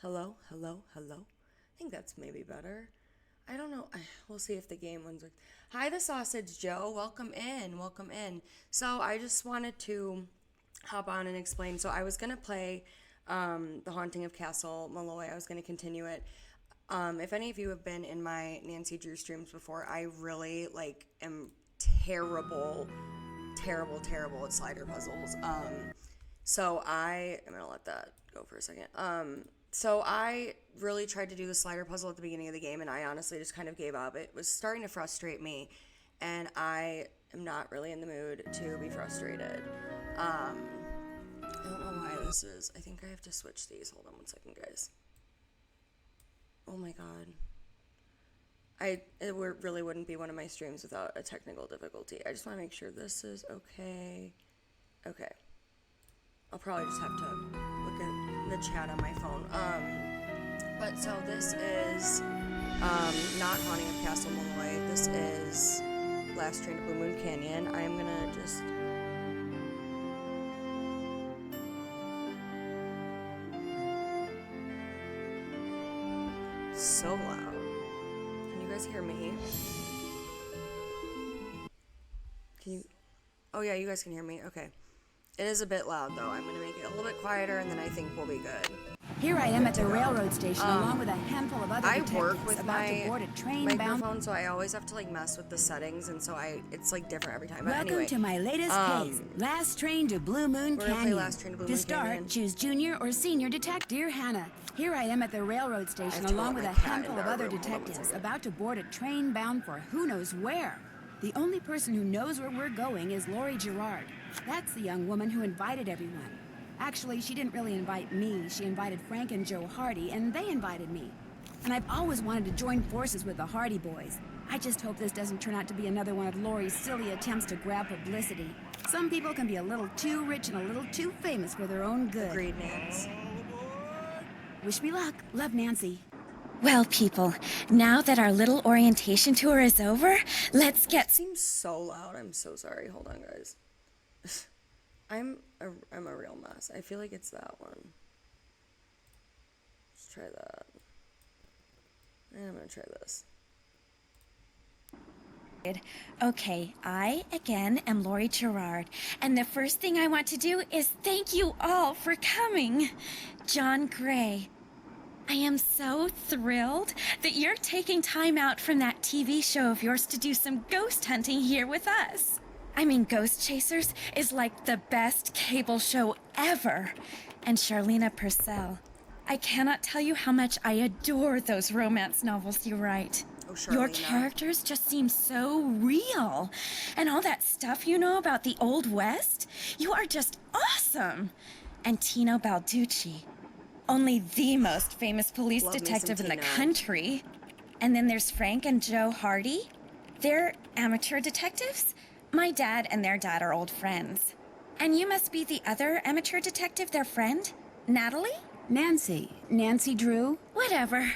Hello, hello, hello. I think that's maybe better. I don't know. We'll see if the game ones work. Hi, the Sausage Joe. Welcome in. Welcome in. So I just wanted to hop on and explain. So I was gonna play The Haunting of Castle Malloy. I was gonna continue it. If any of you have been in my Nancy Drew streams before, I really am terrible, terrible at slider puzzles. So I'm gonna let that go for a second. So I really tried to do the slider puzzle at the beginning of the game, and I honestly just kind of gave up. It was starting to frustrate me, and I am not really in the mood to be frustrated. I don't know why this is. I think I have to switch these. Hold on one second, guys. Oh my god. Really wouldn't be one of my streams without a technical difficulty. I just want to make sure this is okay. Okay. I'll probably just have to look at the chat on my phone. But so this is not Haunting of Castle Malloy. This is Last Train to Blue Moon Canyon. I'm gonna just so loud. Can you guys hear me? Can you? Oh yeah, you guys can hear me. Okay. It is a bit loud though. I'm gonna make it a little bit quieter, and then I think we'll be good. Here I am at the railroad station, along with a handful of other I detectives work with about to my board a train microphone, bound. so I always have to mess with the settings, and so it's different every time. But Welcome anyway, to my latest case, Last Train to Blue Moon we're gonna play Canyon. Last Train to Blue Moon start, Canyon. choose junior or senior detective. Dear Hannah, here I am at the railroad station, to along let with my a cat handful in of our other room. Hold on one detectives second. about to board a train bound for who knows where. The only person who knows where we're going is Lori Gerard. That's the young woman who invited everyone. Actually, she didn't really invite me. She invited Frank and Joe Hardy, and they invited me. And I've always wanted to join forces with the Hardy Boys. I just hope this doesn't turn out to be another one of Lori's silly attempts to grab publicity. Some people can be a little too rich and a little too famous for their own good. Agreed, names. Wish me luck. Love, Nancy. Well, people, now that our little orientation tour is over, let's It get... seems so loud. I'm so sorry. Hold on, guys. I'm a real mess. I feel like it's that one. Let's try that. And I'm gonna try this. Okay, I, again, am Lori Gerard, and the first thing I want to do is thank you all for coming. John Gray, I am so thrilled that you're taking time out from that TV show of yours to do some ghost hunting here with us. I mean, Ghost Chasers is like the best cable show ever. And Charlena Purcell, I cannot tell you how much I adore those romance novels you write. Oh, Your Charlena. characters just seem so real. And all that stuff you know about the Old West, you are just awesome. And Tino Balducci, only the most famous police Love me some detective in the Tino. country. And then there's Frank and Joe Hardy. They're amateur detectives. My dad and their dad are old friends. And you must be the other amateur detective, their friend? Natalie? Nancy. Nancy Drew? Whatever.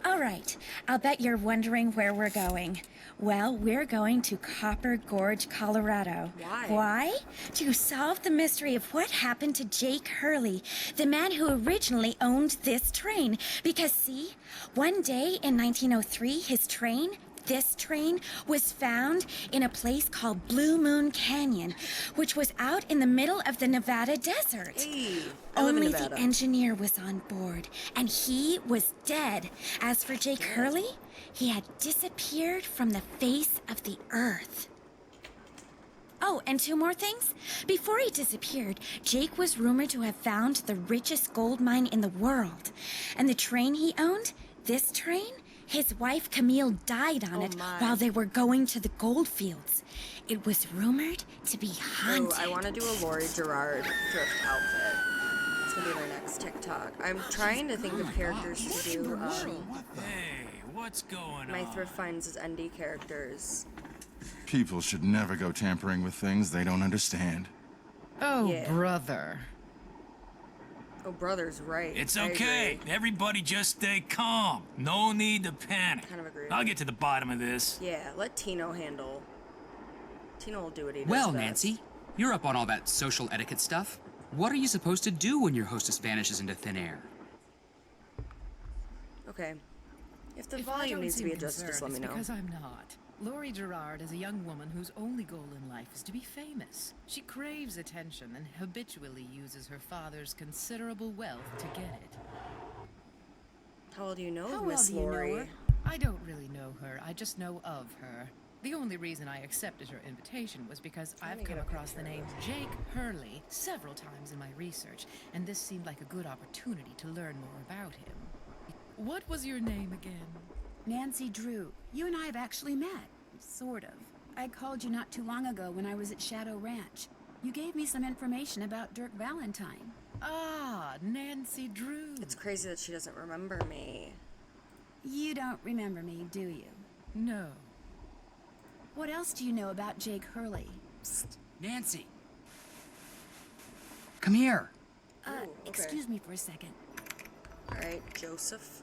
All right, I'll bet you're wondering where we're going. Well, we're going to Copper Gorge, Colorado. Why? Why? To solve the mystery of what happened to Jake Hurley, the man who originally owned this train. Because see, one day in 1903, this train was found in a place called Blue Moon Canyon, which was out in the middle of the Nevada desert. Hey, I live in Only Nevada. the engineer was on board, and he was dead. As for Jake Hurley, he had disappeared from the face of the earth. Oh, and two more things. Before he disappeared, Jake was rumored to have found the richest gold mine in the world. And the train he owned, this train, his wife Camille died on it my. while they were going to the gold fields. It was rumored to be Ooh, haunted. I want to do a Lori Gerard drift outfit. It's gonna be my next TikTok. I'm trying to think of characters to do. Hey, what's going My on? thrift finds is ND characters. People should never go tampering with things they don't understand. Oh, Yeah. brother. Oh, brother's right. It's I okay. agree. Everybody just stay calm. No need to panic. Kind of agree. I'll get to the bottom of this. Yeah, let Tino handle. Tino will do what he does Well, best. Nancy, you're up on all that social etiquette stuff. What are you supposed to do when your hostess vanishes into thin air? Okay. If the If I volume don't needs to seem be adjusted, just let concerned, me it's know. because I'm not. Laurie Gerard is a young woman whose only goal in life is to be famous. She craves attention and habitually uses her father's considerable wealth to get it. How well do you know How well Miss do you know Lori? her? I don't really know her, I just know of her. The only reason I accepted her invitation was because Trying I've to come get a across the picture name of Jake Hurley several times in my research, and this seemed like a good opportunity to learn more about him. What was your name again? Nancy Drew, you and I have actually met. Sort of. I called you not too long ago when I was at Shadow Ranch. You gave me some information about Dirk Valentine. Ah, Nancy Drew. It's crazy that she doesn't remember me. You don't remember me, do you? No. What else do you know about Jake Hurley? Nancy! Come here! Ooh, okay. Excuse me for a second. Alright, Joseph.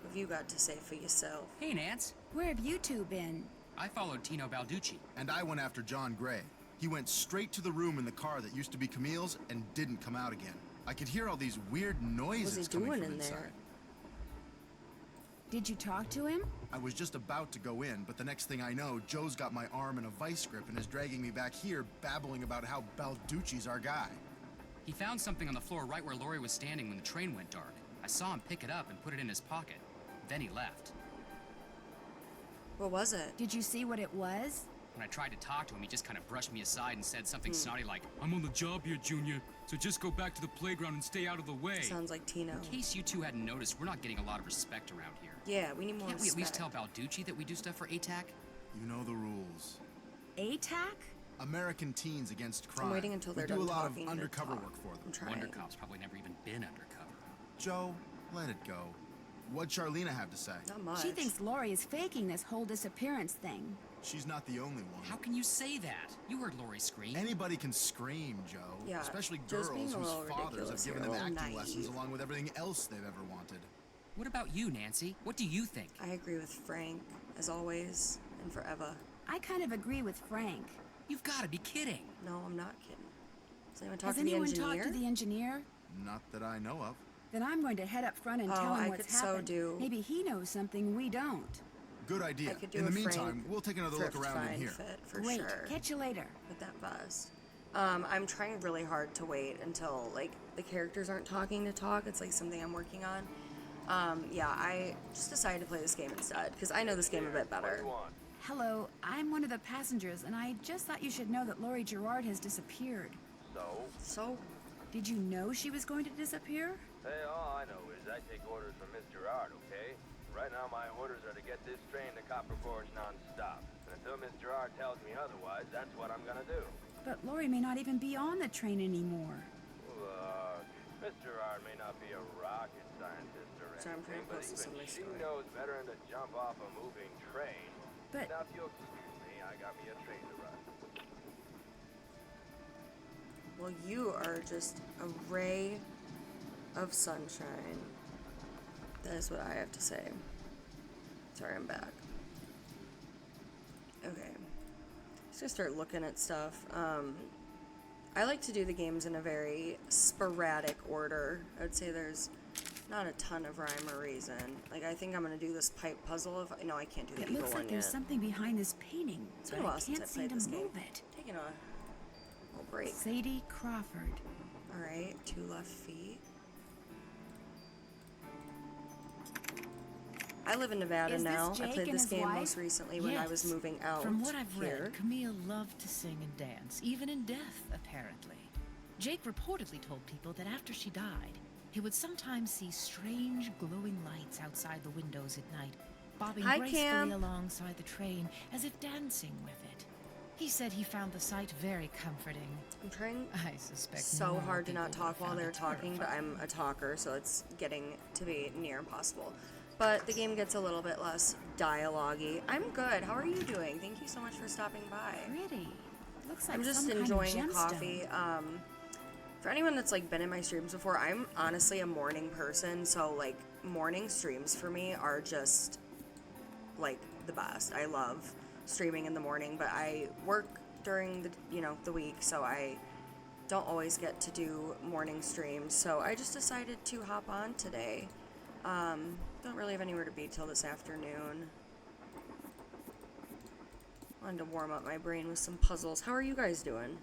What have you got to say for yourself? Hey, Nance. Where have you two been? I followed Tino Balducci. And I went after John Gray. He went straight to the room in the car that used to be Camille's and didn't come out again. I could hear all these weird noises What's he coming doing from in inside. there? Did you talk to him? I was just about to go in, but the next thing I know, Joe's got my arm in a vice grip and is dragging me back here, babbling about how Balducci's our guy. He found something on the floor right where Laurie was standing when the train went dark. I saw him pick it up and put it in his pocket. Then he left. What was it? Did you see what it was? When I tried to talk to him, he just kind of brushed me aside and said something snotty like, "I'm on the job here, Junior, so just go back to the playground and stay out of the way." Sounds like Tino. In case you two hadn't noticed, we're not getting a lot of respect around here. Yeah, we need more Can't we at least respect. tell Balducci that we do stuff for ATAC? You know the rules. ATAC? American Teens Against Crime. waiting until they're we do done a lot talking of to undercover talk. work for them. I'm trying. Wonder Cop's probably never even been undercover. Joe, let it go. What'd Charlena have to say? Not much. She thinks Laurie is faking this whole disappearance thing. She's not the only one. How can you say that? You heard Laurie scream. Anybody can scream, Joe. Yeah, Especially Joe's girls being a whose little fathers ridiculous have given here, a them little acting lessons naive. along with everything else they've ever wanted. What about you, Nancy? What do you think? I agree with Frank, as always, and forever. I kind of agree with Frank. You've got to be kidding. No, I'm not kidding. Does anyone talk Has to the anyone engineer? talked to the engineer? Not that I know of. Then I'm going to head up front and Oh, tell him I what's could so happened. do. Maybe he knows something we don't. Good idea. I could do In the a meantime, Frank we'll take another look thrift around in find here. fit for Great. sure. Catch you later. With that buzz. I'm trying really hard to wait until like the characters aren't talking to talk. It's like something I'm working on. Yeah, I just decided to play this game instead because I know this game a bit better. Hello, I'm one of the passengers, and I just thought you should know that Laurie Gerard has disappeared. So, Did you know she was going to disappear? Hey, all I know is I take orders from Miss Gerard, okay? Right now my orders are to get this train to Copper Gorge non-stop. And until Miss Gerard tells me otherwise, that's what I'm gonna do. But Laurie may not even be on the train anymore. Look, Miss Gerard may not be a rocket scientist or Sorry, I'm anything, trying to but post this on even my she story. knows better than to jump off a moving train. But Now, if you'll excuse me, I got me a train to run. well, you are just a ray of sunshine. That is what I have to say. Sorry, I'm back. Okay. Just gonna start looking at stuff. I like to do the games in a very sporadic order. I would say there's not a ton of rhyme or reason. Like, I think I'm gonna do this pipe puzzle. If no, I can't do the it eagle looks one like there's yet. something behind this painting, It's but been a I while since can't I seem played to this game. move it. Taking a little break. Sadie Crawford. All right, 2 left feet. I live in Nevada Is this now. I Jake played and this his game wife? most recently when I was Yes. moving out. From what I've here. read, Camille loved to sing and dance, even in death, apparently. Jake reportedly told people that after she died, he would sometimes see strange glowing lights outside the windows at night, bobbing Hi, gracefully Cam. alongside the train as if dancing with it. He said he found the sight very comforting. I'm trying I suspect so more hard to not people would talk while have they're found it talking, but terrifying. I'm a talker, so it's getting to be near impossible. But the game gets a little bit less dialogue-y. I'm good. How are you doing? Thank you so much for stopping by. Pretty. Looks like I'm just some enjoying kind of coffee. gemstone. For anyone that's like been in my streams before, I'm honestly a morning person, so like morning streams for me are just like the best. I love streaming in the morning, but I work during the the week, so I don't always get to do morning streams. So I just decided to hop on today. Don't really have anywhere to be till this afternoon. Wanted to warm up my brain with some puzzles. How are you guys doing?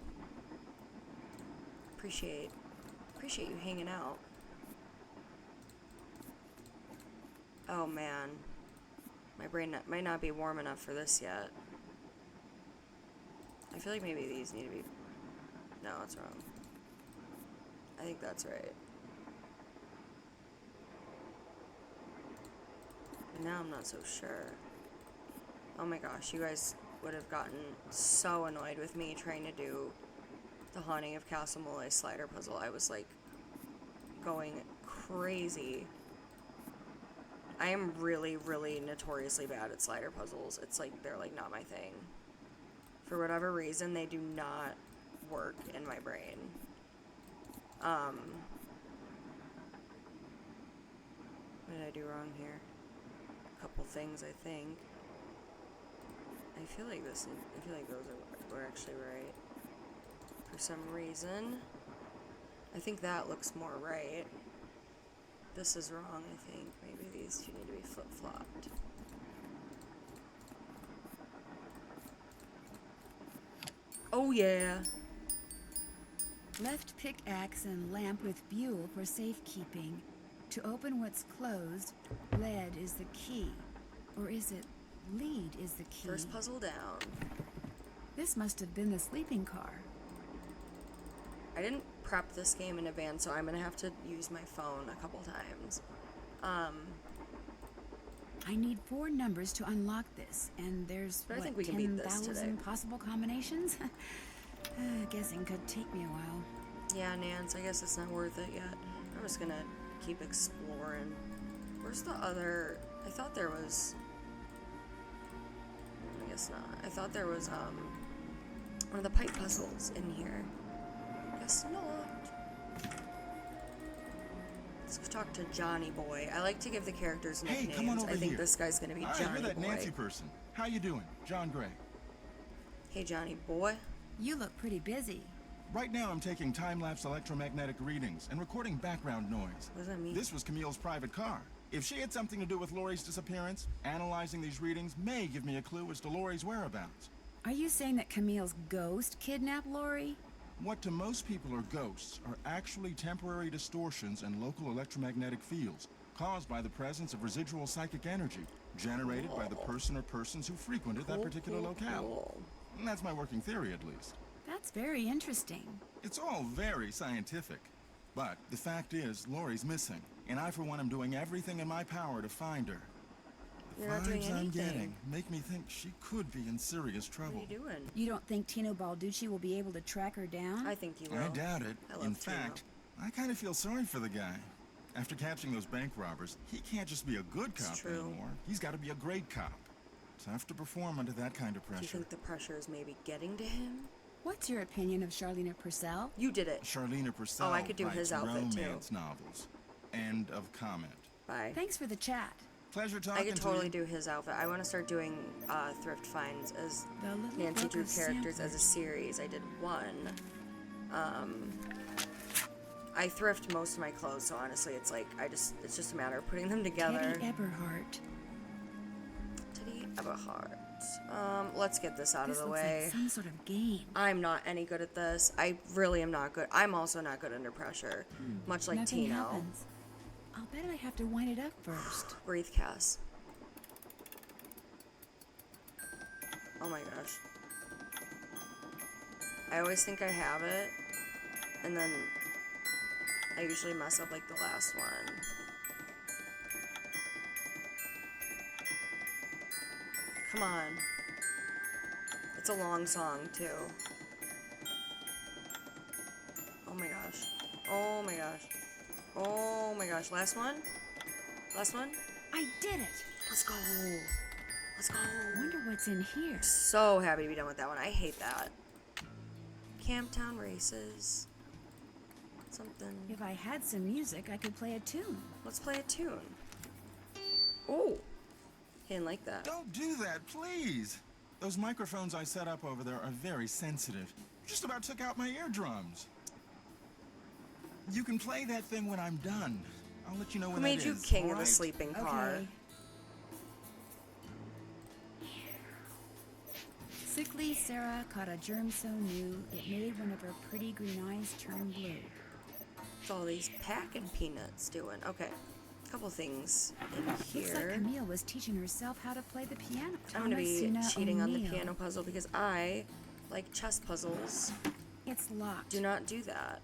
Appreciate you hanging out. Oh man. My brain might not be warm enough for this yet. I feel like maybe these need to be... No, it's wrong. I think that's right. But now I'm not so sure. Oh my gosh, you guys would have gotten so annoyed with me trying to do the Haunting of Castle Molle slider puzzle. I was like going crazy. I am really, really notoriously bad at slider puzzles. It's like, they're like not my thing. For whatever reason, they do not work in my brain. What did I do wrong here? A couple things, I think. I feel like those were actually right. For some reason. I think that looks more right. This is wrong, I think. Maybe these two need to be flip-flopped. Oh yeah! Left pickaxe and lamp with buhl for safekeeping. To open what's closed, lead is the key. Or is it lead is the key? First puzzle down. This must have been the sleeping car. I didn't prep this game in advance, so I'm gonna have to use my phone a couple times. I need 4 numbers to unlock this, and there's, But I what, think we can beat this today. 10,000 possible combinations? Guessing could take me a while. Yeah, Nance, I guess it's not worth it yet. I'm just gonna keep exploring. Where's the other... I thought there was... I guess not. I thought there was, one of the pipe puzzles in here. Guess not. Let's talk to Johnny Boy. I like to give the characters nicknames. Hey, come on over I think here. this guy's gonna be Hi, Johnny you're that Boy. Nancy person. How you doing? John Gray. Hey, Johnny Boy. You look pretty busy. Right now I'm taking time-lapse electromagnetic readings and recording background noise. What does that mean? This was Camille's private car. If she had something to do with Laurie's disappearance, analyzing these readings may give me a clue as to Laurie's whereabouts. Are you saying that Camille's ghost kidnapped Laurie? What to most people are ghosts are actually temporary distortions in local electromagnetic fields caused by the presence of residual psychic energy generated by the person or persons who frequented that particular locale. Cool. And that's my working theory, at least. That's very interesting. It's all very scientific. But the fact is, Laurie's missing, and I, for one, am doing everything in my power to find her. The You're not doing vibes I'm anything. getting make me think she could be in serious trouble. What are you doing? You don't think Tino Balducci will be able to track her down? I think you will. I doubt it. I love In Tino. fact, I kind of feel sorry for the guy. After catching those bank robbers, he can't just be a good cop true. anymore. He's got to be a great cop. Tough to perform under that kind of Do you pressure. think the pressure is maybe getting to him? What's your opinion of Charlena Purcell? You did it. Charlena Purcell Oh, I could do writes his outfit, too. romance novels. End of comment. Bye. Thanks for the chat. Pleasure I talking could to totally you. do his outfit. I want to start doing thrift finds as The Little Nancy Book Drew of characters as a Samples. series. I did one. I thrift most of my clothes, so honestly, it's like it's just a matter of putting them together. Teddy Eberhardt. Teddy Eberhardt. Let's get this out This of the looks way. like some sort of game. I'm not any good at this. I really am not good. I'm also not good under pressure, much like Nothing Tino. happens. I'll bet I have to wind it up first. Breathe, Cass. Oh my gosh. I always think I have it, and then I usually mess up like the last one. Come on. It's a long song, too. Oh my gosh. Oh my gosh. Oh my gosh. Last one? Last one? I did it! Let's go. Let's go. Wonder what's in here. So happy to be done with that one. I hate that. Camptown races. Something. If I had some music, I could play a tune. Let's play a tune. Oh. He didn't like that. Don't do that, please. Those microphones I set up over there are very sensitive. Just about took out my eardrums. You can play that thing when I'm done. I'll let you know Who when made that you is, king of the alright? sleeping car? Okay. Sickly Sarah caught a germ so new it made one of her pretty green eyes turn blue. What's all these packing peanuts doing? Okay, a couple things in Looks like here. Camille was teaching herself how to play the piano. I'm gonna be Thomasina cheating on the O'Neill. piano puzzle because I like chess puzzles. It's locked. Do not do that.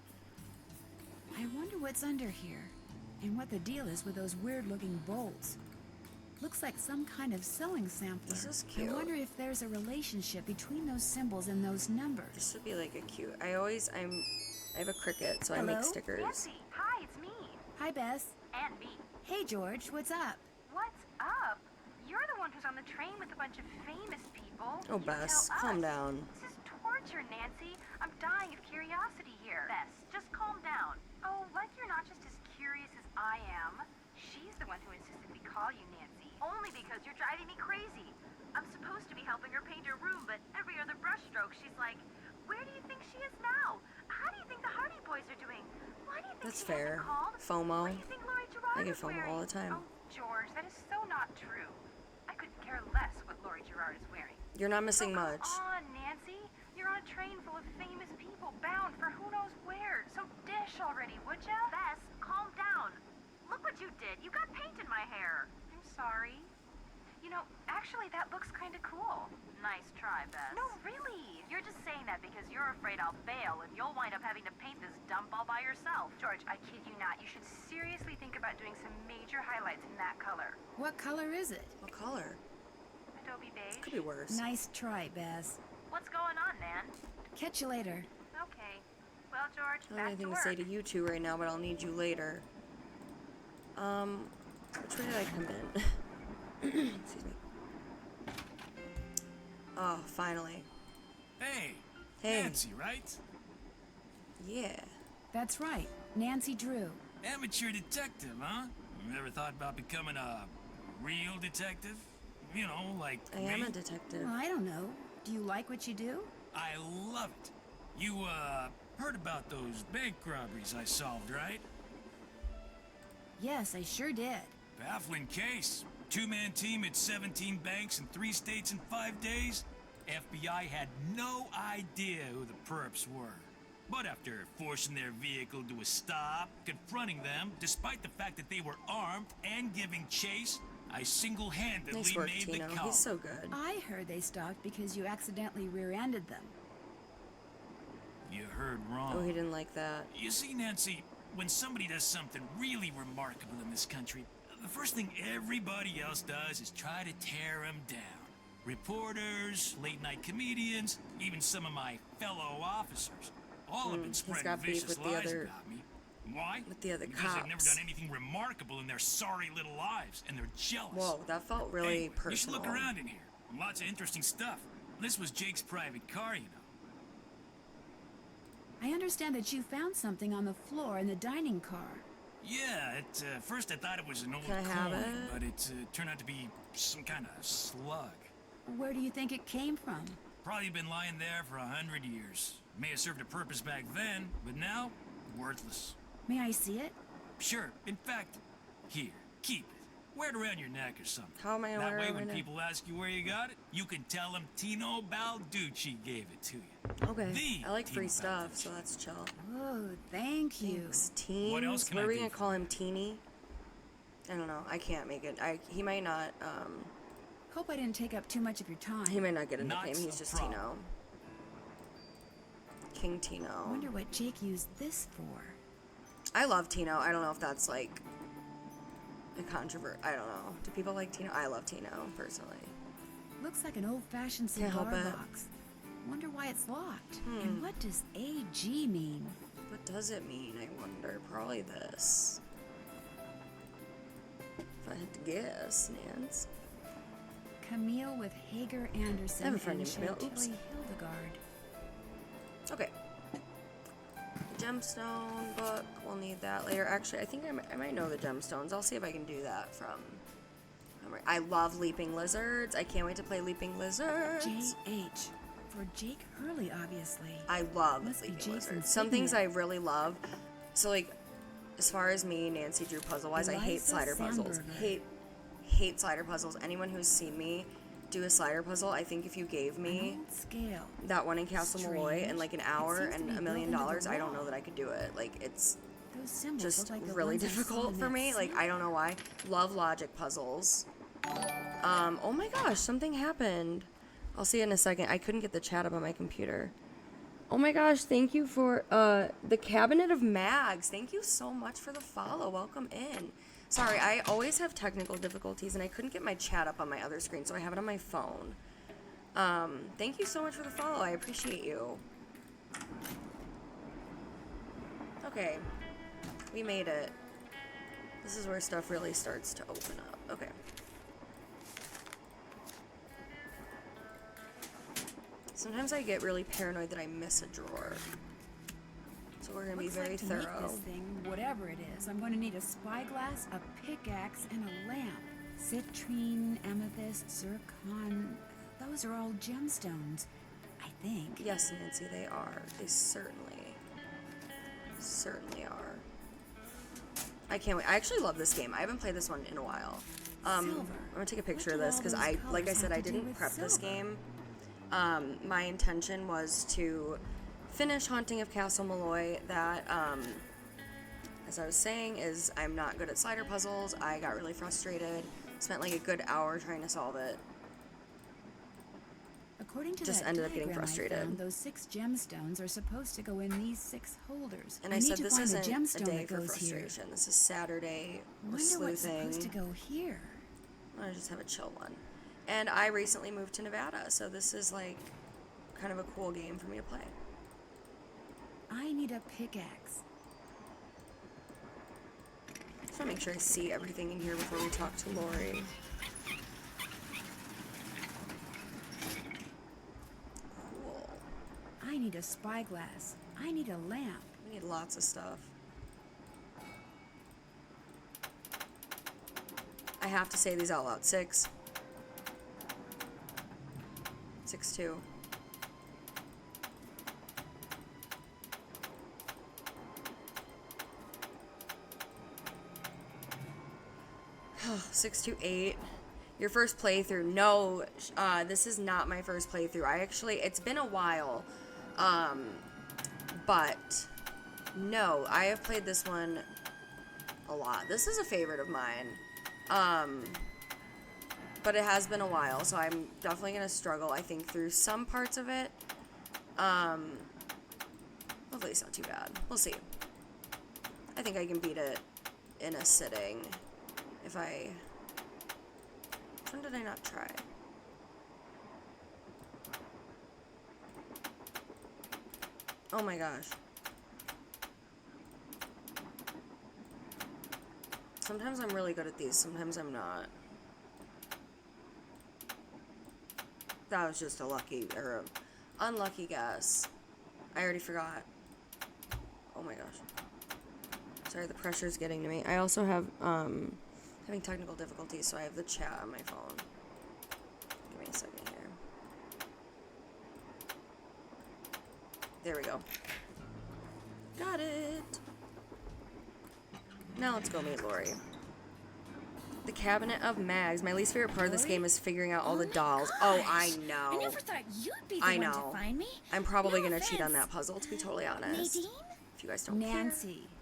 I wonder what's under here, and what the deal is with those weird-looking bolts. Looks like some kind of sewing sampler. This is cute. I wonder if there's a relationship between those symbols and those numbers. This would be like a cute. I have a Cricut, so I make Hello? stickers. Nancy, hi, it's me. Hi, Bess. And me. Hey, George. What's up? What's up? You're the one who's on the train with a bunch of famous people. Oh, You Bess, tell calm us. down. This is torture, Nancy. I'm dying of curiosity here. Bess, just calm down. Oh, like you're not just as curious as I am. She's the one who insisted we call you Nancy. Only because you're driving me crazy. I'm supposed to be helping her paint her room, but every other brushstroke, she's like, where do you think she is now? How do you think the Hardy Boys are doing? Why do you think That's she fair. hasn't called? FOMO. What do you think Laurie Gerard I get is FOMO wearing? all the time. Oh, George, that is so not true. I couldn't care less what Laurie Gerard is wearing. You're not missing Oh, much. come on, Nancy. You're on a train full of famous people bound for who knows where. So dish already, would ya? Bess, calm down. Look what you did. You got paint in my hair. I'm sorry. You know, actually, that looks kind of cool. Nice try, Bess. No, really. You're just saying that because you're afraid I'll bail and you'll wind up having to paint this dump all by yourself. George, I kid you not. You should seriously think about doing some major highlights in that color. What color is it? What color? Adobe beige. Could be worse. Nice try, Bess. What's going on, Nan? Catch you later. Okay. Well, George, I don't have back to anything to work. say to you two right now, but I'll need you later. Which way did I come in? Excuse me. Oh, finally. Hey, Hey. Nancy, right? Yeah. That's right. Nancy Drew. Amateur detective, huh? You ever thought about becoming a real detective? You know, like I me? am a detective. Well, I don't know. Do you like what you do? I love it. You, heard about those bank robberies I solved, right? Yes, I sure did. Baffling case. Two-man team at 17 banks in 3 states in 5 days. FBI had no idea who the perps were. But after forcing their vehicle to a stop, confronting them, despite the fact that they were armed and giving chase, I single-handedly Nice work, made Tino. the call. He's so good. I heard they stopped because you accidentally rear-ended them. You heard wrong. Oh, he didn't like that. You see, Nancy, when somebody does something really remarkable in this country, the first thing everybody else does is try to tear them down. Reporters, late-night comedians, even some of my fellow officers. All have been he's spreading got beef vicious with the lies other- about me. Why? with the other because they've never cops. done anything remarkable in their sorry little lives, and they're jealous. Whoa, that felt really Hey, personal. you should look around in here. Lots of interesting stuff. This was Jake's private car, you know. I understand that you found something on the floor in the dining car. Yeah, at first I thought it was an old Can I have coin, it? but it turned out to be some kind of slug. Where do you think it came from? Probably been lying there for 100 years. May have served a purpose back then, but now, worthless. May I see it? Sure, in fact, here, keep it. Wear it around your neck or something. How am I gonna That wear it way, around when my neck? people ask you where you got it, you can tell them Tino Balducci gave it to you. Okay. The I like free Tino stuff, Balducci. so that's chill. Oh, thank you. Thanks, Teens. What else can What I are we do gonna for call him? Teeny? I don't know. I can't make it. He might not. Hope I didn't take up too much of your time. He might not get a Not nickname. He's a just problem. Tino. King I Tino. wonder what Jake used this for. I love Tino. I don't know if that's like a controvert. I don't know. Do people like Tino? I love Tino personally. Looks like an old-fashioned Can't cigar help it. box. Wonder why it's locked. And what does AG mean? What does it mean? I wonder. Probably this. If I had to guess, Nance. Camille with Hager Anderson I have a friend and named Camille. Chantilly Oops. Hildegard. Okay. Gemstone book. We'll need that later. Actually, I think I might know the gemstones. I'll see if I can do that from. I love Leaping Lizards. I can't wait to play Leaping Lizards. JH. For Jake Hurley, obviously. I love Must be Leaping Jason Lizards. Some things I Signet. really love. So like, as far as me, Nancy Drew puzzle-wise, I hate Eliza slider puzzles. Sandberger. Hate slider puzzles. Anyone who's seen me do a slider puzzle, I think if you gave me An old scale. that one in Castle Malloy in like an hour It seems to and be $1 million, built into the I don't know wall. that I could do it. Like, it's Those symbols just look like the really ones I saw difficult in for that me. Like, I don't know why. Love logic puzzles. Oh my gosh, something happened. I'll see it in a second. I couldn't get the chat up on my computer. Oh my gosh, thank you for the Cabinet of Mags. Thank you so much for the follow. Welcome in. Sorry, I always have technical difficulties and I couldn't get my chat up on my other screen, so I have it on my phone. Thank you so much for the follow. I appreciate you. Okay. We made it. This is where stuff really starts to open up. Okay. Sometimes I get really paranoid that I miss a drawer. So we're gonna be Looks very like to make thorough. this thing, whatever it is, I'm going to need a spyglass, a pickaxe, and a lamp. Citrine, amethyst, zircon. Those are all gemstones, I think. Yes, Nancy, they are. They certainly are. I can't wait. I actually love this game. I haven't played this one in a while. I'm gonna take a picture of this because like I said, I didn't prep this game. My intention was to finish Haunting of Castle Malloy. That, as I was saying, is I'm not good at slider puzzles. I got really frustrated. Spent like a good hour trying to solve it. According to Just that ended up getting diagram I frustrated. found, those 6 gemstones are supposed to go in these 6 holders. And I need said to this find isn't the a gemstone day that for goes here. frustration. This is Saturday. I We're wonder what's sleuthing. supposed to go here. I just have a chill one. And I recently moved to Nevada, so this is like kind of a cool game for me to play. I need a pickaxe. Just want to make sure I see everything in here before we talk to Lori. Cool. I need a spyglass. I need a lamp. We need lots of stuff. I have to say these out loud. 6. 6-2. Oh, 6-8. Your first playthrough? No, this is not my first playthrough. It's been a while, but no, I have played this one a lot. This is a favorite of mine, but it has been a while, so I'm definitely gonna struggle, I think, through some parts of it. Hopefully it's not too bad. We'll see. I think I can beat it in a sitting if I... Which one did I not try? Oh my gosh. Sometimes I'm really good at these, sometimes I'm not. That was just a lucky, or a unlucky guess. I already forgot. Oh my gosh. Sorry, the pressure's getting to me. I also have, having technical difficulties, so I have the chat on my phone. Give me a second here. There we go. Got it. Now let's go meet Lori. The Cabinet of Mags. My least favorite part of this game is figuring out all the dolls. Oh, I know. I never thought you'd be the I one know. to find me. I'm probably No gonna cheat on offense. that puzzle, to be totally honest. Nadine? If you guys don't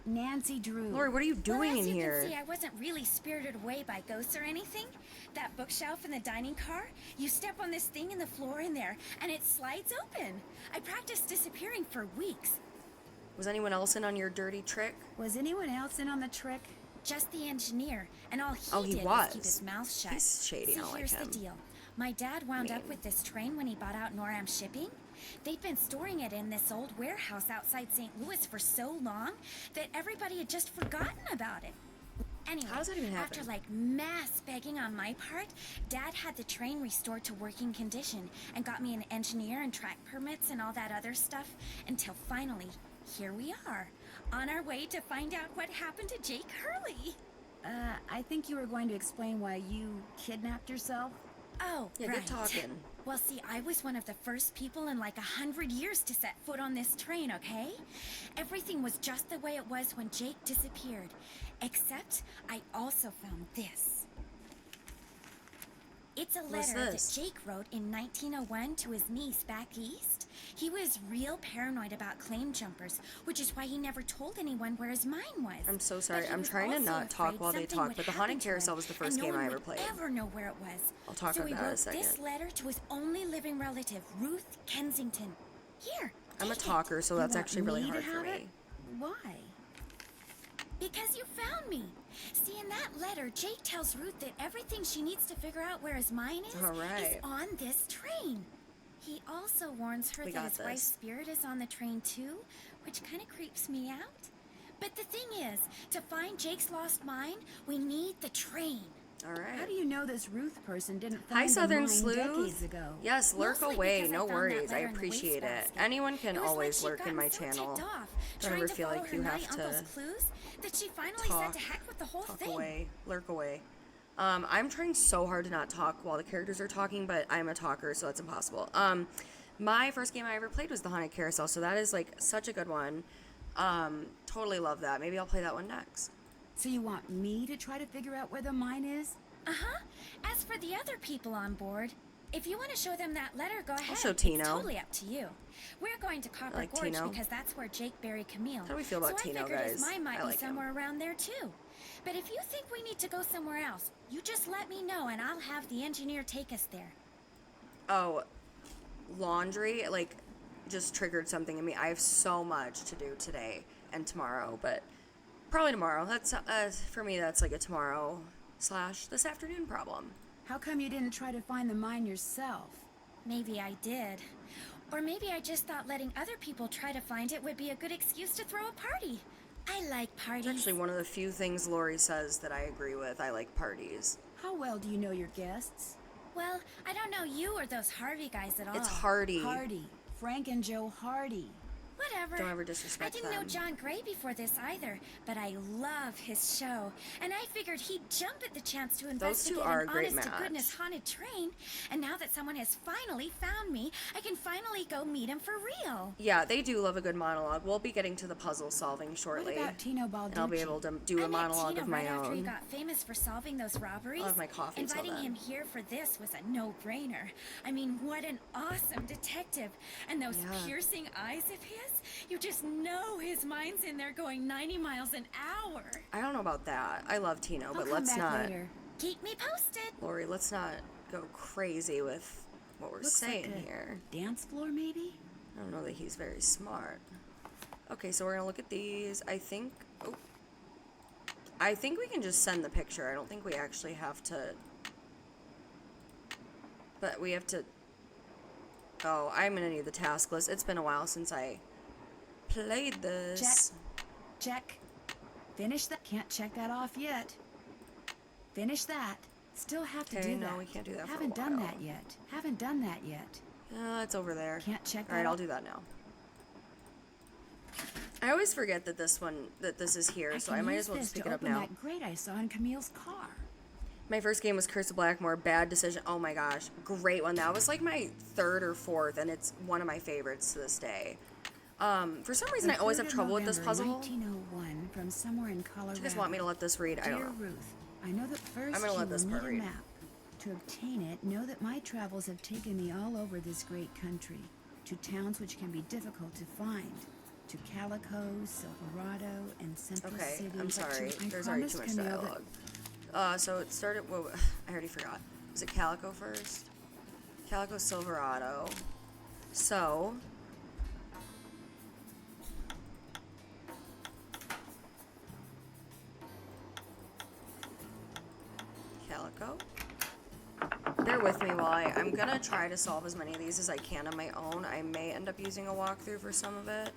Nancy Drew. care. Lori, what are you doing well, as in you here? can see, I wasn't really spirited away by ghosts or anything. That bookshelf in the dining car, you step on this thing in the floor in there, and it slides open. I practiced disappearing for weeks. Was anyone else in on your dirty trick? Was anyone else in on the trick? Just the engineer, and all he He did was. keep his mouth shut. He's shady, See, I don't like here's him. the deal. My dad wound up Mean. with this train when he bought out Noram Shipping. They'd been storing it in this old warehouse outside St. Louis for so long that everybody had just forgotten about it. Anyway, How does that even after happen? like mass begging on my part, Dad had the train restored to working condition and got me an engineer and track permits and all that other stuff until finally, here we are, on our way to find out what happened to Jake Hurley. I think you were going to explain why you kidnapped yourself. Oh, Yeah, right. get talking. Well, see, I was one of the first people in like 100 years to set foot on this train, okay? Everything was just the way it was when Jake disappeared. Except I also found this. It's a What's letter that this? Jake wrote in 1901 to his niece back east. He was real paranoid about claim jumpers, which is why he never told anyone where his mine was. I'm so But sorry. he I'm was trying to also not talk afraid while they something talk, would but the happen Haunted to Carousel him, was the and first no game one I ever would played. ever know where it was. I'll talk so about he that in a wrote second. this letter to his only living relative, Ruth Kensington. Here, I'm a take it. talker, so You that's want actually really me to hard for have me. it? Why? Because you found me. See, in that letter, Jake tells Ruth that everything she needs to figure out where his mine is All right. on this train. He also warns her We that got his this. wife's spirit is on the train too, which kind of creeps me out. But the thing is, to find Jake's lost mine, we need the train. All right. How do you know this Ruth person didn't Hi, find Southern the mine Sleuth. decades ago? Yes, lurk Mostly away. because I No found that worries. I letter in the appreciate it. wastebasket. Anyone can It was always when lurk she'd in my gotten so channel. ticked off, Don't trying ever to feel follow like her you naughty have to uncle's clues, that she finally talk. said to heck with the whole Talk thing. away. Lurk away. I'm trying so hard to not talk while the characters are talking, but I'm a talker, so that's impossible. My first game I ever played was the Haunted Carousel, so that is like such a good one. Totally love that. Maybe I'll play that one next. So you want me to try to figure out where the mine is? Uh-huh. As for the other people on board, if you want to show them that letter, go ahead. show Tino. It's totally up to you. We're going to Copper like Gorge Tino. because that's where Jake buried Camille. How do we feel about so Tino, I figured guys? his mine might I be like him. somewhere around there too. But if you think we need to go somewhere else, you just let me know and I'll have the engineer take us there. Oh, laundry, like, just triggered something in me. I have so much to do today and tomorrow, but probably tomorrow. That's, for me, that's like a tomorrow / this afternoon problem. How come you didn't try to find the mine yourself? Maybe I did. Or maybe I just thought letting other people try to find it would be a good excuse to throw a party. I like parties. It's actually one of the few things Lori says that I agree with. I like parties. How well do you know your guests? Well, I don't know you or those Harvey guys at all. It's Hardy. Hardy. Frank and Joe Hardy. Whatever. Don't ever disrespect I didn't know them. John Gray before this either, but I love his show, and I figured he'd jump at the chance to Those investigate two are an a great honest-to-goodness match. haunted train. And now that someone has finally found me, I can finally go meet him for real. Yeah, they do love a good monologue. We'll be getting to the puzzle solving shortly. What about Tino Balducci? And I'll be able to do I a met monologue Tino of my right after he own. got famous for solving those robberies. I'll have my coffee till Inviting then. him here for this was a no-brainer. I mean, what an awesome detective. And those Yeah. piercing eyes of his, you just know his mind's in there going 90 miles an hour. I don't know about that. I love Tino, I'll but come let's back not. later. Keep me posted. Lori, let's not go crazy with what we're Looks saying like a here. dance floor, maybe? I don't know that he's very smart. Okay, so we're gonna look at these. I think we can just send the picture. I don't think we actually have to. But we have to. Oh, I'm gonna need the task list. It's been a while since I played this. Check. Finish that. Can't check that off yet. Finish that. Still have to Okay, do no, that. we can't do that for a Haven't done while. that yet. Haven't done that yet. It's over there. Can't check All right, that I'll off? do that now. I always forget that this is here, so I can might use as well this just pick to it up open now. that grate I saw in Camille's car. My first game was Curse of Blackmore. Bad decision. Oh my gosh, great one. That was like my third or fourth, and it's one of my favorites to this day. For some reason, I The always have 3rd of trouble with this November, puzzle. 1901, from somewhere in Colorado. Do you just want me to let this read? I don't Dear know. Ruth, I know that first I'm gonna you let this will part need read. a map. To obtain it, know that my travels have taken me all over this great country, to towns which can be difficult to find, to Calico, Silverado, and Central Okay, City. I'm but sorry. I There's already too promised much Camille dialogue. So it started. Well, I already forgot. Was it Calico first? Calico, Silverado. So. Calico. Bear with me while I'm gonna try to solve as many of these as I can on my own. I may end up using a walkthrough for some of it.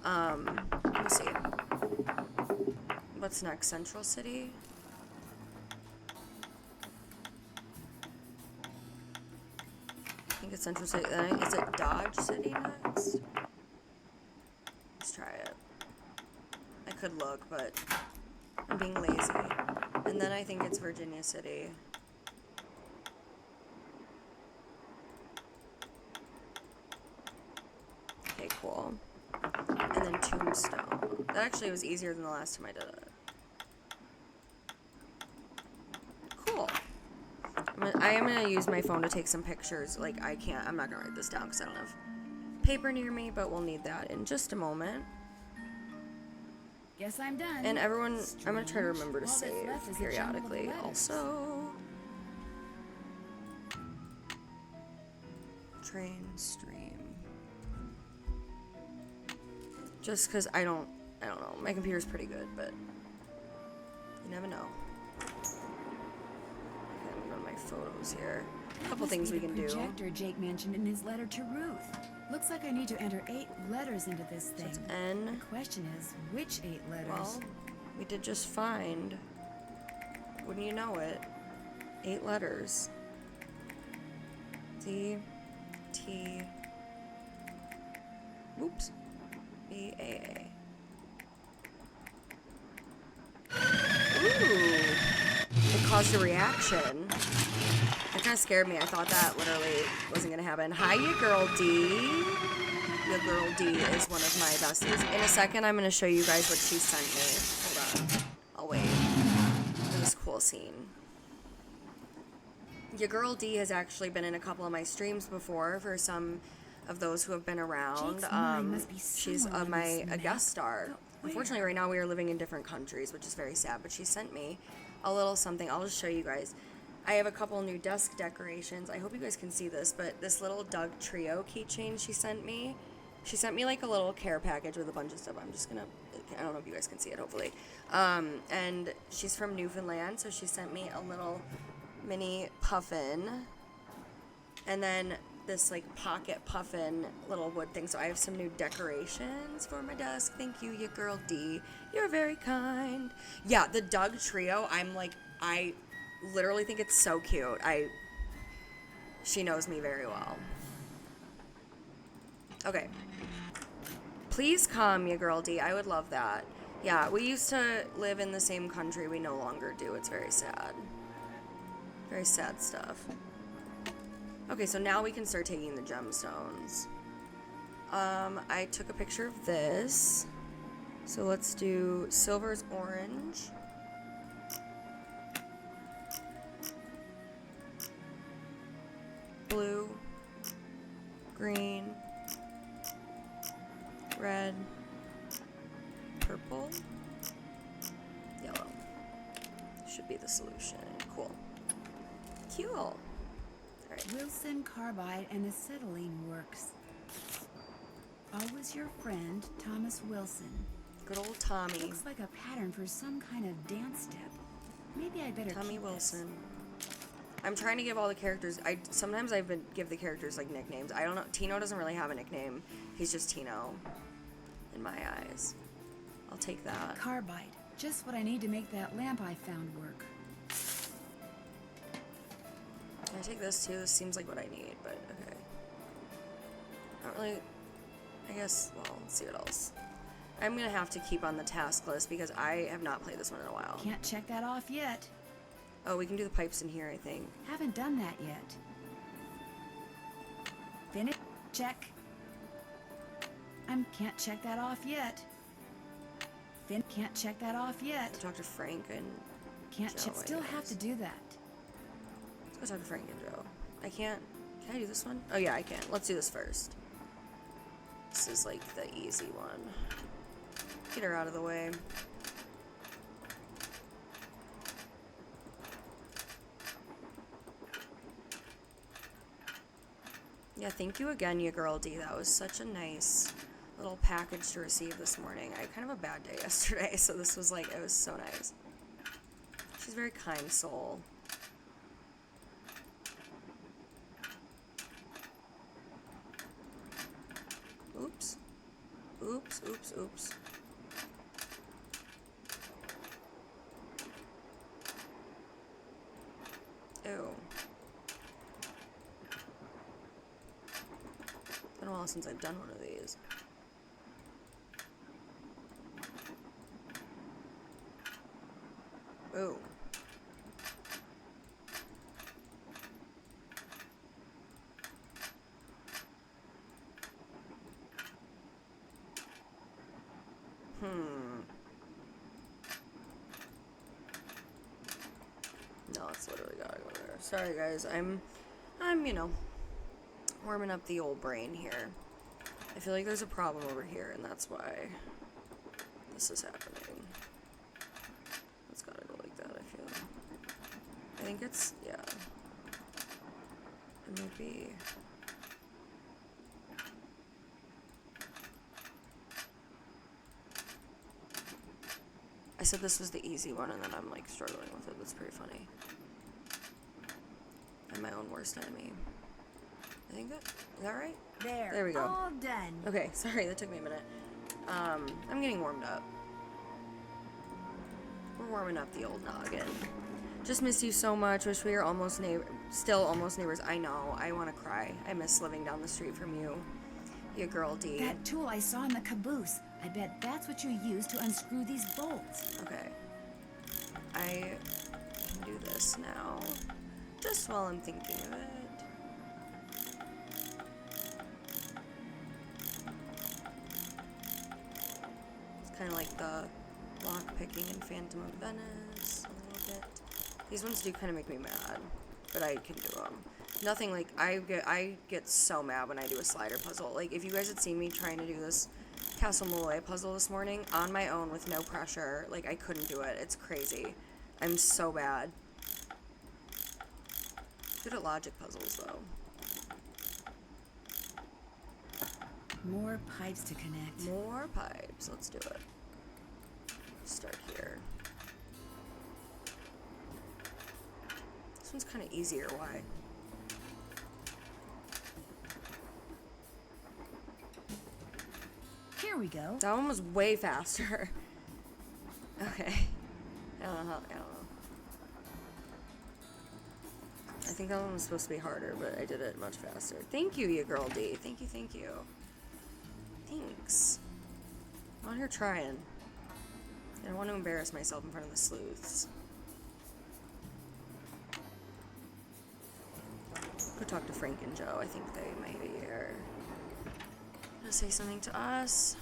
Let me see. What's next? Central City? I think it's Central City. Is it Dodge City next? Let's try it. I could look, but I'm being lazy. And then I think it's Virginia City. cool. And then Tombstone. That actually was easier than the last time I did it. Cool. I am gonna use my phone to take some pictures. Like, I'm not gonna write this down because I don't have paper near me, but we'll need that in just a moment. Guess I'm done. And everyone, I'm gonna try to Strange. remember to All that's save left is a periodically. jumble of letters. Also, train stream. Just because I don't know. My computer's pretty good, but you never know. Okay, I'm gonna go to my photos here. A couple Must things be we the can do. projector Jake mentioned in his letter to Ruth. Looks like I need to enter 8 letters into this thing. It's N. The question is, which 8 letters? Well, we did just find, wouldn't you know it, 8 letters. D, T, whoops, B, A, A. Ooh, it caused a reaction. That kind of scared me. I thought that literally wasn't gonna happen. Hi, you girl D. Your girl D is one of my besties. In a second, I'm gonna show you guys what she sent me. Hold on. I'll wait for this cool scene. Your girl D has actually been in a couple of my streams before for some of those who have been around. Jake's mind must be She's somewhere on this a map. guest star. But where? Unfortunately, right now we are living in different countries, which is very sad, but she sent me a little something. I'll just show you guys. I have a couple new desk decorations. I hope you guys can see this, but this little Doug Trio keychain she sent me. She sent me like a little care package with a bunch of stuff. I don't know if you guys can see it, hopefully. And she's from Newfoundland, so she sent me a little mini puffin. And then this like pocket puffin little wood thing. So I have some new decorations for my desk. Thank you, your girl D. You're very kind. Yeah, the Doug Trio, I literally think it's so cute. She knows me very well. Okay. Please come, your girl D. I would love that. Yeah, we used to live in the same country. We no longer do. It's very sad. Very sad stuff. Okay, so now we can start taking the gemstones. I took a picture of this. So let's do silver's orange. Blue. Green. Red. Purple. Yellow. Should be the solution. Cool. Cool. Alright. Wilson Carbide and Acetylene Works. Always your friend, Thomas Wilson. Good old Tommy. Looks like a pattern for some kind of dance step. Maybe I better Tommy keep Wilson. I'm trying to give all the characters. Sometimes I give the characters like nicknames. I don't know. Tino doesn't really have a nickname. He's just Tino, in my eyes. I'll take that. this. Carbide. Just what I need to make that lamp I found work. Can I take this too? This seems like what I need, but okay. Not really. I guess. Well, let's see what else. I'm gonna have to keep on the task list because I have not played this one in a while. Can't check that off yet. Oh, we can do the pipes in here, I think. Haven't done that yet. Finish. Check. Can't check that off yet. Can't check that off yet. Talk to Frank and Can't Joe, check. Still have anyways. to do that. Let's go talk to Frank and Joe. I can't. Can I do this one? Oh yeah, I can. Let's do this first. This is like the easy one. Get her out of the way. Yeah, thank you again, you girl D. That was such a nice little package to receive this morning. I had kind of a bad day yesterday, so this was like, it was so nice. She's a very kind soul. Oops. Oops, oops, oops. Ew. It's been a while since I've done one of these. Ooh. No, it's literally gotta go there. Sorry, guys. I'm, warming up the old brain here. I feel like there's a problem over here, and that's why this is happening. It's gotta go like that, I feel. I think it's, yeah. It might be. I said this was the easy one, and then I'm like struggling with it. That's pretty funny. I'm my own worst enemy. I think is that right? There we go. All done. Okay, sorry, that took me a minute. I'm getting warmed up. We're warming up the old noggin. Just miss you so much. Wish we were still almost neighbors. I know. I want to cry. I miss living down the street from you. You girl D. That tool I saw in the caboose. I bet that's what you use to unscrew these bolts. Okay. I can do this now. Just while I'm thinking of it. It's kind of like the lock picking in Phantom of Venice a little bit. These ones do kind of make me mad, but I can do them. Nothing like I get so mad when I do a slider puzzle. Like if you guys had seen me trying to do this Castle Malloy puzzle this morning on my own with no pressure, like I couldn't do it. It's crazy. I'm so bad. Good at logic puzzles though. More pipes to connect. More pipes. Let's do it. Start here. This one's kind of easier. Why? Here we go. That one was way faster. Okay. I don't know. I think that one was supposed to be harder, but I did it much faster. Thank you, you girl D. Thank you. Thanks. I'm on here trying. I don't want to embarrass myself in front of the sleuths. Go talk to Frank and Joe. I think they might be here. Gonna say something to us.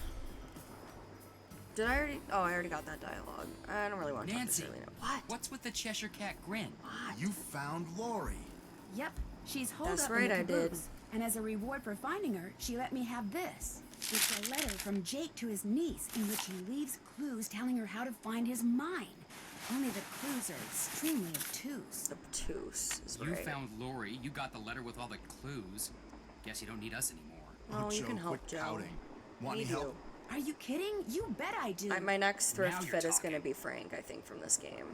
Did I already? Oh, I already got that dialogue. I don't really want to Nancy, talk to Shirley. What? What's with the Cheshire Cat grin? What? You found Lori. Yep, she's holed That's up right, in the I did. caboose. And as a reward for finding her, she let me have this. It's a letter from Jake to his niece in which he leaves clues telling her how to find his mine. Only the clues are extremely obtuse. Obtuse is You right. found Lori. You got the letter with all the clues. Guess you don't need us anymore. Oh, you Joe, can help quit Joe. pouting. Want We any help? Are you kidding? You bet I do. My next Now thrift you're fit is talking. going to be Frank, I think, from this game.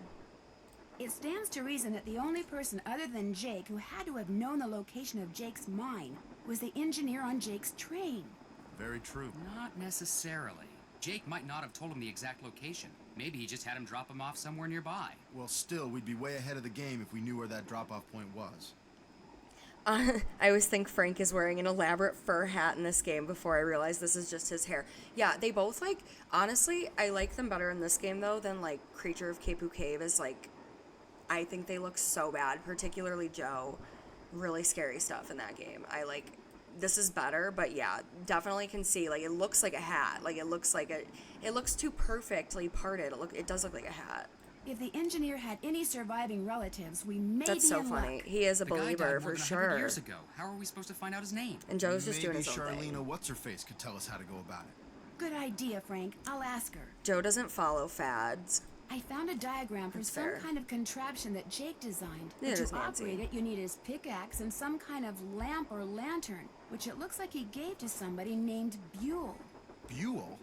It stands to reason that the only person other than Jake who had to have known the location of Jake's mine was the engineer on Jake's train. Very true. Not necessarily. Jake might not have told him the exact location. Maybe he just had him drop him off somewhere nearby. Well, still, we'd be way ahead of the game if we knew where that drop-off point was. I always think Frank is wearing an elaborate fur hat in this game before I realize this is just his hair. Yeah, they both, like, honestly, I like them better in this game, though, than, like, Creature of Capu Cave is, like, I think they look so bad, particularly Joe. Really scary stuff in that game. This is better, but yeah, definitely can see, like, it looks like a hat. Like, it looks too perfectly parted. It does look like a hat. If the engineer had any surviving relatives, we may That's be so in funny. luck. He is a The guy died believer more for than 100 sure. years ago. How are we supposed to find out his name? And Joe's just doing Maybe his own thing. Charlena What's-Her-Face could tell us how to go about it. Good idea, Frank. I'll ask her. Joe doesn't follow fads. I found a diagram for That's some fair. kind of contraption that Jake designed. Neither But does to Nancy. operate it, you need his pickaxe and some kind of lamp or lantern, which it looks like he gave to somebody named Buell. Buell?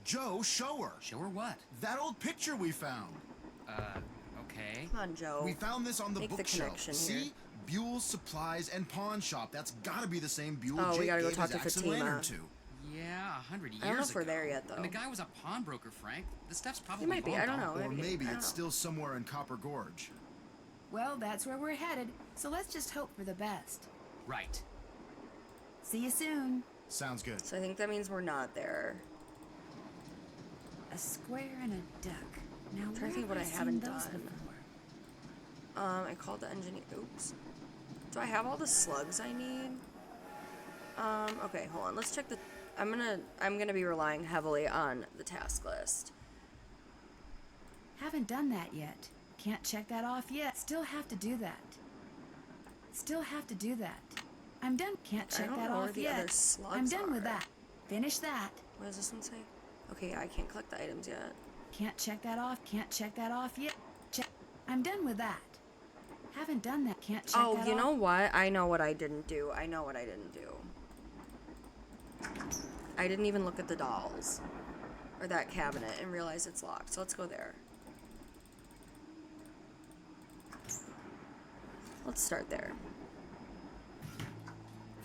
Joe, show her. Show her what? That old picture we found. Okay. Come on, Joe. We found this on the Make the bookshelf. connection See? here. Buell's Supplies and Pawn Shop. That's gotta be the same Buell Oh, we Jake gotta go gave talk his to axe and Fatima. lantern to. Yeah, 100 years ago. I don't know if we're there yet, though. And the guy was a pawnbroker, Frank. The stuff's probably He might be. gone I don't now. know. Or maybe I don't it's know. still somewhere in Copper Gorge. Well, that's where we're headed, so let's just hope for the best. Right. See you soon. Sounds good. So I think that means we're not there. A square and a duck. Now, trying to where think what have I seen haven't those done. before? I called the engineer. Oops. Do I have all the slugs I need? Okay, hold on. Let's check the. I'm gonna be relying heavily on the task list. Haven't done that yet. Can't check that off yet. Still have to do that. Still have to do that. I'm done. Can't check don't that know where off the yet. other slugs I'm done with are. that. Finish that. What does this one say? Okay, I can't collect the items yet. Can't check that off. Can't check that off yet. Check. I'm done with that. Haven't done that. Can't check Oh, that you off. know what? I know what I didn't do. I know what I didn't do. I didn't even look at the dolls. Or that cabinet and realize it's locked. So let's go there. Let's start there.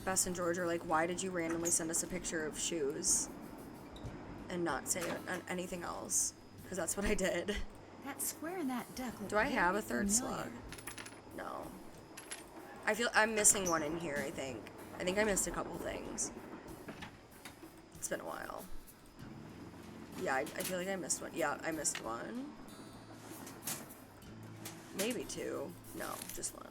Bess and George are like, why did you randomly send us a picture of shoes? And not say anything else? Because that's what I did. That square in that duck looked Do I have a very third familiar. slug? No. I feel I'm missing one in here, I think. I think I missed a couple things. It's been a while. Yeah, I feel like I missed one. Yeah, I missed one. Maybe two. No, just one.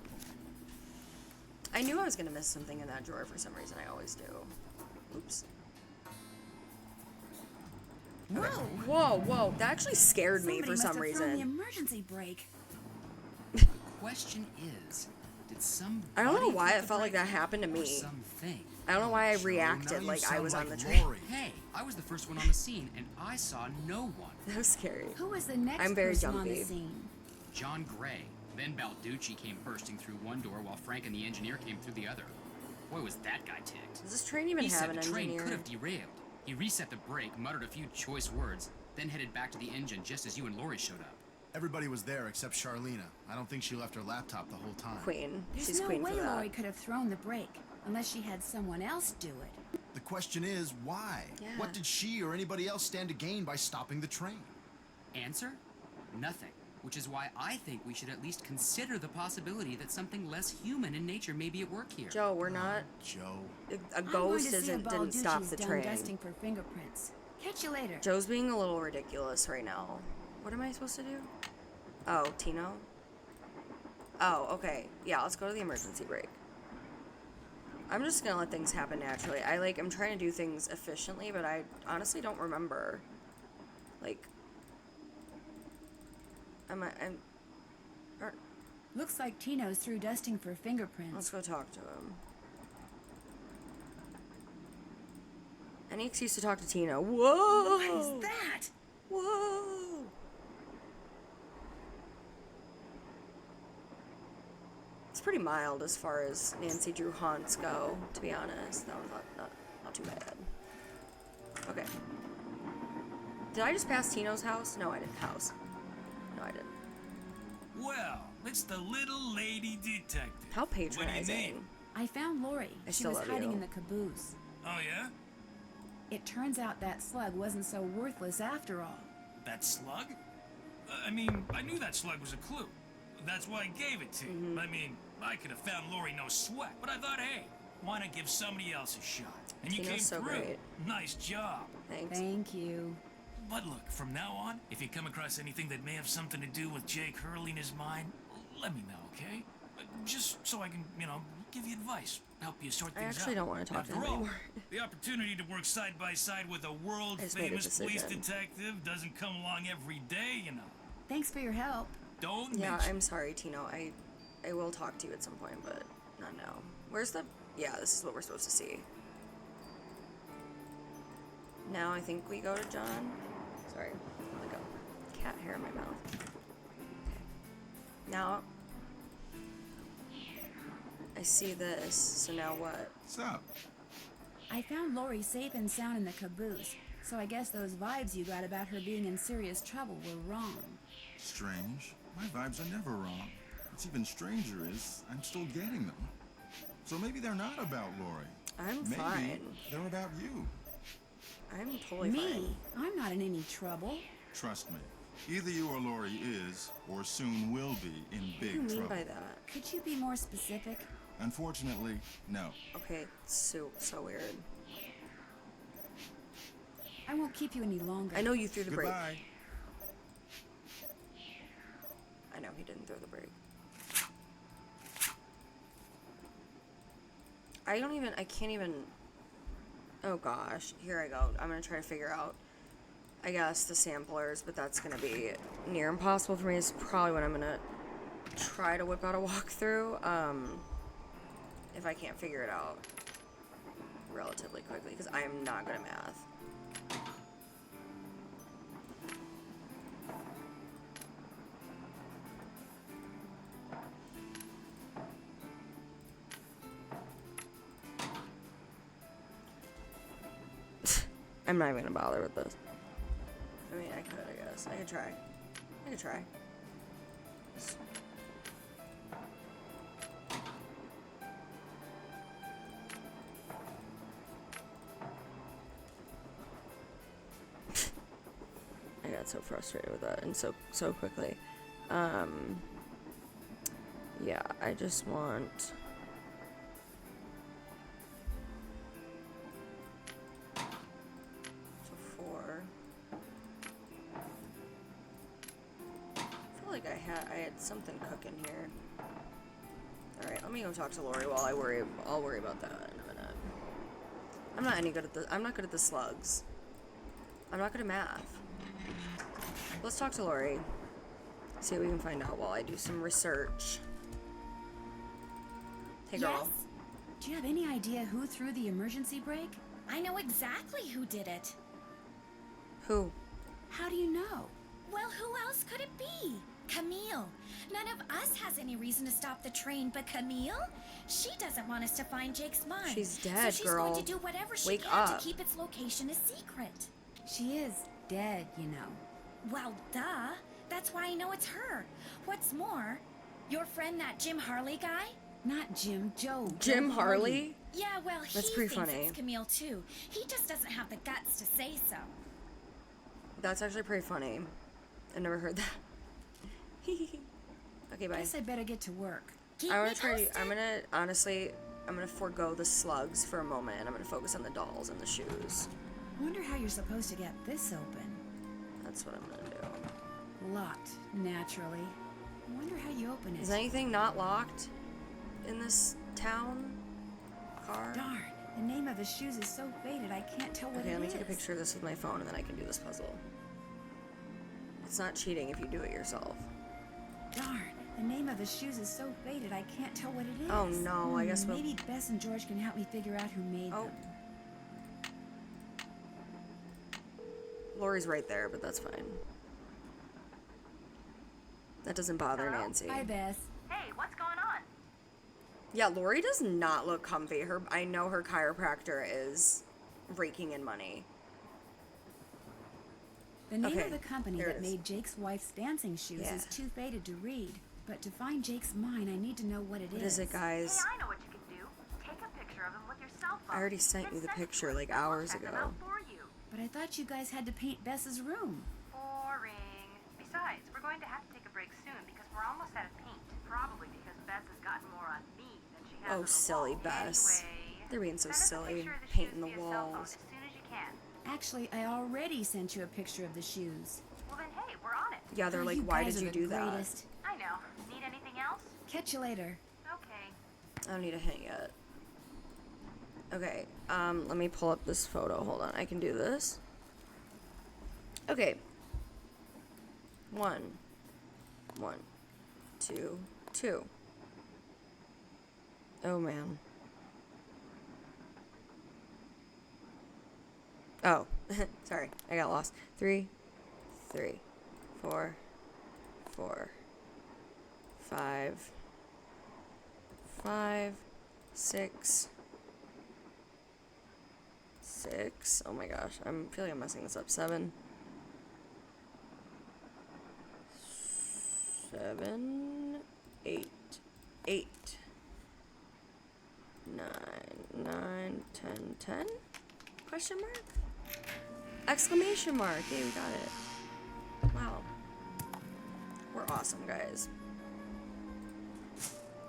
I knew I was gonna miss something in that drawer for some reason. I always do. Oops. Whoa! Whoa, whoa. That actually scared me Somebody for must some have thrown the reason. emergency brake. Question is, did some I don't know why it felt like that happened to me. Something. I don't know why I Joe, now reacted you like I sound was on like the train. Lori. Hey, I was the first one on the scene, and I saw no one. That was scary. Who was the next I'm very person on the jumpy. scene? John Gray. Then Balducci came bursting through one door while Frank and the engineer came through the other. Boy, was that guy ticked. Does this train even He have said an the train engineer? could have derailed. He reset the brake, muttered a few choice words, then headed back to the engine just as you and Lori showed up. Everybody was there except Charlena. I don't think she left her laptop the whole time. Queen. There's She's no queen way for that. Lori could have thrown the brake unless she had someone else do it. The question is, why? Yeah. What did she or anybody else stand to gain by stopping the train? Answer? Nothing. Which is why I think we should at least consider the possibility that something less human in nature may be at work here. Joe, we're not. Joe. A I'm going ghost to see if didn't stop Balducci's the done train. dusting for fingerprints. Catch you later. Joe's being a little ridiculous right now. What am I supposed to do? Oh, Tino? Oh, okay. Yeah, let's go to the emergency brake. I'm just gonna let things happen naturally. I'm trying to do things efficiently, but I honestly don't remember. Looks like Tino's through dusting for Let's fingerprints. go talk to him. Any excuse to talk to Tino. Whoa! What is that? Whoa! It's pretty mild as far as Nancy Drew haunts go, to be honest. That was not too bad. Okay. Did I just pass Tino's house? No, I didn't. House. No, I didn't. Well, it's the little lady detective. How What do you patronizing. need? I found Lori. I She still was love hiding you. in the caboose. Oh, yeah? It turns out that slug wasn't so worthless after all. That slug? I mean, I knew that slug was a clue. That's why I gave it to you. Mm-hmm. I mean, I could have found Lori no sweat. But I thought, hey, why not give somebody else a shot? And you Tino's came so through. great. Nice job. Thanks. Thank you. But look, from now on, if you come across anything that may have something to do with Jake hurling his mind, let me know, okay? Just so I can, give you advice, help you sort I things out. actually don't want to talk to After him all, anymore. the opportunity to work side by side with a I just made a world-famous police decision. detective doesn't come along every day, Thanks for your help. Don't Yeah, mention I'm sorry, Tino. I will talk to you at some point, but not now. Where's the... Yeah, this is what we're supposed to see. Now I think we go to John. Sorry. Like a cat hair in my mouth. Okay. Now... I see this, so now what? What's up? I found Lori safe and sound in the caboose, so I guess those vibes you got about her being in serious trouble were wrong. Strange. My vibes are never wrong. What's even stranger is I'm still getting them. So maybe they're not about Lori. I'm Maybe fine. they're about you. I'm totally Me? fine. I'm not in any trouble. Trust me. Either you or Lori is, or soon will be, in What do you big mean trouble. by that? Could you be more specific? Unfortunately, no. Okay, so weird. I won't keep you any longer. I know you threw the brake. Goodbye. I know he didn't throw the brake. I can't even... Oh gosh, here I go. I'm gonna try to figure out I guess, the samplers, but that's gonna be near impossible for me. It's probably what I'm gonna try to whip out a walkthrough, if I can't figure it out relatively quickly, because I am not good at math. I'm not even gonna bother with this. I mean, I guess. I could try. I got so frustrated with that and so quickly. Yeah, I just want... I had something cooking here. Alright, let me go talk to Lori while I'll worry about that in a minute. I'm not good at the slugs. I'm not good at math. Let's talk to Lori. See what we can find out while I do some research. Hey girl. Yes? Do you have any idea who threw the emergency brake? I know exactly who did it. Who? How do you know? Well, who else could it be? Camille. None of us has any reason to stop the train, but Camille? She doesn't want us to find Jake's mine. She's dead, so she's girl. going to do whatever she Wake can up. to keep its location a secret. She is dead, you know. Well, duh. That's why I know it's her. What's more, your friend, that Jim Harley guy? Not Jim, Joe. Jim Joe Harley? Yeah, well, That's he pretty thinks funny. it's Camille too. He just doesn't have the guts to say so. That's actually pretty funny. I never heard that. Okay, bye. Guess I better get to work. Keep I me want to try posted. to, I'm gonna forego the slugs for a moment. I'm gonna focus on the dolls and the shoes. Wonder how you're supposed to get this open. That's what I'm gonna do. Locked, naturally. Wonder how you open it. Is anything not locked in this town car? Darn, the name of the shoes is so faded I can't tell what Okay, it let me is. take a picture of this with my phone and then I can do this puzzle. It's not cheating if you do it yourself. Darn, the name of the shoes is so faded I can't tell what it is. Oh no, I guess we'll... Maybe Bess and George can help me figure out who made them. Lori's right there, but that's fine. That doesn't bother Nancy. Hi, Bess. Hey, what's going on? Yeah, Lori does not look comfy. I know her chiropractor is raking in money. The name Okay, of the company there it that is. made Jake's wife's dancing shoes Yeah. is too faded to read. But to find Jake's mine, I need to know what it is. What is it, guys? Hey, I know what you can do. Take a picture of them with your cell phone. I already sent you the picture like hours Check them ago. out for you. But I thought you guys had to paint Bess's room. Boring. Besides, we're going to have to take a break soon because we're almost out of paint. Probably because Bess has gotten more on me than she has on Oh, the silly wall. Bess. Anyway, They're being so send us a silly, picture of the painting shoes the via cell phone walls. as soon as you can. Actually, I already sent you a picture of the shoes. Well then, hey, we're on it. Yeah, they're Oh, like, you why guys did are you the do that? greatest. I know. Need anything else? Catch you later. Okay. I don't need a hint yet. Okay, let me pull up this photo. Hold on, I can do this. Okay. 1, 2, 2. Oh man. Oh, sorry, I got lost. 3, 4, 5, 6. Oh my gosh, I feel like I'm messing this up. 7, 8, 9, 10. Question mark? Exclamation mark. Hey, we got it. Wow. We're awesome, guys.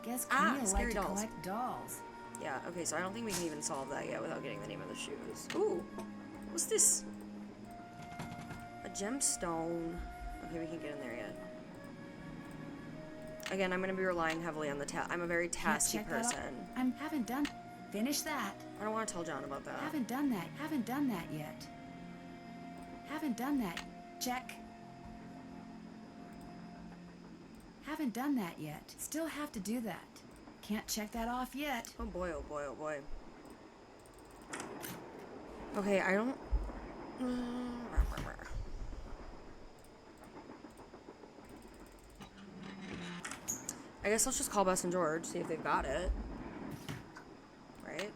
Guess Ah, Camille scary liked to dolls. collect dolls. Yeah, okay, so I don't think we can even solve that yet without getting the name of the shoes. Ooh, what's this? A gemstone. Okay, we can't get in there yet. Again, I'm going to be relying heavily on the I'm a very Can't tasky check that off? person. Haven't done. Finish that. I don't want to tell John about that. Haven't done that yet. Haven't done that. Check. Haven't done that yet. Still have to do that. Can't check that off yet. Oh boy, oh boy, oh boy. Okay, I don't... I guess let's just call Bess and George, see if they've got it. Right?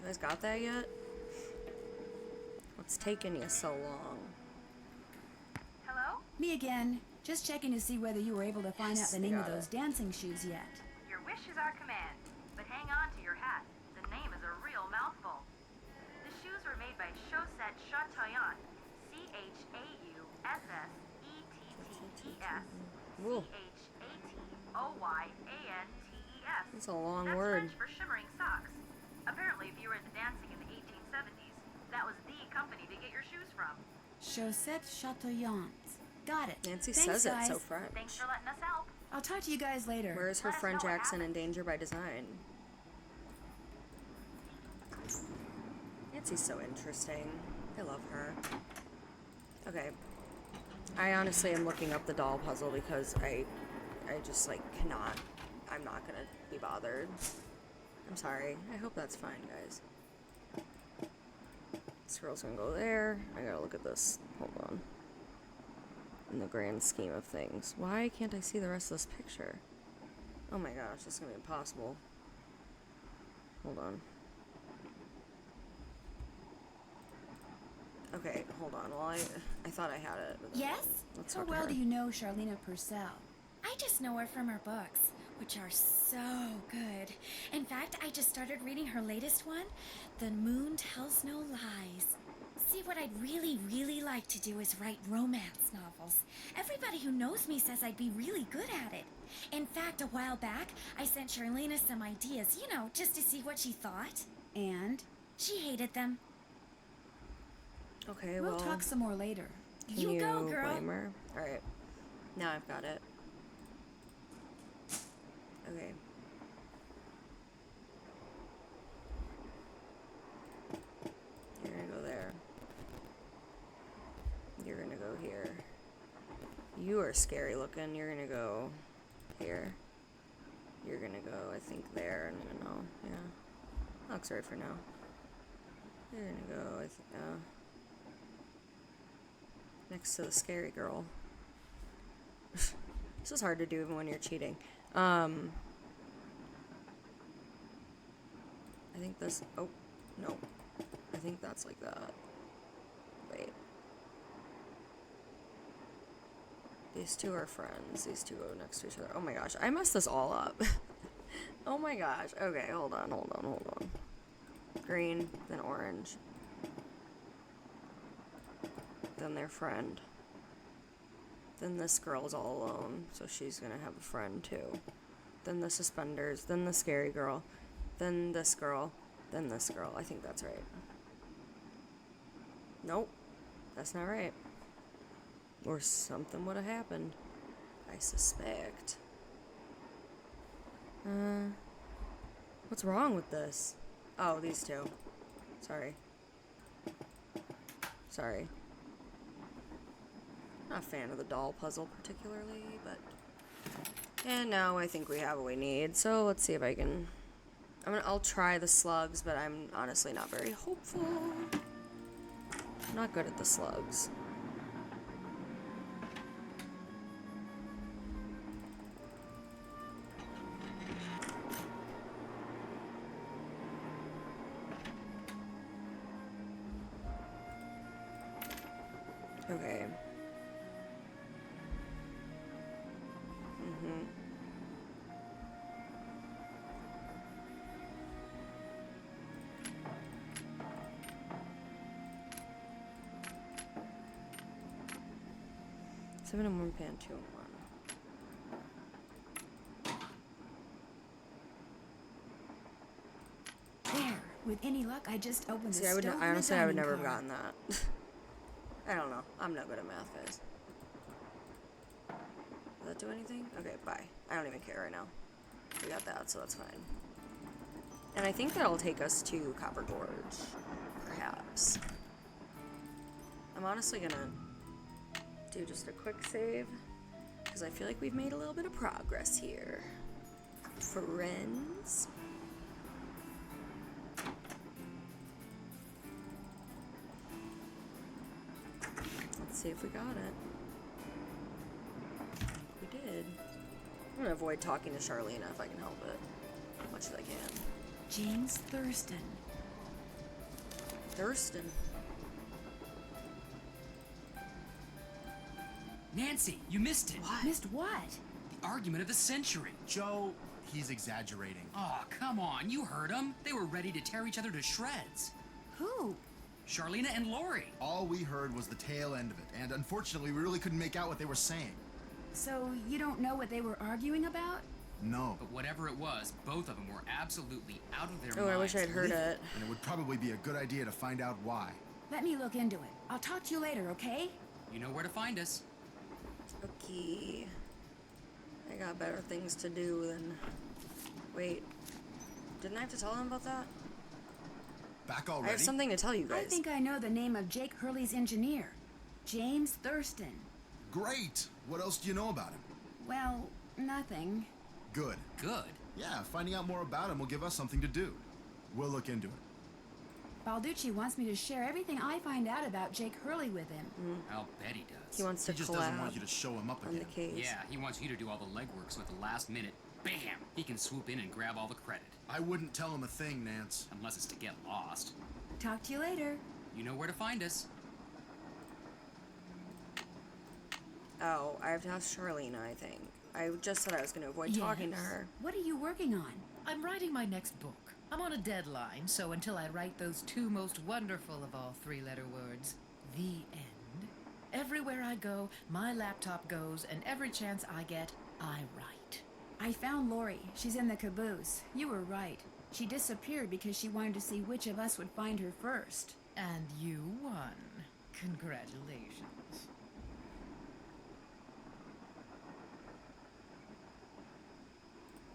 You guys got that yet? What's taking you so long? Hello? Me again. Just checking to see whether you were able to find out the name of those dancing shoes yet. Your wish is our command, but hang on to your hat. The name is a real mouthful. The shoes were made by Chaussette Chatillon. C-H-A-U-S-S-E-T-T-E-S. C-H-A-T-O-Y-A-N-T-E-S. That's a long That's word. French for shimmering socks. Apparently, if you were into dancing in the 1870s, that was the company to get your shoes from. Chaussette Chatillon. Got it. Nancy Thanks, says guys. it so French. Thanks for letting us help. I'll talk to you guys later. Where is her Let us French know what accent in happens. danger by design? Nancy's so interesting. I love her. Okay. I honestly am looking up the doll puzzle because I just like cannot. I'm not gonna be bothered. I'm sorry. I hope that's fine, guys. This girl's gonna go there. I gotta look at this. Hold on. In the grand scheme of things. Why can't I see the rest of this picture? Oh my gosh, this is gonna be impossible. Hold on. Okay, hold on. Well, I thought I had it. but Yes? Let's How talk to well her. do you know Charlena Purcell? I just know her from her books, which are so good. In fact, I just started reading her latest one, The Moon Tells No Lies. See, what I'd really, really like to do is write romance novels. Everybody who knows me says I'd be really good at it. In fact, a while back, I sent Charlena some ideas, you know, just to see what she thought. And She hated them. Okay, we'll well, talk some more later. can You go, girl. blame her? Alright. Now I've got it. Okay. You're gonna go there. You're gonna go here. You are scary looking. You're gonna go here. You're gonna go, I think, there. And then, no, yeah. Looks right for now. You're gonna go, I think, next to the scary girl. This is hard to do even when you're cheating. I think this, oh, no. I think that's like that. Wait. These two are friends. These two go next to each other. Oh my gosh, I messed this all up. Oh my gosh. Okay, hold on. Green, then orange. Then their friend. Then this girl's all alone, so she's gonna have a friend too. Then the suspenders, then the scary girl, then this girl, then this girl. I think that's right. Nope, that's not right. Or something would have happened, I suspect. What's wrong with this? Oh, these two. Sorry. Not a fan of the doll puzzle particularly, but... And now I think we have what we need, so let's see if I can... I'll try the slugs, but I'm honestly not very hopeful. I'm not good at the slugs. Okay. Seven in one pan, 2 in 1. There. With any luck, I just opened See, the I stove honestly, and I the would dining never have car. gotten that. I don't know. I'm not good at math, guys. Does that do anything? Okay, bye. I don't even care right now. We got that, so that's fine. And I think that'll take us to Copper Gorge, perhaps. I'm honestly gonna do just a quick save because I feel like we've made a little bit of progress here. Friends. Let's see if we got it. We did. I'm gonna avoid talking to Charlena if I can help it, as much as I can. James Thurston. Thurston. Nancy, you missed it. Missed what? The argument of the century. Joe, he's exaggerating. Oh, come on. You heard them. They were ready to tear each other to shreds. Who? Charlena and Lori. All we heard was the tail end of it, and unfortunately, we really couldn't make out what they were saying. So you don't know what they were arguing about? No. But whatever it was, both of them were absolutely out of their Oh, minds. I wish I'd heard it. And it would probably be a good idea to find out why. Let me look into it. I'll talk to you later, okay? You know where to find us. Okay. I got better things to do than... Wait. Didn't I have to tell him about that? Back already? I have something to tell you guys. I think I know the name of Jake Hurley's engineer. James Thurston. Great! What else do you know about him? Well, nothing. Good. Good. Yeah, finding out more about him will give us something to do. We'll look into it. Balducci wants me to share everything I find out about Jake Hurley with him. I'll bet he does. He wants to He just collab doesn't want you to show him up on again. the case. Yeah, he wants you to do all the legwork so at the last minute, bam, he can swoop in and grab all the credit. I wouldn't tell him a thing, Nance. Unless it's to get lost. Talk to you later. You know where to find us. Oh, I have to ask Charlena, I think. I just said I was going to avoid talking to Yes. her. What are you working on? I'm writing my next book. I'm on a deadline, so until I write those two most wonderful of all three-letter words, the end, everywhere I go, my laptop goes, and every chance I get, I write. I found Lori. She's in the caboose. You were right. She disappeared because she wanted to see which of us would find her first. And you won. Congratulations.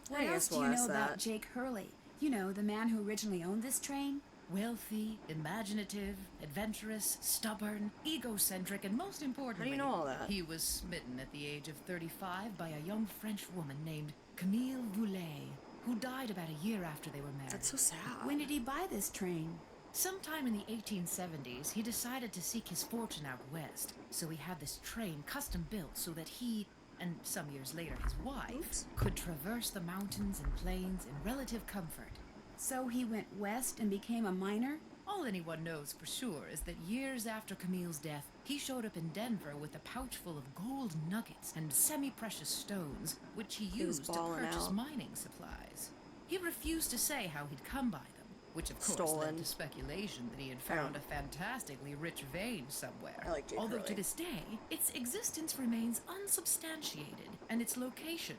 What I else guess do you we'll know ask about that. Jake Hurley? You know, the man who originally owned this train? Wealthy, imaginative, adventurous, stubborn, egocentric, and most importantly, know all that? he was smitten at the age of 35 by a young French woman named Camille Voulet, who died about a year after they were married. That's so sad. When did he buy this train? Sometime in the 1870s, he decided to seek his fortune out west, so he had this train custom built so that he, and some years later his wife, Oops. could traverse the mountains and plains in relative comfort. So he went west and became a miner? All anyone knows for sure is that years after Camille's death, he showed up in Denver with a pouch full of gold nuggets and semi-precious stones, which he He was used to balling purchase out. mining supplies. He refused to say how he'd come by them, which of course Stolen. led to speculation that he had found a fantastically rich vein somewhere. I like Jake Although Hurley. to this day, its existence remains unsubstantiated, and its location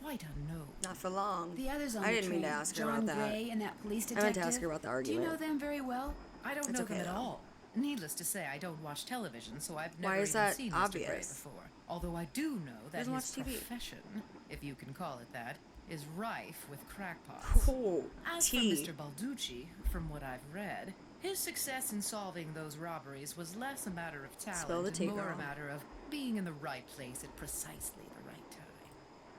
quite unknown. Not for long. The others on I the didn't mean train, to ask her John about that. Gray and that police I detective. meant to ask her about the Do you know argument. them very well? I don't It's know okay, them at though. all. Needless to say, I don't watch television, so I've never Why is even that seen Mr. Gray obvious? before. Although I do know that doesn't his watch TV. profession, if you can call it that, is rife with crackpots. Oh, As tea. for Mr. Balducci, from what I've read, his success in solving those robberies was less a matter of talent Spill the tea, and more girl. a matter of being in the right place at precisely the right time.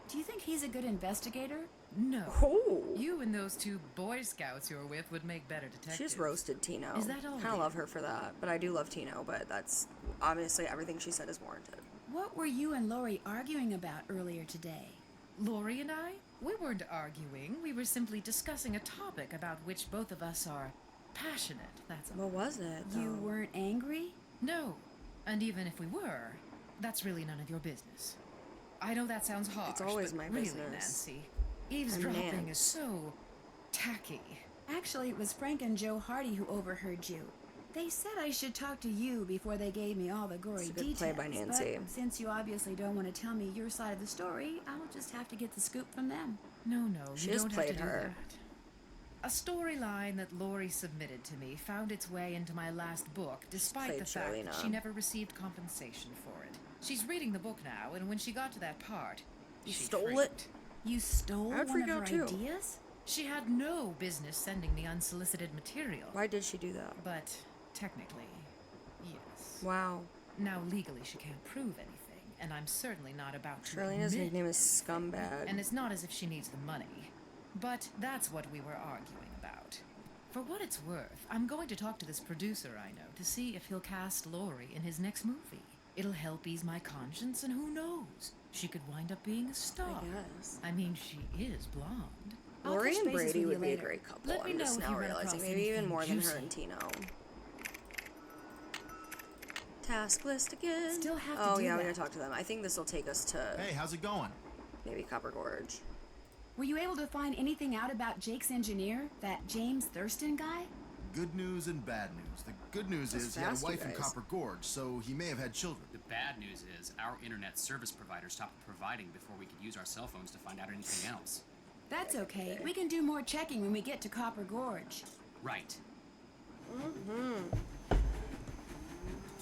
Do you think he's a good investigator? No. Oh. You and those two Boy Scouts you're with would make better detectives. She just roasted Tino. Is that all, Kind of dear? love her for that, but I do love Tino. But that's obviously everything she said is warranted. What were you and Lori arguing about earlier today? Lori and I? We weren't arguing. We were simply discussing a topic about which both of us are passionate, that's all. What was it? You though? weren't angry? No. And even if we were, that's really none of your business. I know that sounds harsh, always but my really, business. Nancy, eavesdropping Nan. is so tacky. Actually, it was Frank and Joe Hardy who overheard you. They said I should talk to you before they gave me all the gory It's a good details. play by Nancy. But since you obviously don't want to tell me your side of the story, I'll just have to get the scoop from them. No, She you just don't have to played do her. that. A storyline that Lori submitted to me found its way into my last book, despite played the fact that Charlena. she never received compensation for it. She's reading the book now, and when she got to that part, You she stole freaked. it? You stole I would one freak of her out, too. ideas? She had no business sending me unsolicited material. Why did she do that? But technically, yes. Wow. Now, legally, she can't prove anything, and I'm certainly not about to Charlena's admit nickname is anything. Scumbag. And it's not as if she needs the money. But that's what we were arguing about. For what it's worth, I'm going to talk to this producer I know to see if he'll cast Lori in his next movie. It'll help ease my conscience, and who knows? She could wind up being a star. I guess. I mean, she is blonde. I'll Lori touch and bases Brady with you would be a later. great couple. Let me I'm know just if now you run realizing. across Maybe even anything more than her juicy. and Tino. Task list again. Still have to oh do yeah, we that. gotta talk to them. I think this will take us to Hey, how's it going? maybe Copper Gorge. Were you able to find anything out about Jake's engineer, that James Thurston guy? Good news and bad news. The good news That's is he had a fast, you wife in guys. Copper Gorge, so he may have had children. The bad news is our internet service provider stopped providing before we could use our cell phones to find out anything else. That's okay. We can do more checking when we get to Copper Gorge. Right.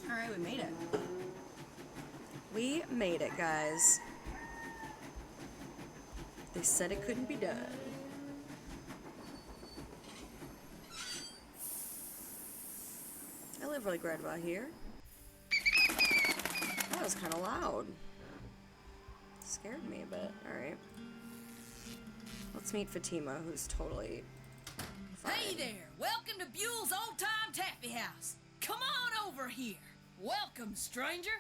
All right, we made it. We made it, guys. They said it couldn't be done. I live really right about here. That was kind of loud. Scared me a bit. All right. Let's meet Fatima, who's totally fine. Hey there! Welcome to Buell's Old Time Taffy House. Come on over here. Welcome, stranger.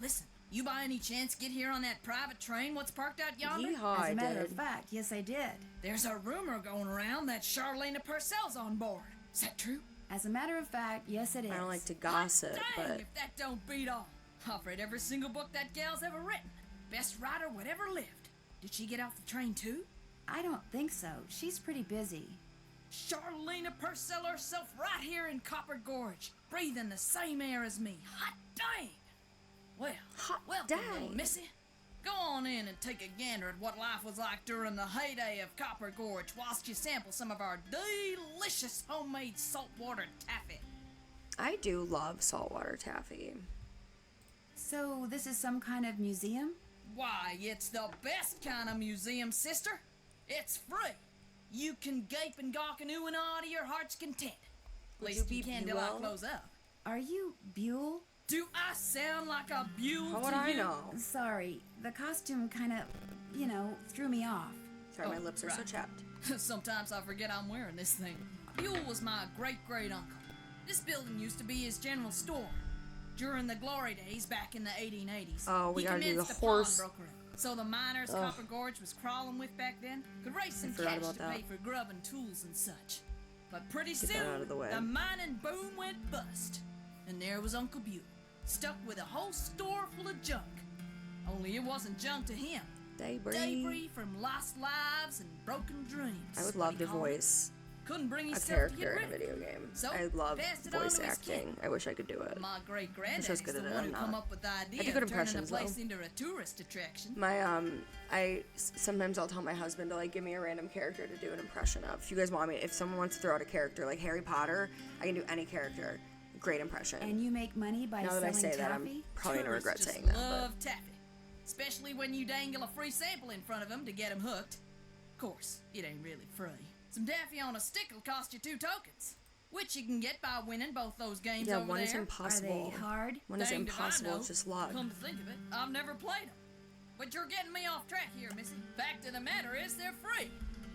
Listen, you by any chance get here on that private train what's parked out yonder? Yeehaw, As I a matter did. of fact, yes, I did. There's a rumor going around that Charlena Purcell's on board. Is that true? As a matter of fact, yes, it is. I don't like to gossip, Dang, but if that don't beat all. I've read every single book that gal's ever written. Best writer whatever lived. Did she get off the train too? I don't think so. She's pretty busy. Charlena Purcell herself right here in Copper Gorge, breathing the same air as me. Hot dang! Well, Hot welcome, little dang. missy. Go on in and take a gander at what life was like during the heyday of Copper Gorge whilst you sample some of our delicious homemade saltwater taffy. I do love saltwater taffy. So, this is some kind of museum? Why, it's the best kind of museum, sister. It's free. You can gape and gawk and ooh and ah to your heart's content. At Would least you you be can till I Buell? close up. Are you Buell? Do I sound like a Buell How would to I you? know? Sorry, the costume kind of, threw me off. Sorry, my Oh, lips are so right. chapped. Sometimes I forget I'm wearing this thing. Buell was my great-great-uncle. This building used to be his general store. During the glory days back in the 1880s, Oh, we he gotta do the commenced a horse. pawnbroker. So the miners Ugh. Copper Gorge was crawling with back then could raise some forgot cash about to that. pay for grub and tools and such. But pretty Get that soon, out of the way. mining boom went bust. And there was Uncle Buell, stuck with a whole store full of junk. Only it wasn't junk to him. Debris from lost lives and broken dreams. I would what love he to called it. voice Couldn't bring a himself to get character rid in a of it. video game. So, I love passed it on voice to his kid. acting. I wish I could do it. My great Wish I was granddaddy's good the at it, one I'm who come not. up with the idea do good of turning the impressions, place though. into a tourist attraction. My sometimes I'll tell my husband to like give me a random character to do an impression of. If you guys want me, if someone wants to throw out a character like Harry Potter, I can do any character. Great impression. And you make money by Now that I selling say that, taffy? I'm probably gonna Tourists regret just saying that. love taffy. Especially when you dangle a free sample in front of them to get them hooked. Of course, it ain't really free. Some taffy on a stick will cost you 2 tokens, which you can get by winning both those games Yeah, over one is there. impossible. Are they hard? One is Danged if I impossible. know. It's just luck. Come to think of it, I've never played them. But you're getting me off track here, Missy. Fact of the matter is they're free.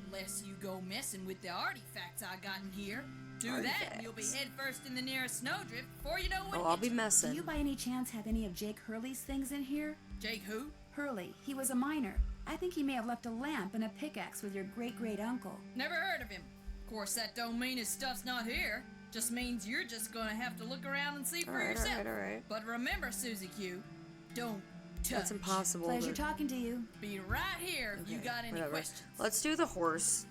Unless you go messing with the artifacts I got in here. Do that and you'll be Artifacts. head first in the nearest snowdrift before you know what Oh, I'll hit be you. Do messing. you by any chance have any of Jake Hurley's things in here? Jake who? Hurley. He was a miner. I think he may have left a lamp and a pickaxe with your great-great-uncle. Never heard of him. Of course, that don't mean his stuff's not here. Just means you're just gonna have to look around and see for Alright, yourself. alright. But remember, Susie Q, don't touch. That's impossible. Pleasure but- talking to you. Be right here if you Okay, got any whatever. questions. Let's do the horse.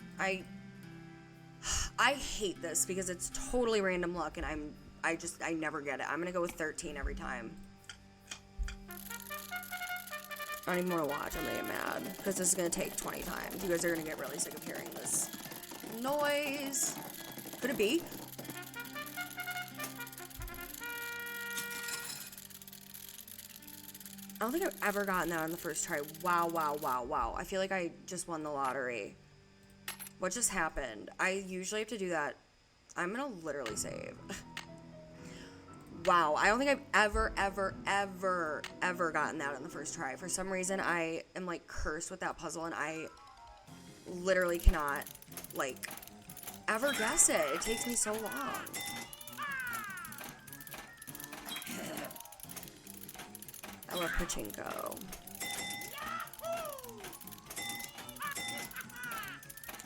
I hate this because it's totally random luck and I never get it. I'm gonna go with 13 every time. I don't even want to watch. I'm gonna get mad because this is gonna take 20 times. You guys are gonna get really sick of hearing this noise. Could it be? I don't think I've ever gotten that on the first try. Wow, wow, wow, wow. I feel like I just won the lottery. What just happened? I usually have to do that. I'm gonna literally save. Wow, I don't think I've ever gotten that on the first try. For some reason, I am like cursed with that puzzle, and I literally cannot like ever guess it. It takes me so long. I love pachinko.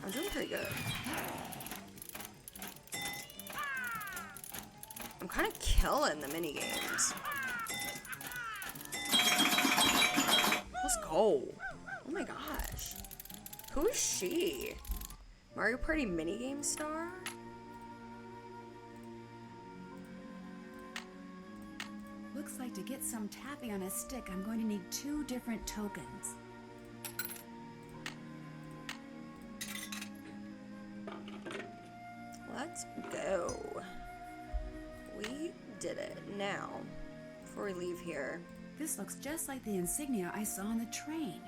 I'm doing pretty good. I'm kind of killing the mini games. Let's go. Oh my gosh. Who is she? Mario Party minigame star? Looks like to get some taffy on a stick, I'm going to need 2 different tokens. Let's go. We did it. Now, before we leave here. This looks just like the insignia I saw on the train.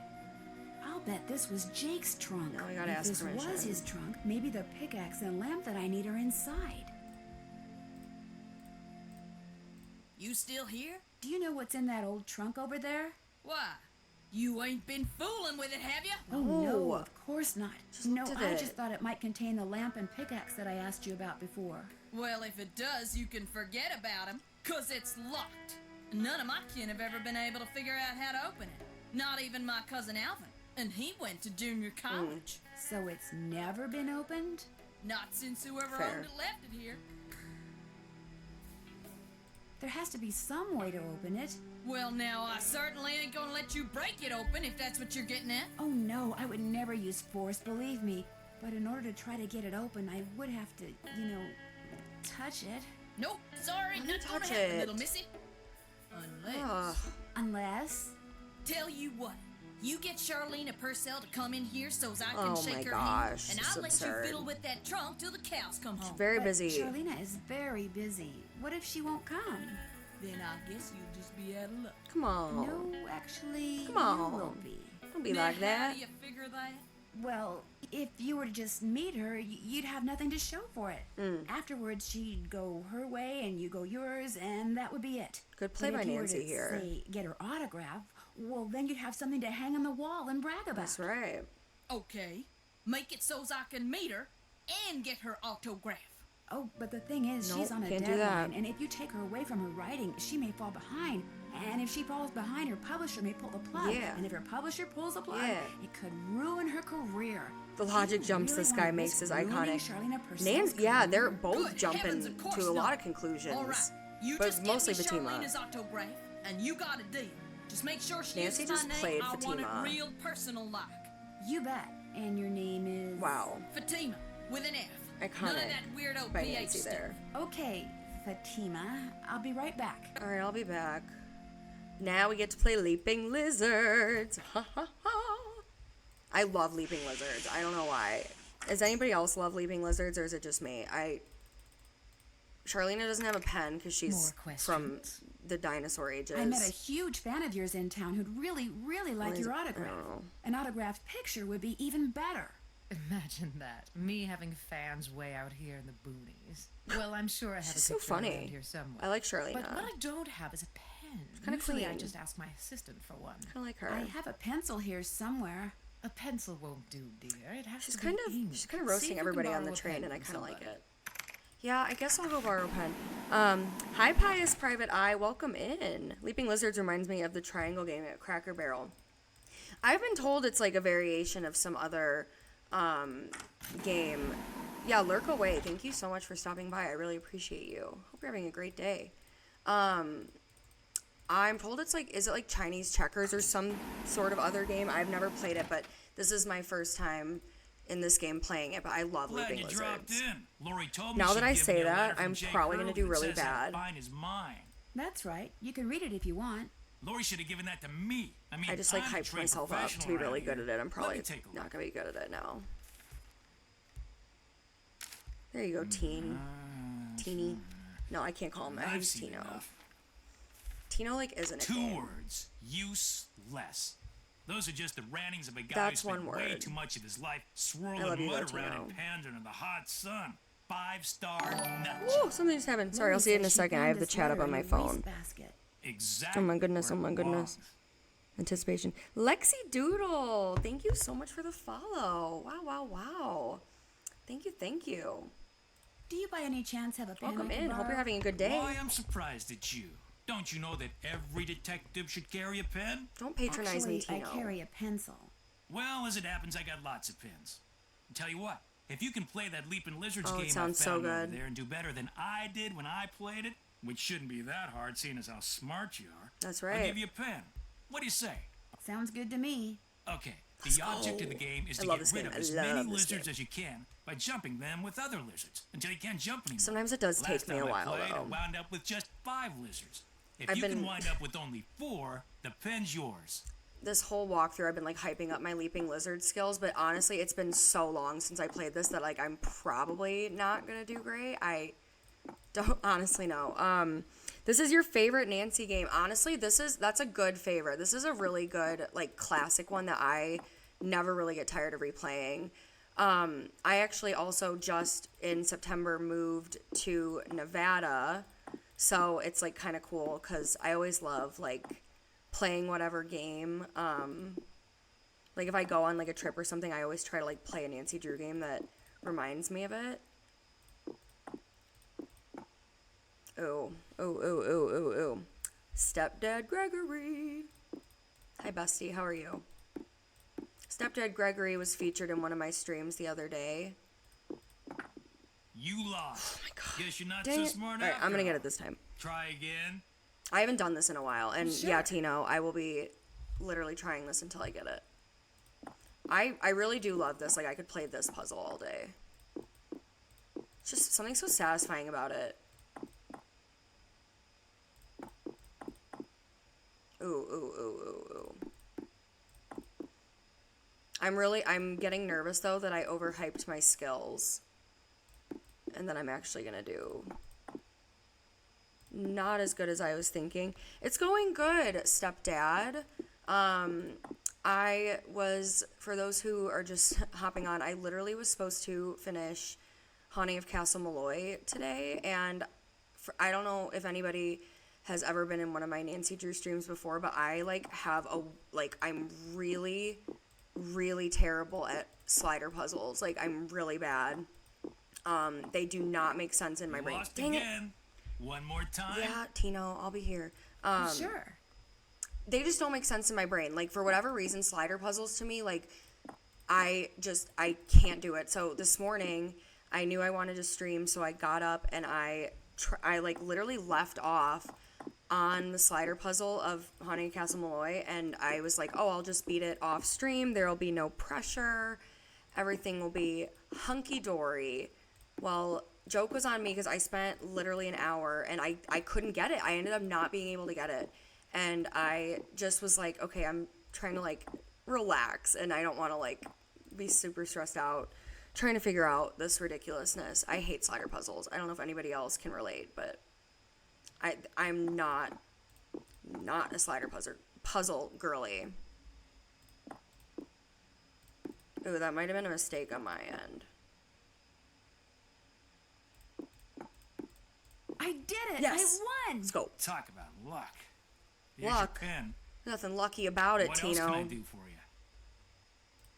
I'll bet this was Jake's trunk. Now we gotta ask If this permission. was his trunk, maybe the pickaxe and lamp that I need are inside. You still here? Do you know what's in that old trunk over there? Why? You ain't been fooling with it, have you? Oh, no, of course not. No, looked at I it. just thought it might contain the lamp and pickaxe that I asked you about before. Well, if it does, you can forget about him, 'cause it's locked. None of my kin have ever been able to figure out how to open it. Not even my cousin Alvin. And he went to junior college. So it's never been opened? Not since whoever Fair. owned it left it here. There has to be some way to open it. Well, now, I certainly ain't gonna let you break it open if that's what you're getting at. Oh no, I would never use force, believe me. But in order to try to get it open, I would have to, touch it. Nope, sorry, not gonna touch happen, it. little missy. Unless... Ugh. Unless... Tell you what, you get Charlene Purcell to come in here so's I can Oh shake my her gosh, hand, and this I'll is let absurd. you fiddle with that trunk till the cows come home. Very But busy. Charlena is very busy. What if she won't come? Then I guess you'll just be out of luck. Come on. No, actually, Come on. you will be. Don't be Now, like How that. do you figure that? Well, if you were to just meet her, you'd have nothing to show for it. Mm. Afterwards, she'd go her way and you go yours, and that would be it. Good play But by if you were Nancy to, here. Say, get her autograph, well, then you'd have something to hang on the wall and brag about. That's right. Okay, make it so's I can meet her and get her autograph. Oh, but the thing is, she's Nope, on a can't do deadline, that. and if you take her away from her writing, she may fall behind. And if she falls behind, her publisher may pull the plug. Yeah. And if her publisher pulls the plug, Yeah. it could ruin her career. The logic You jumps really this wanna guy makes risk is ruining iconic. Charlena Purcell's Nancy, yeah, career? they're both Good jumping heavens, of course to a lot not. of conclusions. All right, you but just mostly give me Fatima. Charlene's autograph, and you got a deal. Just make sure she Nancy uses just my name. played I want Fatima. it real personal like. You bet. And your name is... Wow. Fatima, with an F. Iconic None of that weirdo by PH Nancy stuff. there. Okay, Fatima. I'll be right back. All right, I'll be back. Now we get to play Leaping Lizards. Ha ha ha. I love Leaping Lizards. I don't know why. Does anybody else love Leaping Lizards, or is it just me? Charlena doesn't have a pen because she's More from questions? the dinosaur ages. I met a huge fan of yours in town who'd really, really like your I autograph. don't know. An autographed picture would be even better. Imagine that. Me having fans way out here in the boonies. Well, I'm sure I have She's a so picture around funny. here somewhere. I like Charlena. But what I don't have is a pen. kinda Usually I clean. just ask my assistant for one. I like her. I have a pencil here somewhere. A pencil won't do, dear. It has She's to kind be of ink. she's kind of See if roasting you can everybody on borrow the a train, pen and I from kind of like somebody. it. Yeah, I guess I'll go borrow a pen. Hi, Pious Private Eye. Welcome in. Leaping Lizards reminds me of the triangle game at Cracker Barrel. I've been told it's like a variation of some other game. Yeah, Lurk Away. Thank you so much for stopping by. I really appreciate you. Hope you're having a great day. I'm told it's like, is it like Chinese checkers or some sort of other game? I've never played it, but this is my first time in this game playing it, but I love Glad Leaping you dropped Lizards. in. Lori told me Now that she'd I given say me a that, letter from I'm Jake probably gonna Earl do that really says how bad. fine is mine. That's right. You can read it if you want. Lori should have given that to me. I mean, I just like I'm a hyped trained myself up professional to be really around good here. at it. I'm Let probably me take a look. not gonna be good at it now. There you go, Teeny. No, I can't call him that. I've He's seen Tino. enough. Tino like isn't a 2 game. words. Useless. Those are just the rantings of a guy That's who spent one way word. too much of his life I swirling love you, mud though, around Tino. and pandering in the hot sun. 5-star nut Oh, job. something just happened. Sorry, I'll see it in a second. I have the chat up on my phone. Exactly. Oh my goodness, oh where my it goodness. belongs. Anticipation. Lexi Doodle, thank you so much for the follow. Wow, wow, wow. Thank you, thank you. Do you by any chance have a pen Welcome I can in. Hope borrow? you're having a good day. Why, I'm surprised at you. Don't you know that every detective should carry a pen? Don't patronize me, Actually, I Tino. carry a pencil. Well, as it happens, I got lots of pens. And tell you what, if you can play that Leaping Lizards Oh, it game I sounds so found over good. there and do better than I did when I played it, which shouldn't be that hard seeing as how smart you are, That's I'll right. give you a pen. What do you say? Sounds good to me. Okay, Let's the object go. of the game is I to love get this rid game. of I as love many this lizards game. as you can by jumping them with other lizards until you can't jump anymore. Sometimes it does Last take me a time while, I played, I though. wound up with just 5 lizards. If I've you been- can wind up with only 4, the pen's yours. This whole walkthrough, I've been like hyping up my leaping lizard skills, but honestly, it's been so long since I played this that like I'm probably not gonna do great. I don't honestly know. This is your favorite Nancy game. Honestly, that's a good favorite. This is a really good like classic one that I never really get tired of replaying. I actually also just in September moved to Nevada, so it's like kind of cool because I always love like playing whatever game. Like if I go on like a trip or something, I always try to like play a Nancy Drew game that reminds me of it. Ooh, ooh, ooh, ooh, ooh, ooh. Stepdad Gregory. Hi, bestie. How are you? Stepdad Gregory was featured in one of my streams the other day. You lost. Oh my god. Guess you're not Dang so it. smart Alright, after I'm gonna get all. it this time. Try again. I haven't done this in a while, and Sure. yeah, Tino, I will be literally trying this until I get it. I really do love this. Like, I could play this puzzle all day. It's just something so satisfying about it. Ooh, ooh, ooh, ooh, ooh. I'm getting nervous, though, that I overhyped my skills. And then I'm actually gonna do not as good as I was thinking. It's going good, stepdad. I was, for those who are just hopping on, I literally was supposed to finish Haunting of Castle Malloy today, and I don't know if anybody has ever been in one of my Nancy Drew streams before, but I I'm really, really terrible at slider puzzles. Like, I'm really bad. They do not make sense in my brain. Lost Dang it. again. One more time. Yeah, Tino, I'll be here. Sure. They just don't make sense in my brain. Like, for whatever reason, slider puzzles to me, like, I can't do it. So this morning, I knew I wanted to stream, so I got up and I like literally left off on the slider puzzle of Haunting of Castle Malloy, and I was like, oh, I'll just beat it off stream. There'll be no pressure. Everything will be hunky-dory. Well, joke was on me because I spent literally an hour and I couldn't get it. I ended up not being able to get it. And I just was like, okay, I'm trying to like relax and I don't want to like be super stressed out trying to figure out this ridiculousness. I hate slider puzzles. I don't know if anybody else can relate, but I'm not a slider puzzle girly. Ooh, that might have been a mistake on my end. I did it! Yes. I won! Let's go. Talk about luck. Here's Luck. your pen. Nothing lucky about it, What Tino. else can I do for you?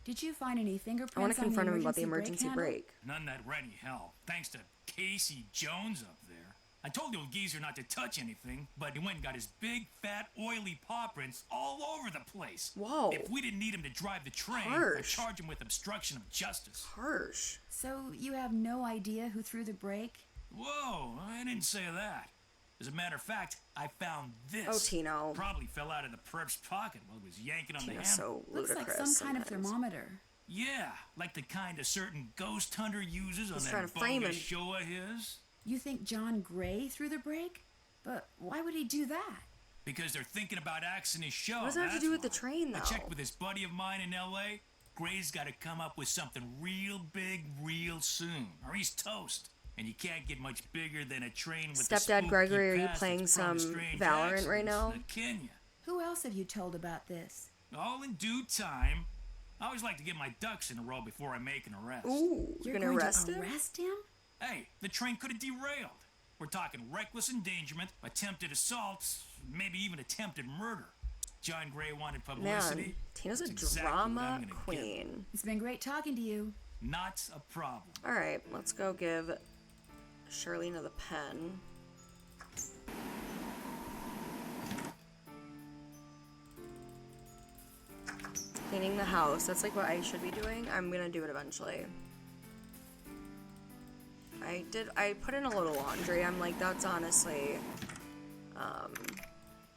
Did you find any fingerprints I want to on confront him about the emergency handle? brake. None that ready hell. Thanks to Casey Jones up there. I told the old geezer not to touch anything, but he went and got his big, fat, oily paw prints all over the place. Whoa. If we didn't need him to drive the train, Harsh. I'd charge him with obstruction of justice. Harsh. So you have no idea who threw the brake? Whoa, I didn't say that. As a matter of fact, I found this. Oh, Tino. Probably fell out of the perp's pocket while he was yanking on the Tino's handle. so Looks ludicrous. like some kind of sometimes. thermometer. Yeah, like the kind a certain ghost hunter uses on He's trying that to frame bogus him. show of his. You think John Gray threw the brake? But why would he do that? Because they're thinking about axing his show. What does that have to that's do with the why. train, I though? checked with this buddy of mine in L.A. Gray's got to come up with something real big real soon, or he's toast. And you can't get much bigger than a train with a Stepdad spooky Gregory, are you past playing that's prone to some strange Valorant right now? accidents. Can you? Who else have you told about this? All in due time. I always like to get my ducks in a row before I make an arrest. Ooh, you're gonna going arrest to him? arrest him? Hey, the train could have derailed. We're talking reckless endangerment, attempted assaults, maybe even attempted murder. John Gray wanted publicity. Man, Tina's a That's exactly what I'm drama gonna queen. It's been great talking to you. get. Not a problem. All right, let's go give Charlena the pen. Cleaning the house. That's like what I should be doing. I'm gonna do it eventually. I put in a little laundry. I'm like, that's honestly, Have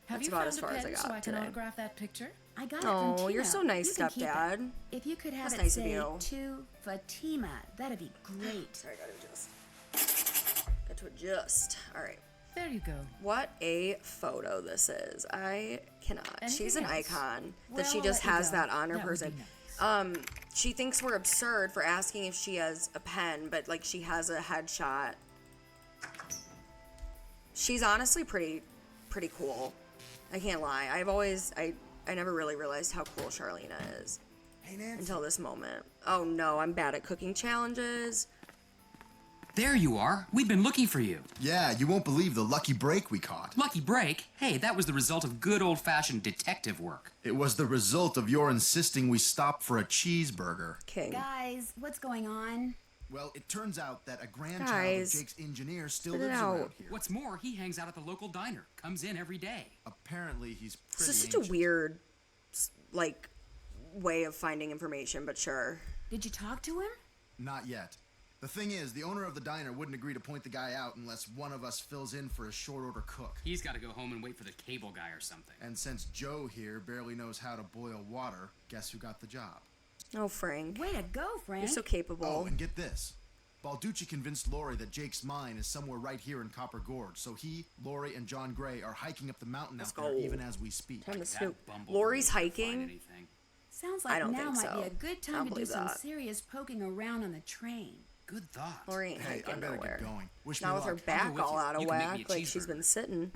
that's you about found as a far as I pen so I got can today. autograph that picture? I got it from Oh, Tina. you're so nice, You can keep it. stepdad. If you could have That's it nice of say you. to Fatima, that'd be great. Sorry, I gotta adjust. Got to adjust. All right. There you go. What a photo this is. I cannot. She's an Anything else? icon Well, that she I'll just let you has go. that on her That would be person. She thinks we're absurd for asking if she has a pen, but like she has a headshot. She's honestly pretty cool. I can't lie. I never really realized how cool Charlena is Hey, Nancy. until this moment. Oh no, I'm bad at cooking challenges. There you are. We've been looking for you. Yeah, you won't believe the lucky break we caught. Lucky break? Hey, that was the result of good old-fashioned detective work. It was the result of your insisting we stop for a cheeseburger. King. Guys, what's going on? Well, it turns out that a grandchild Guys, of Jake's engineer still spit it lives out. around here. What's more, he hangs out at the local diner. Comes in every day. Apparently, he's This pretty is such ancient. a weird, like, way of finding information, but sure. Did you talk to him? Not yet. The thing is, the owner of the diner wouldn't agree to point the guy out unless one of us fills in for a short order cook. He's got to go home and wait for the cable guy or something. And since Joe here barely knows how to boil water, guess who got the job? Oh, Frank. Way to go, Frank. You're so capable. Oh, and get this. Balducci convinced Lori that Jake's mine is somewhere right here in Copper Gorge, so he, Lori, and John Gray are hiking up the mountain Let's out there go. even as we speak. Time to That scoop. bumblebee Lori's can't find hiking. anything. Sounds I like don't now think might so. be a good I don't time to do believe some that. serious poking around on the train. Good thought. Lori ain't Hey, I hiking better nowhere. get going. Wish me Not with her luck. back with all you. out of You can make me whack, a like she's cheeseburger. been sitting.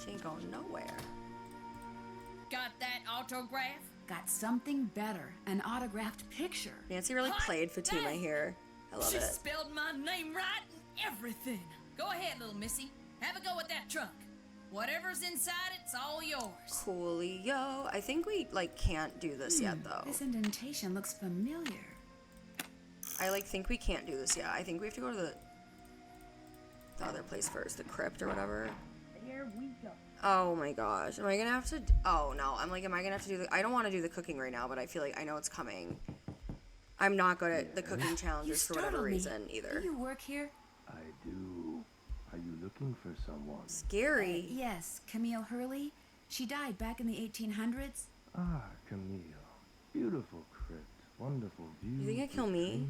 She ain't going nowhere. Got that autograph? Got something better, an autographed picture. Nancy really Hot played Fatima dang. here. I love She it. spelled my name right and everything. Go ahead, little missy. Have a go at that trunk. Whatever's inside, it's all yours. Coolio. I think we like can't do this yet though. This indentation looks familiar. I like think we can't do this yet. I think we have to go to the other place first, the crypt or whatever. Here we go. Oh my gosh. Am I gonna have to? Oh no. I'm like, am I gonna have to do the? I don't want to do the cooking right now, but I feel like I know it's coming. I'm not good at the cooking You challenges for whatever startled me. reason either. Do you work here? I do. Are you looking for someone? Scary. Yes, Camille Hurley. She died back in the 1800s. Ah, Camille. Beautiful crypt. Wonderful view. You think I'd kill me?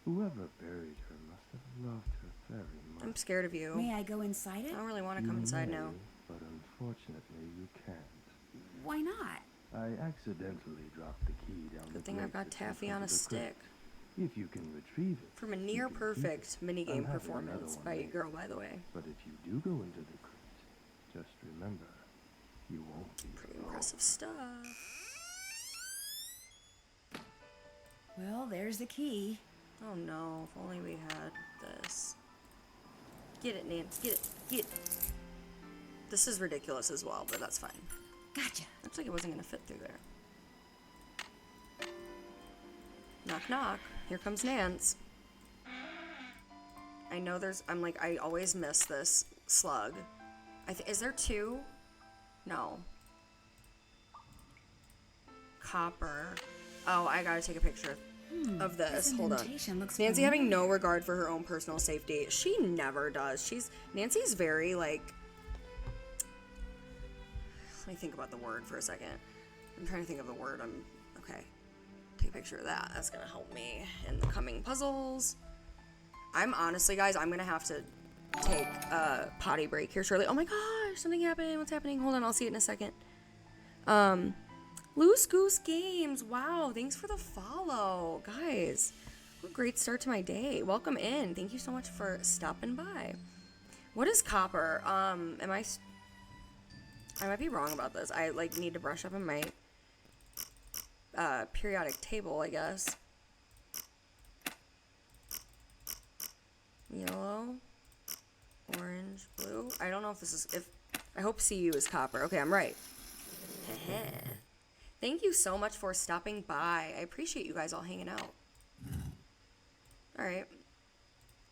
Whoever buried her must have loved her very much. I'm scared of you. May I go inside I it? don't really want to You come inside may, now. But unfortunately, you can't. Why not? I accidentally dropped the key down the Good thing I've grate got that taffy goes on a into the stick. crypt. If you can retrieve it. From a you near can keep perfect it. minigame I'm having performance another by one a made. girl, by the way. But if you do go into the crypt, just remember, you won't be Pretty alone. impressive stuff. Well, there's the key. Oh no, if only we had this. Get it, Nance. Get it. Get it. This is ridiculous as well, but that's fine. Gotcha. Looks like it wasn't gonna fit through there. Knock, knock. Here comes Nance. I know there's. I'm like, I always miss this slug. Is there two? No. Copper. Oh, I gotta take a picture of this. This Hold on. indentation looks Nancy having familiar. no regard for her own personal safety. She never does. Nancy's very like. Let me think about the word for a second. I'm trying to think of the word. Okay. Take a picture of that. That's gonna help me in the coming puzzles. I'm honestly, guys, I'm gonna have to take a potty break here shortly. Oh my gosh, something happened. What's happening? Hold on, I'll see it in a second. Loose Goose Games. Wow, thanks for the follow, guys. What a great start to my day. Welcome in. Thank you so much for stopping by. What is copper? I might be wrong about this. I like need to brush up on my periodic table, I guess. Yellow, orange, blue. I don't know if this is, I hope CU is copper. Okay, I'm right. Thank you so much for stopping by. I appreciate you guys all hanging out. Alright.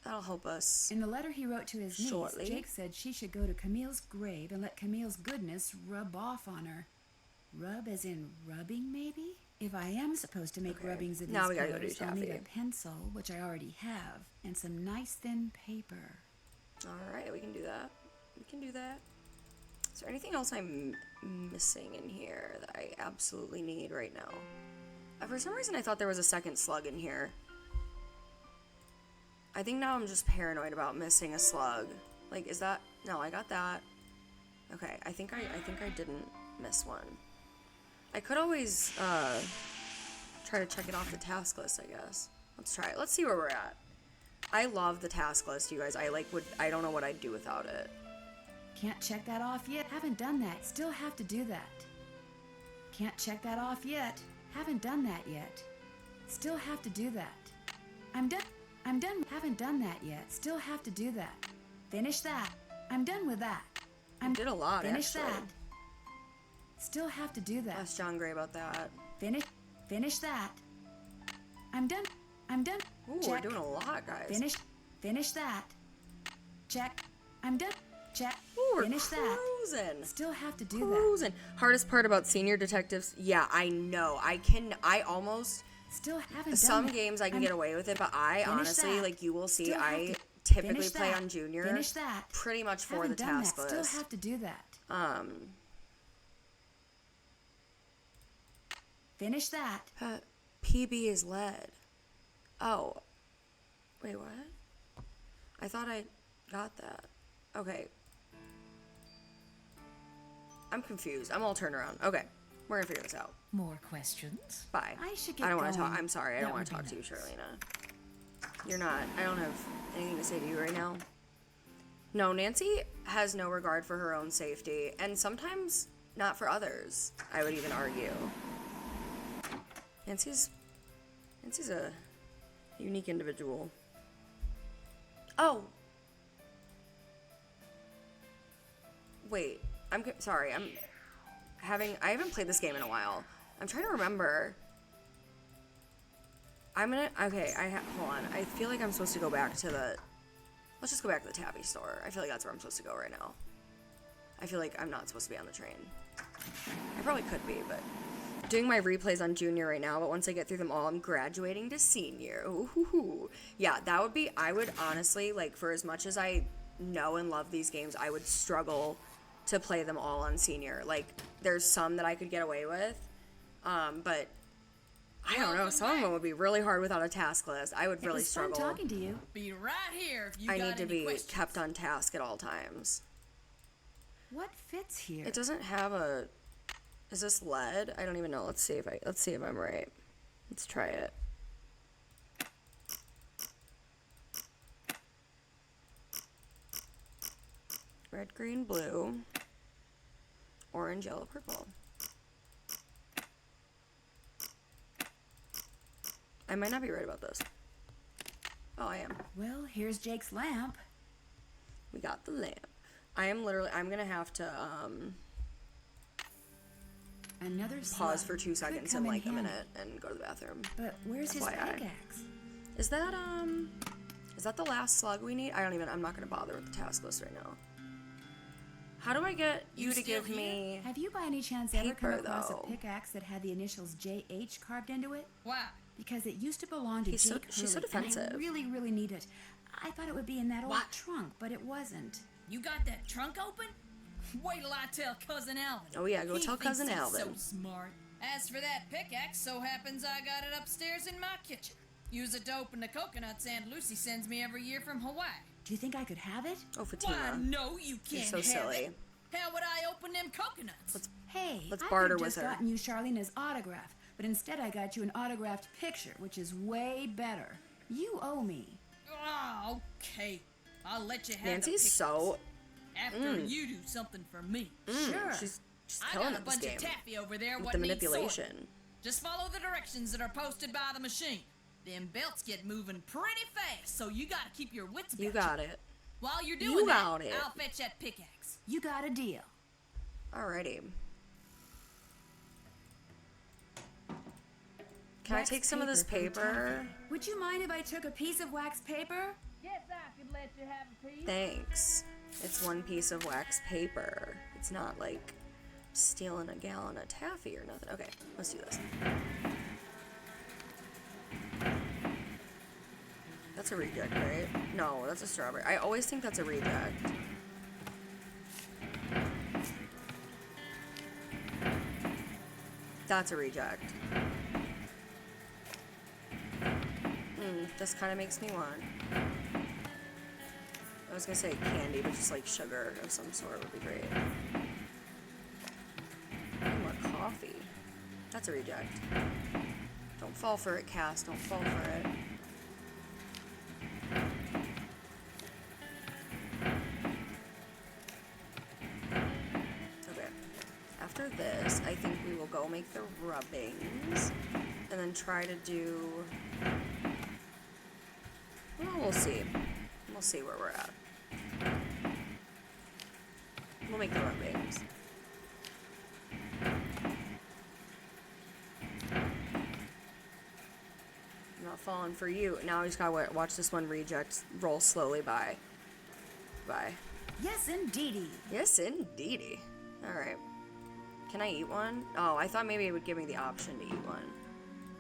That'll help us. In the letter he wrote to his niece, shortly. Jake said she should go to Camille's grave and let Camille's goodness rub off on her. Rub as in rubbing, maybe? If I am supposed to make rubbings of these Now we gotta go colors, do I'll need a Taffy. pencil, which I already have, and some nice thin paper. Alright, we can do that. We can do that. Is there anything else I'm missing in here that I absolutely need right now? For some reason I thought there was a second slug in here. I think now I'm just paranoid about missing a slug. Like, is that... No, I got that. Okay, I think I didn't miss one. I could always, try to check it off the task list, I guess. Let's try it. Let's see where we're at. I love the task list, you guys. I don't know what I'd do without it. Can't check that off yet. Haven't done that. Still have to do that. Can't check that off yet. Haven't done that yet. Still have to do that. I'm done. Haven't done that yet. Still have to do that. Finish that. I'm done with that. Did a lot, Finish actually. that. Still have to do that. Ask John Gray about that. Finish that. I'm done. Ooh, Check. we're doing a lot, guys. Finish that. Check. I'm done. Check. Ooh, we're Finish cruising. that. Still have to do Cruising. Hardest part about senior detectives. Yeah, I know. I almost... that. Still haven't Some done that. games I can get away with it, but I Finish honestly, that. like you will see, Still have I to- typically finish play that. on junior Finish that. pretty much for Haven't the done task that. list. Still have to do that. Finish that. PB is lead. Oh. Wait, what? I thought I got that. Okay. I'm confused. I'm all turned around. Okay. We're gonna figure this out. More questions? Bye. I should get I don't want to going. talk. I'm sorry. I That don't want to would talk be to you, nice. Charlena. You're not. I don't have anything to say to you right now. No, Nancy has no regard for her own safety, and sometimes not for others, I would even argue. Nancy's a unique individual. Oh! Wait, sorry, I haven't played this game in a while. I'm trying to remember. Okay, hold on. I feel like I'm supposed to go back to let's just go back to the Taffy store. I feel like that's where I'm supposed to go right now. I feel like I'm not supposed to be on the train. I probably could be, but doing my replays on junior right now, but once I get through them all, I'm graduating to senior. Ooh. Yeah, I would honestly, like, for as much as I know and love these games, I would struggle to play them all on senior. Like, there's some that I could get away with, but I don't know. Some of them would be really hard without a task list. I would really It was fun struggle. talking to you. Be right here if you I got need to any be questions. kept on task at all times. What fits here? It doesn't have a... Is this lead? I don't even know. Let's see if I'm right. Let's try it. Red, green, blue. Orange, yellow, purple. I might not be right about this. Oh, I am. Well, here's Jake's lamp. We got the lamp. I'm gonna have to, Another pause slug. for 2 Could seconds come and in like a handy. minute and go to the bathroom. But where's his FYI. pickaxe? Is that the last slug we need? I'm not gonna bother with the task list right now. How do I get you to still give here? me... Have you by any chance ever come Paper, across though. a pickaxe that had the initials JH carved into it? Why? Because it used to belong to She's so Jake Hurley, defensive. and I really, really need it. I thought it would be in that old What? trunk, but it wasn't. You got that trunk open? Wait till I tell Cousin Alvin. Oh, yeah, go He tell thinks Cousin he's Alvin. so smart. As for that pickaxe, so happens I got it upstairs in my kitchen. Use it to open the coconuts Aunt Lucy sends me every year from Hawaii. Do you think I could have it? Oh, Why, Fatima. no, you You're can't so have silly. it. How would I open them coconuts? Hey, Let's I barter could have with just her. gotten you Charlena's autograph, but instead I got you an autographed picture, which is way better. You owe me. Oh, okay. I'll let you have Nancy's the so... after you do something for me. Sure. She's I killing got a it this bunch game. of taffy over there With what the needs sorting. manipulation. Just follow the directions that are posted by the machine. Them belts get moving pretty fast, so you gotta keep your wits about You got it. While you're You doing that, got it. I'll fetch that pickaxe. You got a deal. Alrighty. Can I Wax take some of this for the paper? taffy. Would you mind if I took a piece of wax paper? Guess I could let you have a piece. Thanks. It's one piece of wax paper. It's not like stealing a gallon of taffy or nothing. Okay, let's do this. That's a reject, right? No, that's a strawberry. I always think that's a reject. That's a reject. This kind of makes me want. I was gonna say candy, but just like sugar of some sort would be great. More coffee. That's a reject. Don't fall for it, Cass. Don't fall for it. Okay. After this, I think we will go make the rubbings and then try to do. Well, we'll see. We'll see where we're at. We'll make the rubbings. I'm not falling for you. Now I just gotta watch this one reject roll slowly by. Bye. Yes, indeedy. Yes, indeedy. Alright. Can I eat one? Oh, I thought maybe it would give me the option to eat one.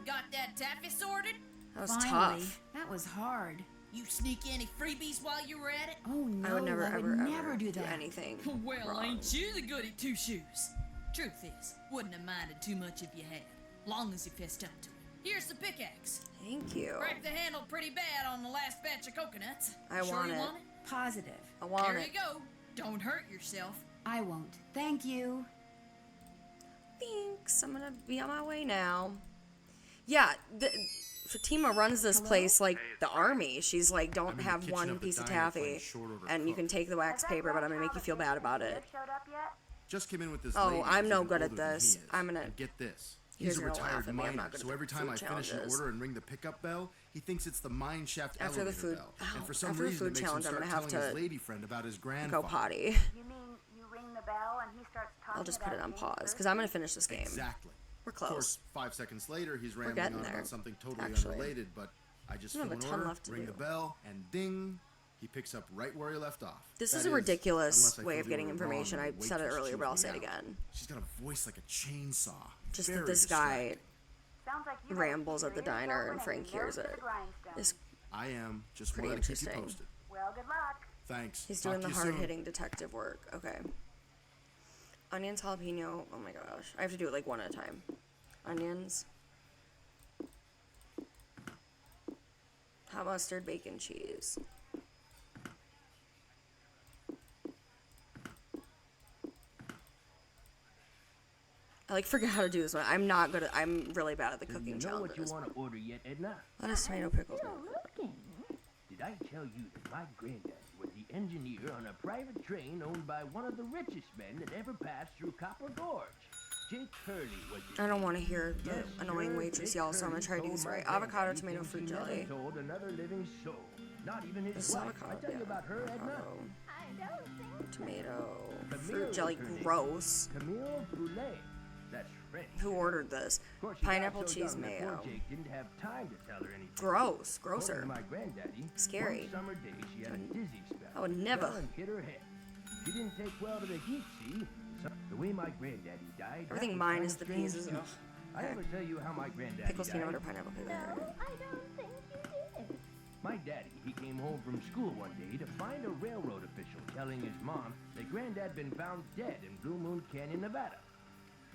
Got that taffy sorted? That was Finally. tough. That was hard. You sneak any freebies while you were at it? Oh no, I would never, ever, never ever do that. anything. Well, wrong. ain't you the goody two shoes? Truth is, wouldn't have minded too much if you had, long as you fessed up to it. Here's the pickaxe. Thank you. Cracked the handle pretty bad on the last batch of coconuts. I sure want you it. want it? Positive. I want There it. you go. Don't hurt yourself. I won't. Thank you. Thanks. I'm gonna be on my way now. Yeah, Fatima runs this place like the army. She's like, don't I'm in the have kitchen one of the piece of diner taffy, playing short order and you can cook. take the wax paper, but I'm gonna make you feel bad about it. Just came in with this Oh, lady I'm who's no even good at older than this. he is. I'm gonna- And get this. You He's guys a are gonna laugh retired at me. I'm miner, not good so at every the time I food finish an challenges. order and ring the pickup bell, he thinks it's the mine shaft After the elevator food- bell. oh, And for some after the reason, food it makes him challenge, I'm start gonna have telling his to lady friend about his Go grandfather. potty. You mean you ring the bell and he starts talking I'll just put it about on being pause thirsty? because I'm gonna finish this game. Exactly. We're Of course, close. 5 seconds later, he's rambling getting on there, about something totally actually. unrelated, but I just We fill have a an ton order, left to ring do. the bell, and ding, he picks up right where he left off. This That is a ridiculous unless I way fill of the getting order wrong information. and I the said it waitress earlier, chews but I'll me say it out. again. She's got a voice like a chainsaw. Just that Very this guy distracting. Sounds like you rambles gotta at the keep your ears diner open and Frank your hears nose to it. the grindstone. Is I am. Just Pretty wanted to keep you interesting. posted. Well, good luck. Thanks. He's Talk doing to the you soon. hard-hitting detective work. Okay. Onions, jalapeno. Oh my gosh. I have to do it like one at a time. Onions. Hot mustard, bacon, cheese. I like forget how to do this one. I'm not good at. I'm really bad at the cooking You know challenges. what you want to order yet, Edna? Lettuce, tomato, pickles. Did I tell you that my granddad was the engineer on a private train owned by one of the richest men that ever passed through Copper Gorge? Jake Hurley was his I don't want to hear the Yes, annoying sir, waitress Jake yell, so I'm gonna Hurley try to do told this my right. Avocado, granddad tomato, things fruit he never jelly. told another living soul, not even his This is wife. avocado. I tell you Yeah, about her, Edna. avocado. Tomato, Camille fruit jelly, Hurley. gross. Camille Brûlée. That's French. Who ordered this? Of course, she got Pineapple so cheese young that mayo. poor Jake didn't have time to tell her anything. Gross, According grosser. to my granddaddy, Scary. one summer day she had a dizzy spell. I would never. Fell and hit her head. She didn't take well to the heat, see? So, the way my granddaddy died. that Everything was minus kinda the strange, peas is. too. Ugh. I Okay. ever tell you how my granddaddy Pickles, peanut died? butter, pineapple, peanut butter. I don't think you did. My daddy, he came home from school one day to find a railroad official telling his mom that Granddad been found dead in Blue Moon Canyon, Nevada.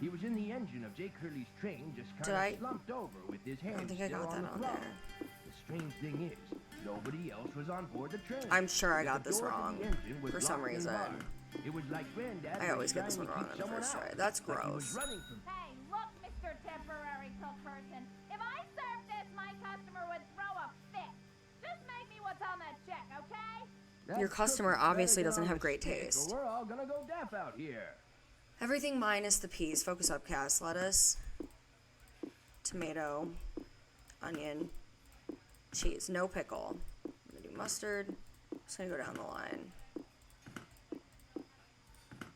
He was in the engine of Jake Hurley's train, just Did kind I- of slumped over with his I don't hands think I still got on that the on plow. there. The strange thing is, nobody else was on board the train. I'm sure I The got this door to the wrong engine was for some locked and reason. barred. It was like Granddad I always was get this trying one to wrong keep on the someone first out, try. That's like he was gross. running from Hey, look, Mr. Temporary Cook Person. If I served this, my customer would throw a fit. Just make me what's on that check, okay? That Your customer cook better obviously get doesn't on have the great stick, or taste. We're all gonna go deaf out here. Everything minus the peas. Focus up, Cass. Lettuce, tomato, onion, cheese. No pickle. I'm gonna do mustard. Just gonna go down the line.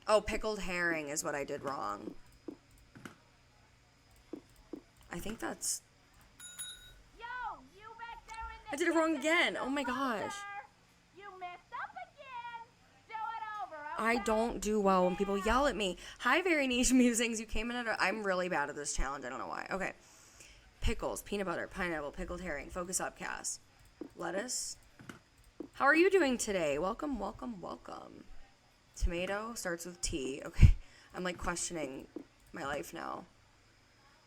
Oh, pickled herring is what I did wrong. I think that's... Yo, you back there in the I did it wrong again. Oh my gosh. You messed up again. Do it over, I don't do well when people yell at me. Hi, Very Niche Musings. You came in at a... I'm really bad at this challenge. I don't know why. Okay. Pickles, peanut butter, pineapple, pickled herring. Focus up, Cass. Lettuce. How are you doing today? Welcome, welcome, welcome. Tomato starts with T. Okay. I'm like questioning my life now.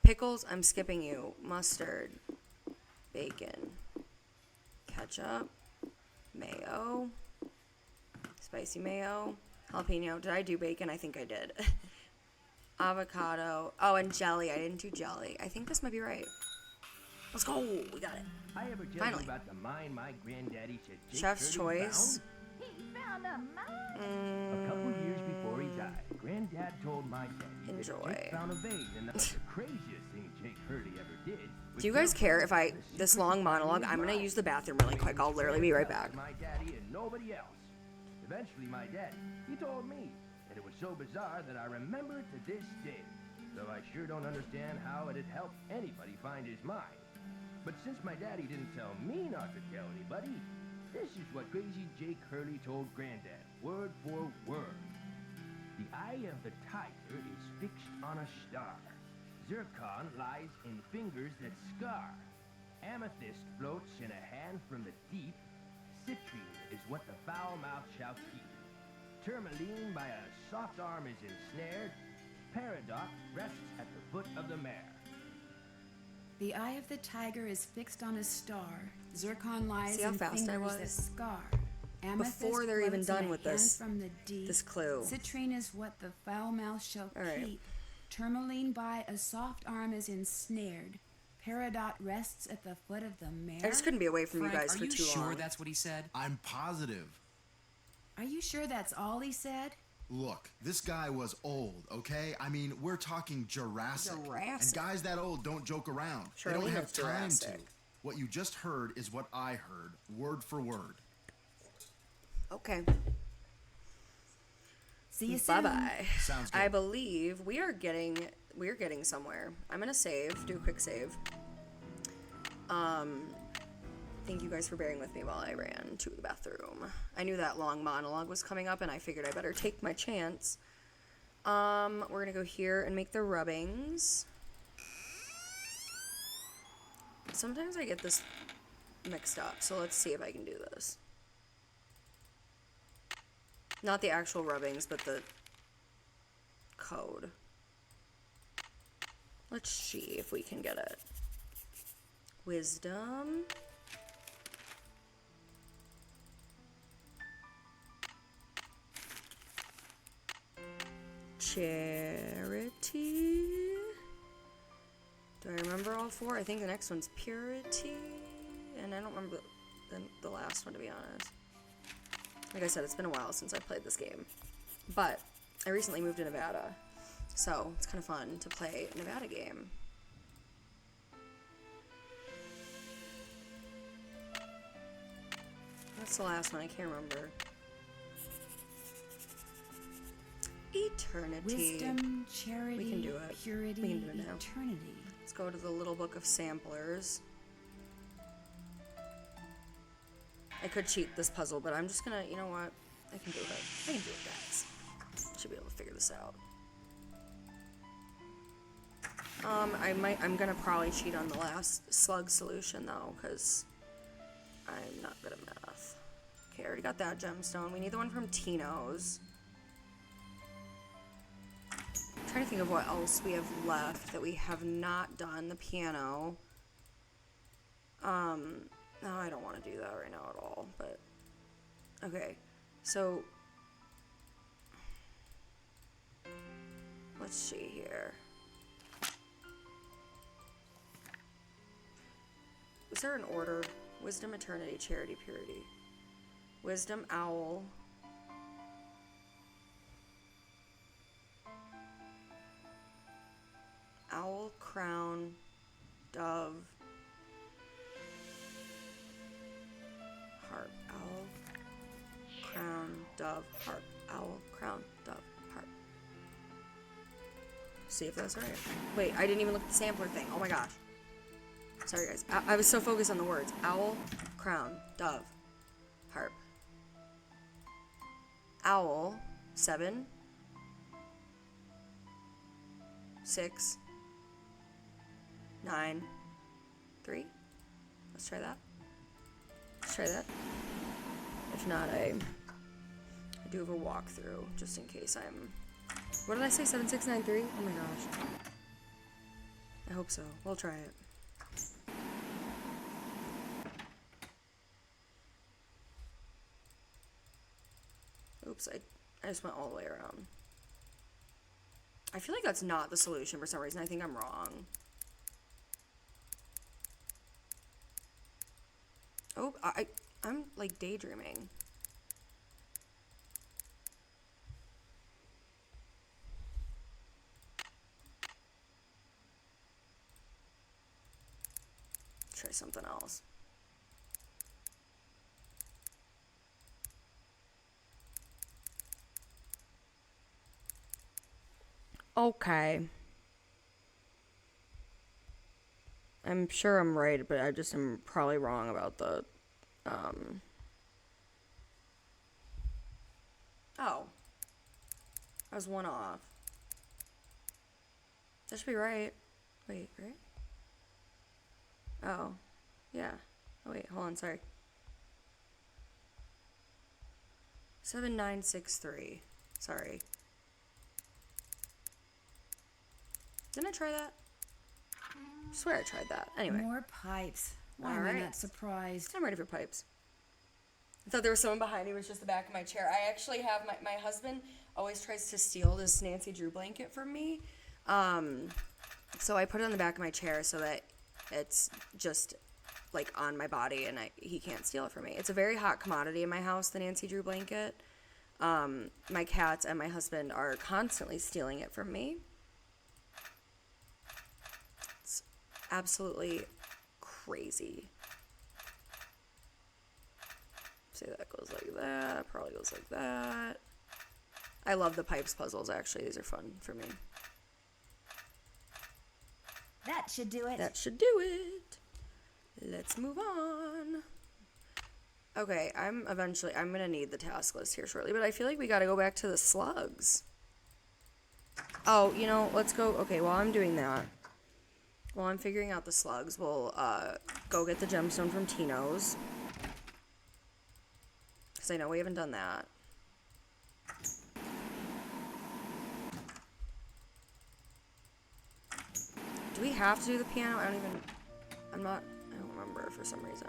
Pickles, I'm skipping you. Mustard. Bacon. Ketchup. Mayo. Spicy mayo. Jalapeno. Did I do bacon? I think I did. Avocado. Oh, and jelly. I didn't do jelly. I think this might be right. Let's go. We got it. I ever tell Finally. you about the mine my granddaddy said Jake Chef's Hurley choice. found? He found a mine. A couple years before he died, Granddad told my daddy Enjoy. that Jake found a vein, and that was the craziest thing Jake Hurley ever did. Do you guys care if I... This long monologue, I'm going to use the bathroom really quick. I'll literally be right back. My daddy and nobody else. Eventually, my daddy, he told me, and it was so bizarre that I remember it to this day. Though I sure don't understand how it'd help anybody find his mine. But since my daddy didn't tell me not to tell anybody, this is what crazy Jake Hurley told Granddad, word for word. The eye of the tiger is fixed on a star. Zircon lies in fingers that scar. Amethyst floats in a hand from the deep. Citrine is what the foul mouth shall keep. Tourmaline by a soft arm is ensnared. Peridot rests at the foot of the mare. The eye of the tiger is fixed on a star. Zircon lies See how in fast I fingers that was? scar. Before they're even floats in done a with hand this- from the deep. this clue. Citrine is what the foul mouth shall All right. keep. Tourmaline by a soft arm is ensnared. Peridot rests at the foot of the mare. I just couldn't be away from Frank, you guys are for you too sure long. that's what he said? I'm positive. Are you sure that's all he said? Look, this guy was old, okay? I mean, we're talking Jurassic. Jurassic. And guys that old don't joke around. Sure, they don't we have know time Jurassic. to. What you just heard is what I heard, word for word. Okay. See you soon. Bye-bye. Sounds good. I believe we're getting somewhere. I'm gonna save, do a quick save. Thank you guys for bearing with me while I ran to the bathroom. I knew that long monologue was coming up and I figured I better take my chance. We're gonna go here and make the rubbings. Sometimes I get this mixed up, so let's see if I can do this. Not the actual rubbings, but the code. Let's see if we can get it. Wisdom. Charity. Do I remember all four? I think the next one's purity. And I don't remember the last one, to be honest. Like I said, it's been a while since I played this game. But I recently moved to Nevada. So it's kind of fun to play a Nevada game. What's the last one? I can't remember. Eternity. Wisdom, charity, We can do it. purity, We can do it now. eternity. Let's go to the little book of samplers. I could cheat this puzzle, but I'm just gonna, you know what? I can do it. I can do it, guys. Should be able to figure this out. I'm gonna probably cheat on the last slug solution though, because I'm not good at math. Okay, I already got that gemstone. We need the one from Tino's. I'm trying to think of what else we have left that we have not done. The piano. No, I don't want to do that right now at all, but okay. So let's see here. Is there an order? Wisdom, eternity, charity, purity. Wisdom, owl. Owl, crown, dove. dove, harp. Owl, crown, dove, harp. See if that's right. Wait, I didn't even look at the sampler thing. Oh my gosh. Sorry, guys. I was so focused on the words. Owl, crown, dove, harp. Owl, 7, 6, 9, 3. Let's try that. Let's try that. If not, I do have a walkthrough just in case I'm. What did I say? 7693? Oh my gosh. I hope so. We'll try it. Oops, I just went all the way around. I feel like that's not the solution for some reason. I think I'm wrong. Oh, I'm like daydreaming. Try something else. Okay. I'm sure I'm right, but I just am probably wrong about the, Oh. I was one off. That should be right. Wait, right? Oh. Yeah. Oh, wait, hold on, sorry. 7963. Sorry. Didn't I try that? I swear I tried that. Anyway. More pipes. Why am I not surprised? I'm ready for pipes. I thought there was someone behind me. It was just the back of my chair. I actually have my husband always tries to steal this Nancy Drew blanket from me. So I put it on the back of my chair so that it's just like on my body and he can't steal it from me. It's a very hot commodity in my house, the Nancy Drew blanket. My cats and my husband are constantly stealing it from me. It's absolutely crazy. Say that goes like that, probably goes like that. I love the pipes puzzles, actually. These are fun for me. That should do it. That should do it. Let's move on. Okay, I'm gonna need the task list here shortly, but I feel like we gotta go back to the slugs. Oh, you know, let's go. Okay, while I'm doing that, while I'm figuring out the slugs, we'll go get the gemstone from Tino's. Because I know we haven't done that. Do we have to do the piano? I don't remember for some reason.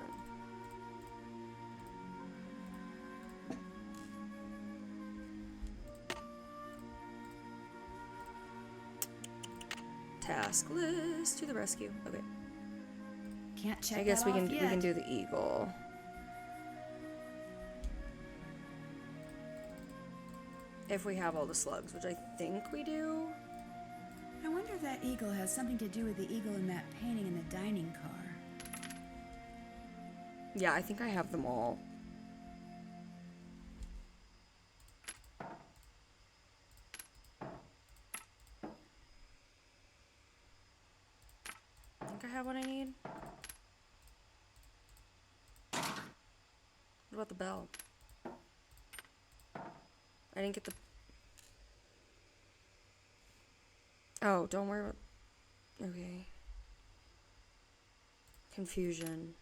Task list to the rescue. Okay. Can't check. I guess we can do the eagle. If we have all the slugs, which I think we do. I wonder if that eagle has something to do with the eagle in that painting in the dining car. Yeah, I think I have them all. I think I have what I need. What about the bell? I didn't get the... Oh, don't worry about... Okay. Confusion.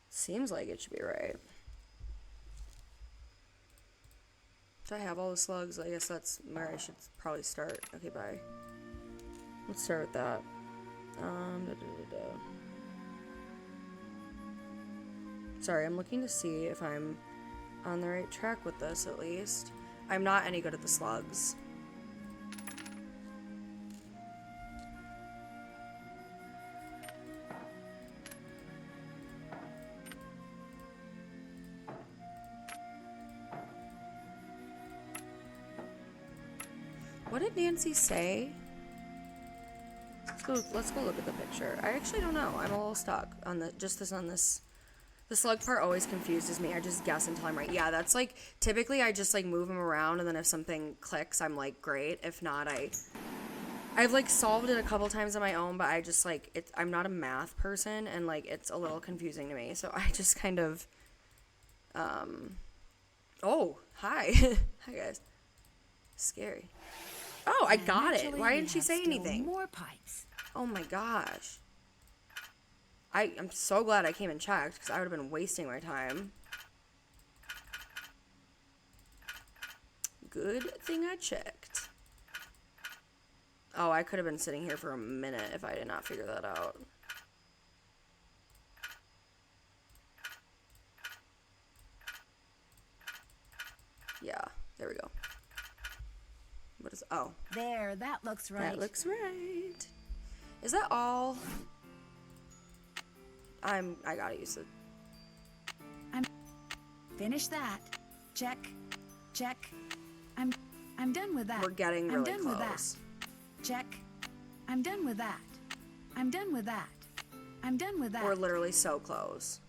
Seems like it should be right. So I have all the slugs. I guess that's where I should probably start. Okay, bye. Let's start with that. Sorry, I'm looking to see if I'm on the right track with this, at least. I'm not any good at the slugs. What did Nancy say? go look at the picture. I actually don't know. I'm a little stuck on the the slug part always confuses me. I just guess until I'm right. Yeah, that's like typically I just like move them around, and then if something clicks, I'm like great. If not, I've like solved it a couple times on my own, but I just like I'm not a math person, and like it's a little confusing to me. So I just kind of oh, hi. Hi guys. Scary. Oh, I got it. Why didn't she say anything? More pipes. Oh my gosh. I'm so glad I came and checked, because I would have been wasting my time. Good thing I checked. Oh, I could have been sitting here for a minute if I did not figure that out. Yeah, there we go. What is, oh. There, that looks right. That looks right. Is that all? I gotta use it. Finish that. Check. Check. I'm done with that. We're getting really I'm done close. with that. Check. I'm done with that. I'm done with that. I'm done with that. We're literally so close.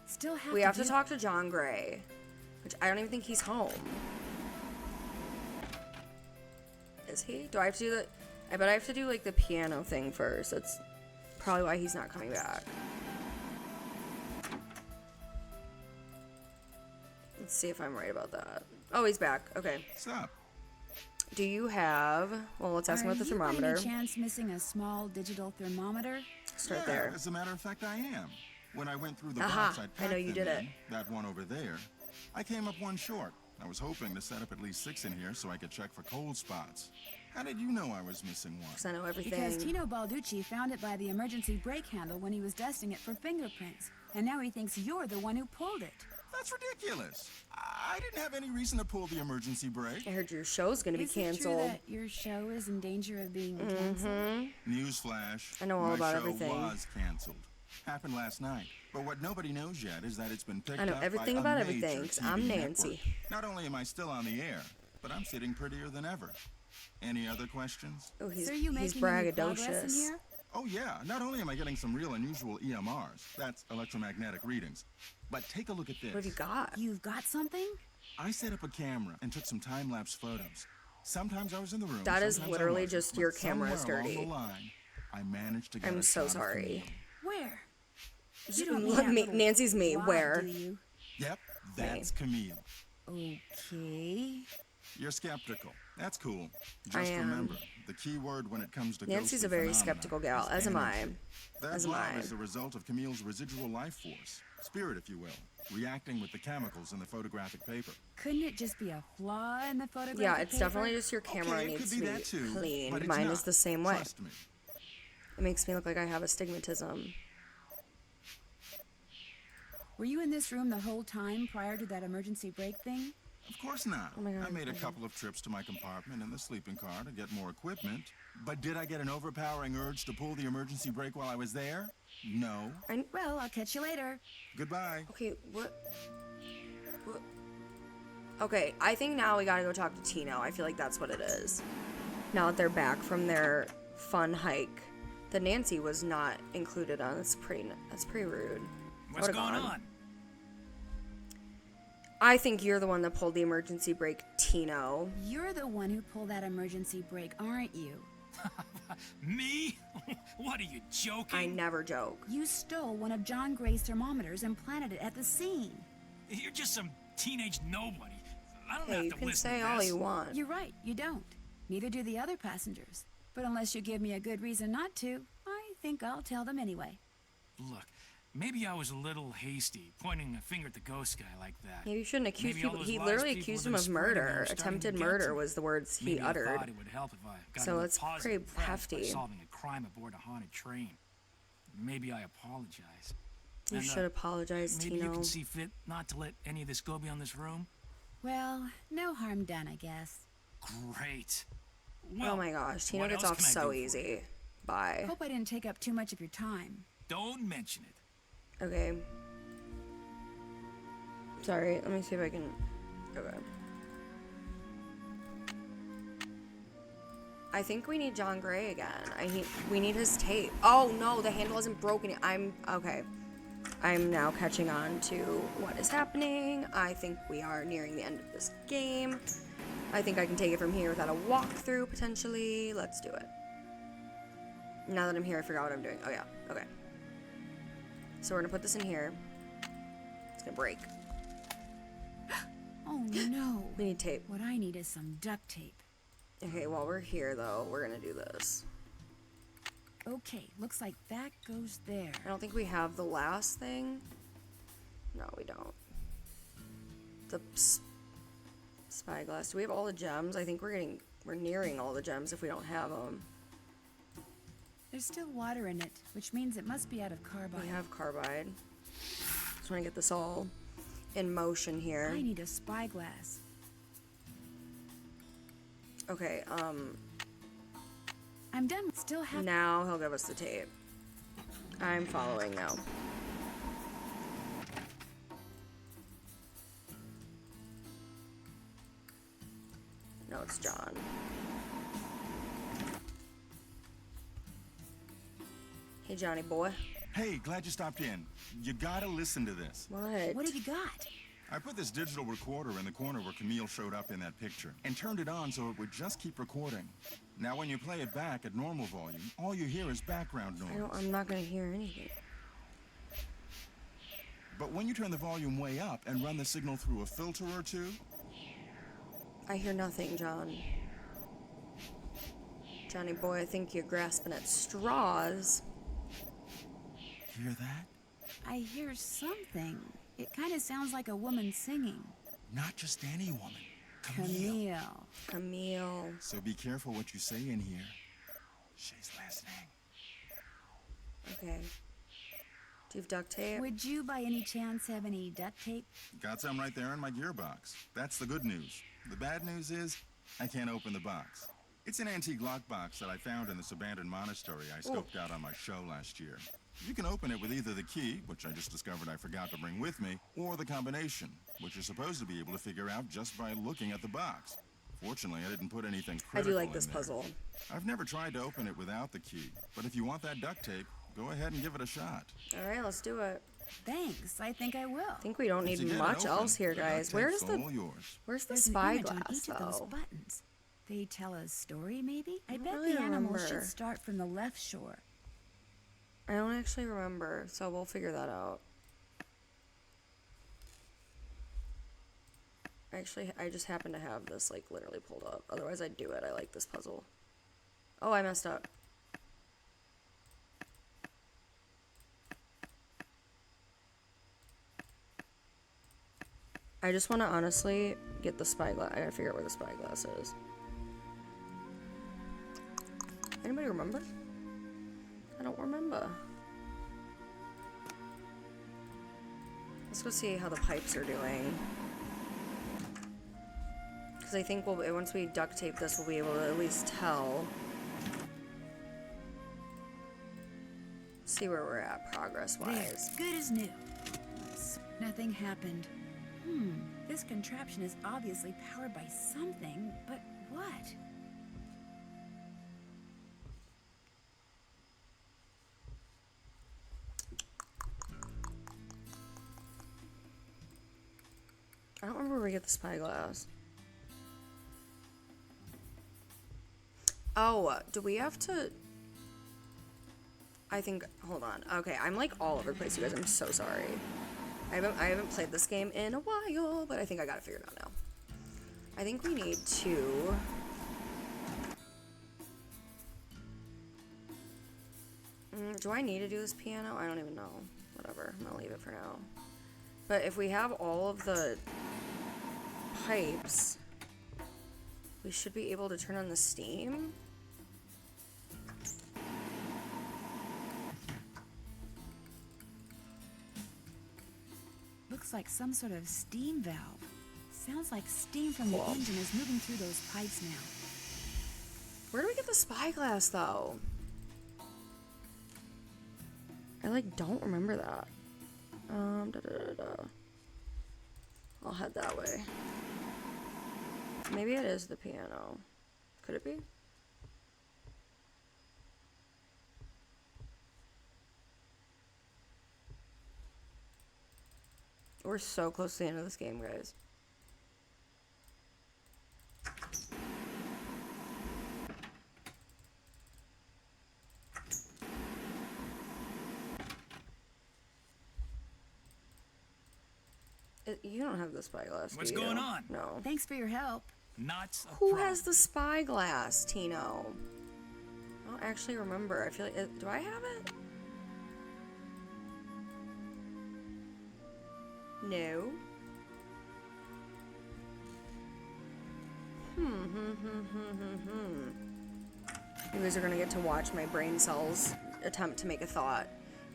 Still have We to have to do- talk to John Gray, which I don't even think he's home. Is he? Do I have to do the... I bet I have to do like the piano thing first. That's probably why he's not coming back. Let's see if I'm right about that. Oh, he's back. Okay. What's up? Do you have... Well, let's ask him about the Are you by thermometer. any chance missing a small digital thermometer? Start Yeah, there. as a matter of fact, I am. When I went through the Aha, box, I know you did it. that one over there, I came up one short. I was hoping to set up at least 6 in here so I could check for cold spots. How did you know I was missing one? Because I know everything. Because Tino Balducci found it by the emergency brake handle when he was dusting it for fingerprints. And now he thinks you're the one who pulled it. That's ridiculous. I didn't have any reason to pull the emergency brake. I heard your show's going to be Is it true canceled. that your show is in danger of being canceled? Newsflash. I know all my about show everything. was canceled. Happened last night. But what nobody knows yet is that it's been picked I know up everything by about a everything, major 'cause I'm TV Nancy. network. Not only am I still on the air, but I'm sitting prettier than ever. Any other questions? Oh, he's, So are you he's making any progress in braggadocious. here? Oh yeah, not only am I getting some real unusual EMRs, that's electromagnetic readings, but take a look at this. What have you got? You've got something? I set up a camera and took some time-lapse photos. Sometimes I was in the room. That is sometimes I literally wasn't, just but your camera is somewhere along dirty. the line, I managed to get I'm a so shot of sorry. Camille. Where? You don't Look, mean that little Nancy's me. blog, Where? do you? Yep, that's Camille. Okay. You're skeptical. That's cool. I Just am. remember, the key word when it comes to Nancy's ghostly a very phenomena skeptical gal, is as am I. energy. That As am blob I. is the result of Camille's residual life force, spirit if you will, reacting with the chemicals in the photographic paper. Couldn't it just be a flaw in the photograph? Yeah, it's definitely just your camera Okay, it needs could to be be that too, but cleaned. it's Mine is not. the same way. Trust me. It makes me look like I have astigmatism. Were you in this room the whole time prior to that emergency brake thing? Of course not. Oh my God. I made a couple of trips to my compartment in the sleeping car to get more equipment. But did I get an overpowering urge to pull the emergency brake while I was there? No. Well, I'll catch you later. Goodbye. Okay, what? Okay, I think now we gotta go talk to Tino. I feel like that's what it is. Now that they're back from their fun hike, that Nancy was not included on. That's pretty rude. What's Would've going gone. on? I think you're the one that pulled the emergency brake, Tino. You're the one who pulled that emergency brake, aren't you? Me? What are you joking? I never joke. You stole one of John Gray's thermometers and planted it at the scene. You're just some teenage nobody. I don't Hey, have you to can listen say to all this. you want. You're right, you don't. Neither do the other passengers. But unless you give me a good reason not to, I think I'll tell them anyway. Look, maybe I was a little hasty, pointing a finger at the ghost guy like that. Maybe you shouldn't accuse Maybe all people. those He wise literally people accused within him a of spread of them murder. are starting to Attempted get murder to me. was the words he Maybe I uttered. thought it would help if I got So a it's positive pretty press by hefty. solving a crime aboard a haunted train. Maybe I apologize. You And, should apologize, maybe you Tino. can see fit not to let any of this go beyond this room. Well, no harm done, I guess. Great. Oh Well, my gosh, Tino what gets else off can I do so for you? easy. Bye. Hope I didn't take up too much of your time. Don't mention it. Okay. Sorry, let me see if I can. Okay. I think we need John Gray again. We need his tape. Oh no, the handle isn't broken yet. Okay. I'm now catching on to what is happening. I think we are nearing the end of this game. I think I can take it from here without a walkthrough, potentially. Let's do it. Now that I'm here, I forgot what I'm doing. Oh yeah, okay. So we're gonna put this in here. It's gonna break. Oh no. We need tape. What I need is some duct tape. Okay, while we're here though, we're gonna do this. Okay, looks like that goes there. I don't think we have the last thing. No, we don't. The spyglass. Do we have all the gems? I think we're nearing all the gems if we don't have them. There's still water in it, which means it must be out of carbide. We have carbide. Just want to get this all in motion here. I need a spyglass. Okay, I'm done. Still have. Now he'll give us the tape. I'm following now. No, it's John. Hey, Johnny boy. Hey, glad you stopped in. You gotta listen to this. What? What have you got? I put this digital recorder in the corner where Camille showed up in that picture and turned it on so it would just keep recording. Now when you play it back at normal volume, all you hear is background noise. I'm not gonna hear anything. But when you turn the volume way up and run the signal through a filter or two... I hear nothing, John. Johnny boy, I think you're grasping at straws. Hear that? I hear something. It kind of sounds like a woman singing. Not just any woman. Camille. Camille. So be careful what you say in here. She's listening. Okay. Do you have duct tape? Would you by any chance have any duct tape? Got some right there in my gearbox. That's the good news. The bad news is, I can't open the box. It's an antique lockbox that I found in this abandoned monastery I scoped out on my show last year. You can open it with either the key, which I just discovered I forgot to bring with me, or the combination, which you're supposed to be able to figure out just by looking at the box. Fortunately, I didn't put anything critical I do like in this there. puzzle. I've never tried to open it without the key, but if you want that duct tape, go ahead and give it a shot. All right, let's do it. Thanks, I think I will. I think we don't Once need you get it much open, else here, the duct guys. Where's tape's all yours. Where's the There's an image on spyglass each of those though? buttons. They tell a story, maybe? I don't bet really the animal remember. should start from the left shore. I don't actually remember, so we'll figure that out. Actually, I just happen to have this, like, literally pulled up. Otherwise, I'd do it. I like this puzzle. Oh, I messed up. I just want to honestly get the spyglass. I gotta figure out where the spyglass is. Anybody remember? I don't remember. Let's go see how the pipes are doing. Because I think once we duct tape this, we'll be able to at least tell. See where we're at progress-wise. There, good as new. Nothing happened. This contraption is obviously powered by something, but what? I don't remember where we get the spyglass. Oh, do we have to... I think... Hold on. Okay, I'm like all over the place, you guys. I'm so sorry. I haven't played this game in a while, but I think I got it figured out now. I think we need to... do I need to do this piano? I don't even know. Whatever. I'm gonna leave it for now. But if we have all of the pipes, we should be able to turn on the steam. Looks like some sort of steam valve. Sounds like steam from the engine is moving through those pipes now. Where do we get the spyglass, though? I, like, don't remember that. I'll head that way. Maybe it is the piano. Could it be? We're so close to the end of this game, guys. You don't have the spyglass. What's do you? going on? No. Thanks for your help. Not a Who problem. has the spyglass, Tino? I don't actually remember. I feel like. Do I have it? No. You guys are gonna get to watch my brain cells attempt to make a thought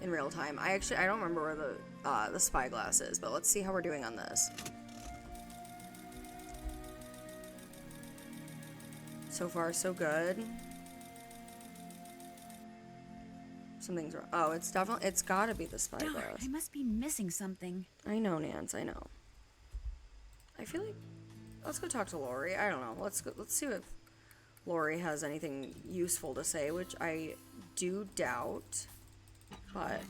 in real time. I don't remember where the spyglass is, but let's see how we're doing on this. So far, so good. Something's wrong. Oh, it's gotta be the Darn, spyglass. I must be missing something. I know, Nance, I know. I feel like, let's go talk to Lori. I don't know. Let's see if Lori has anything useful to say, which I do doubt. But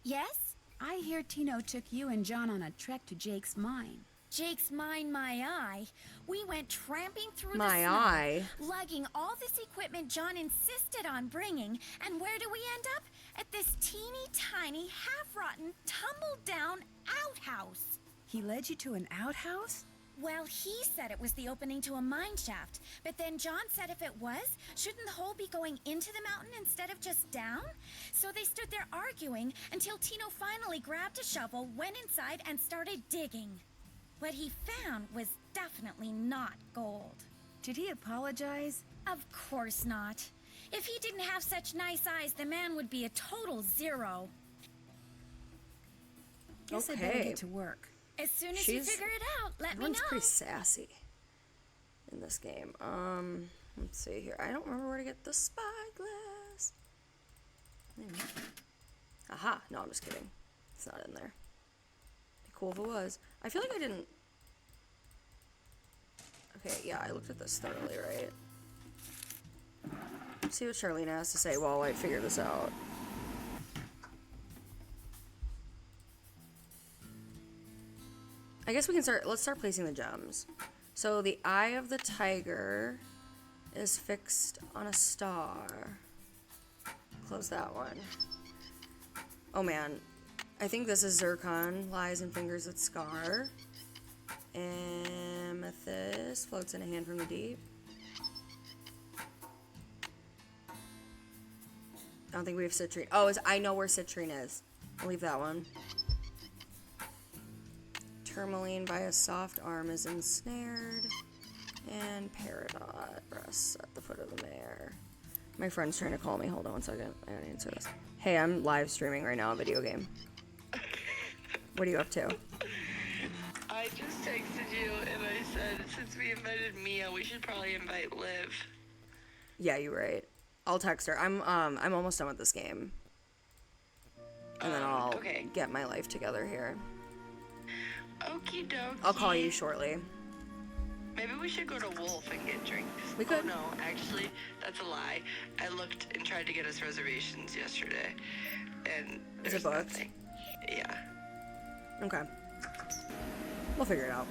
Yes? I hear Tino took you and John on a trek to Jake's mine. Jake's mine, my eye. We went tramping through the My snow, eye? lugging all this equipment John insisted on bringing, and where do we end up? At this teeny tiny, half-rotten, tumble-down outhouse. He led you to an outhouse? Well, he said it was the opening to a mine shaft, but then John said if it was, shouldn't the hole be going into the mountain instead of just down? So they stood there arguing until Tino finally grabbed a shovel, went inside, and started digging. What he found was definitely not gold. Did he apologize? Of course not. If he didn't have such nice eyes, the man would be a total zero. Guess I better Okay. get to work. As soon as you figure it out, let me everyone's know. pretty sassy in this game. Let's see here. I don't remember where to get the spyglass. Aha! No, I'm just kidding. It's not in there. Be cool if it was. I feel like I didn't. Okay, yeah, I looked at this thoroughly, right? Let's see what Charlene has to say while I figure this out. I guess we can let's start placing the gems. So the eye of the tiger is fixed on a star. Close that one. Oh man, I think this is zircon, lies and fingers that scar. Amethyst floats in a hand from the deep. I don't think we have citrine. Oh, I know where citrine is. I'll leave that one. Tourmaline by a soft arm is ensnared. And Peridot rests at the foot of the mare. My friend's trying to call me. Hold on one second. I gotta answer this. Hey, I'm live streaming right now a video game. What are you up to? I just texted you and I said, since we invited Mia, we should probably invite Liv. Yeah, you're right. I'll text her. I'm almost done with this game. And then I'll get my life together here. Okie dokie. I'll call you shortly. Maybe we should go to Wolf and get drinks. We could. Oh, no, actually, that's a lie. I looked and tried to get us reservations yesterday, and Is there's it booked? nothing. Yeah. Okay. We'll figure it out.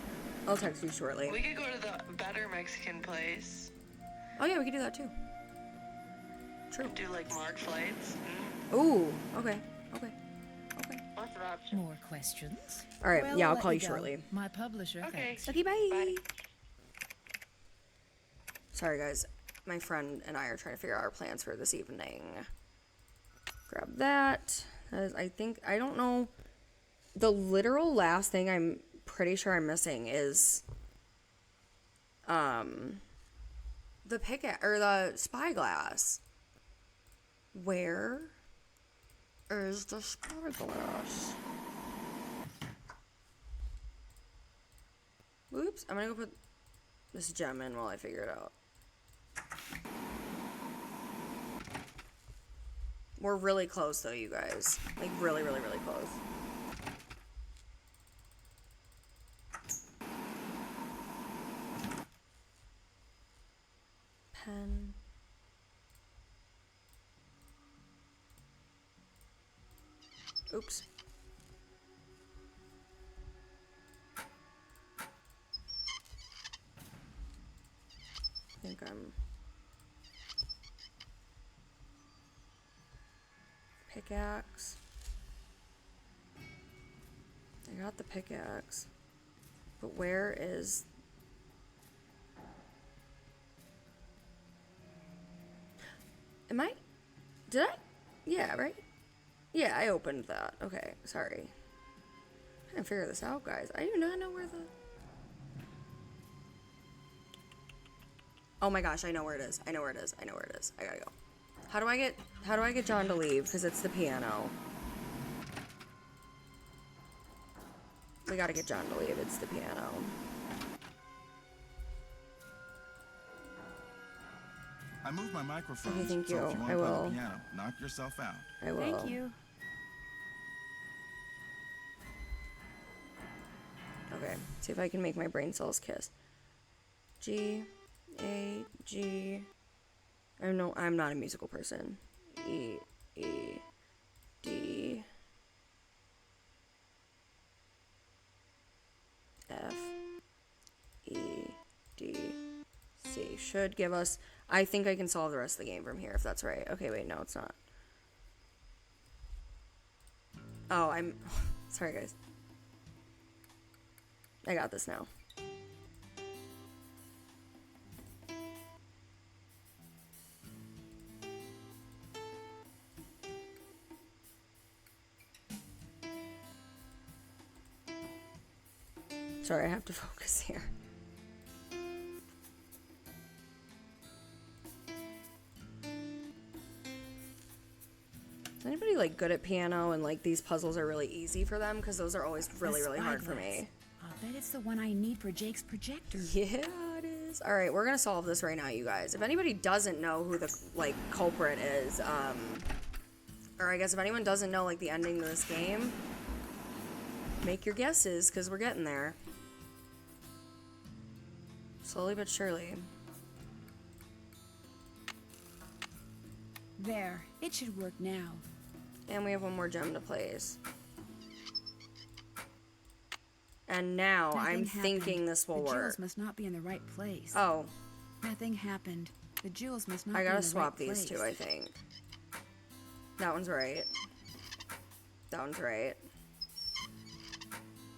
I'll text you shortly. We could go to the better Mexican place. Oh yeah, we could do that too. True. Do like marked flights. Ooh, okay. Lots of options. More questions? All right, Well, yeah, I'll let call you go. shortly. My publisher, thanks. Okay, bye. Sorry guys, my friend and I are trying to figure out our plans for this evening. Grab that. That is, I don't know. The literal last thing I'm pretty sure I'm missing is the pickaxe or the spyglass. Where is the spyglass? Oops, I'm gonna go put this gem in while I figure it out. We're really close though, you guys. Like really, really, really close. Pen. Oops. I think I'm... Pickaxe. I got the pickaxe. But where is... Am I... Did I? Yeah, right? Yeah, I opened that. Okay, sorry. I'm trying to figure this out, guys. I do not know where the... Oh my gosh, I know where it is. I know where it is. I know where it is. I gotta go. How do I get John to leave? Because it's the piano. We gotta get John to leave. It's the piano. I moved my microphone. Okay, thank so you. if you want I to play will. the piano, knock yourself out. I will. Thank you. Okay, see if I can make my brain cells kiss. G, A, G. I'm not a musical person. E, E, D, F, E, D, C. Should give us... I think I can solve the rest of the game from here, if that's right. Okay, wait, no, it's not. Oh, I'm... Sorry, guys. I got this now. Sorry, I have to focus here. Is anybody like good at piano and like these puzzles are really easy for them? Because those are always really, really hard for me. I'll bet it's the one I need for Jake's projector. Yeah, it is. All right, we're gonna solve this right now, you guys. If anybody doesn't know who the like culprit is, or I guess if anyone doesn't know like the ending to this game, make your guesses because we're getting there. Slowly but surely. There, it should work now. And we have one more gem to place. And now Nothing I'm happened. thinking this will the work. jewels must not be in the right place. Oh. Nothing happened. The jewels must not I be in gotta the swap right these place. two, I think. That one's right. That one's right.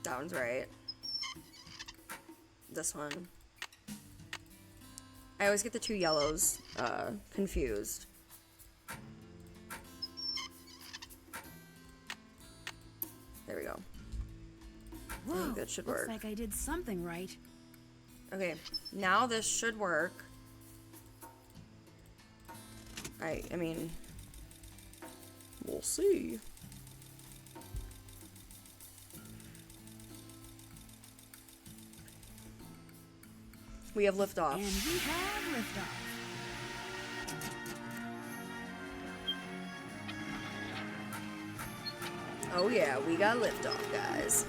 That one's right. This one. I always get the two yellows confused. There we go. I Whoa, think that should looks work. like I did something right. Okay, now this should work. I mean, we'll see. We have liftoff. And we have liftoff. Oh yeah, we got liftoff, guys.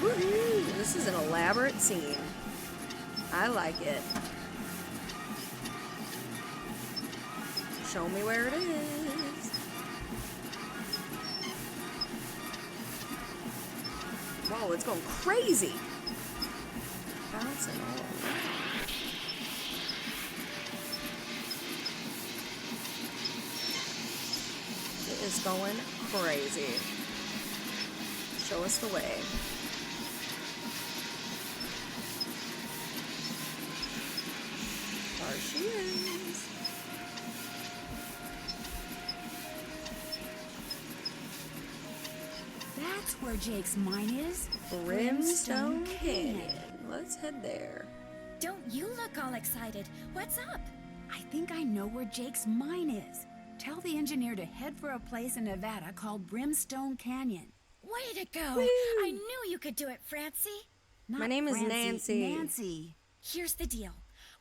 Woohoo! This is an elaborate scene. I like it. Show me where it is. Whoa, it's going crazy. Bouncing all around. It is going crazy. Show us the way. There she is. That's where Jake's mine is. Brimstone Canyon. Let's head there. Don't you look all excited. What's up? I think I know where Jake's mine is. Tell the engineer to head for a place in Nevada called Brimstone Canyon. Way to go. Woo. I knew you could do it, Francie. Not My name is Francie, Nancy. Nancy. Here's the deal.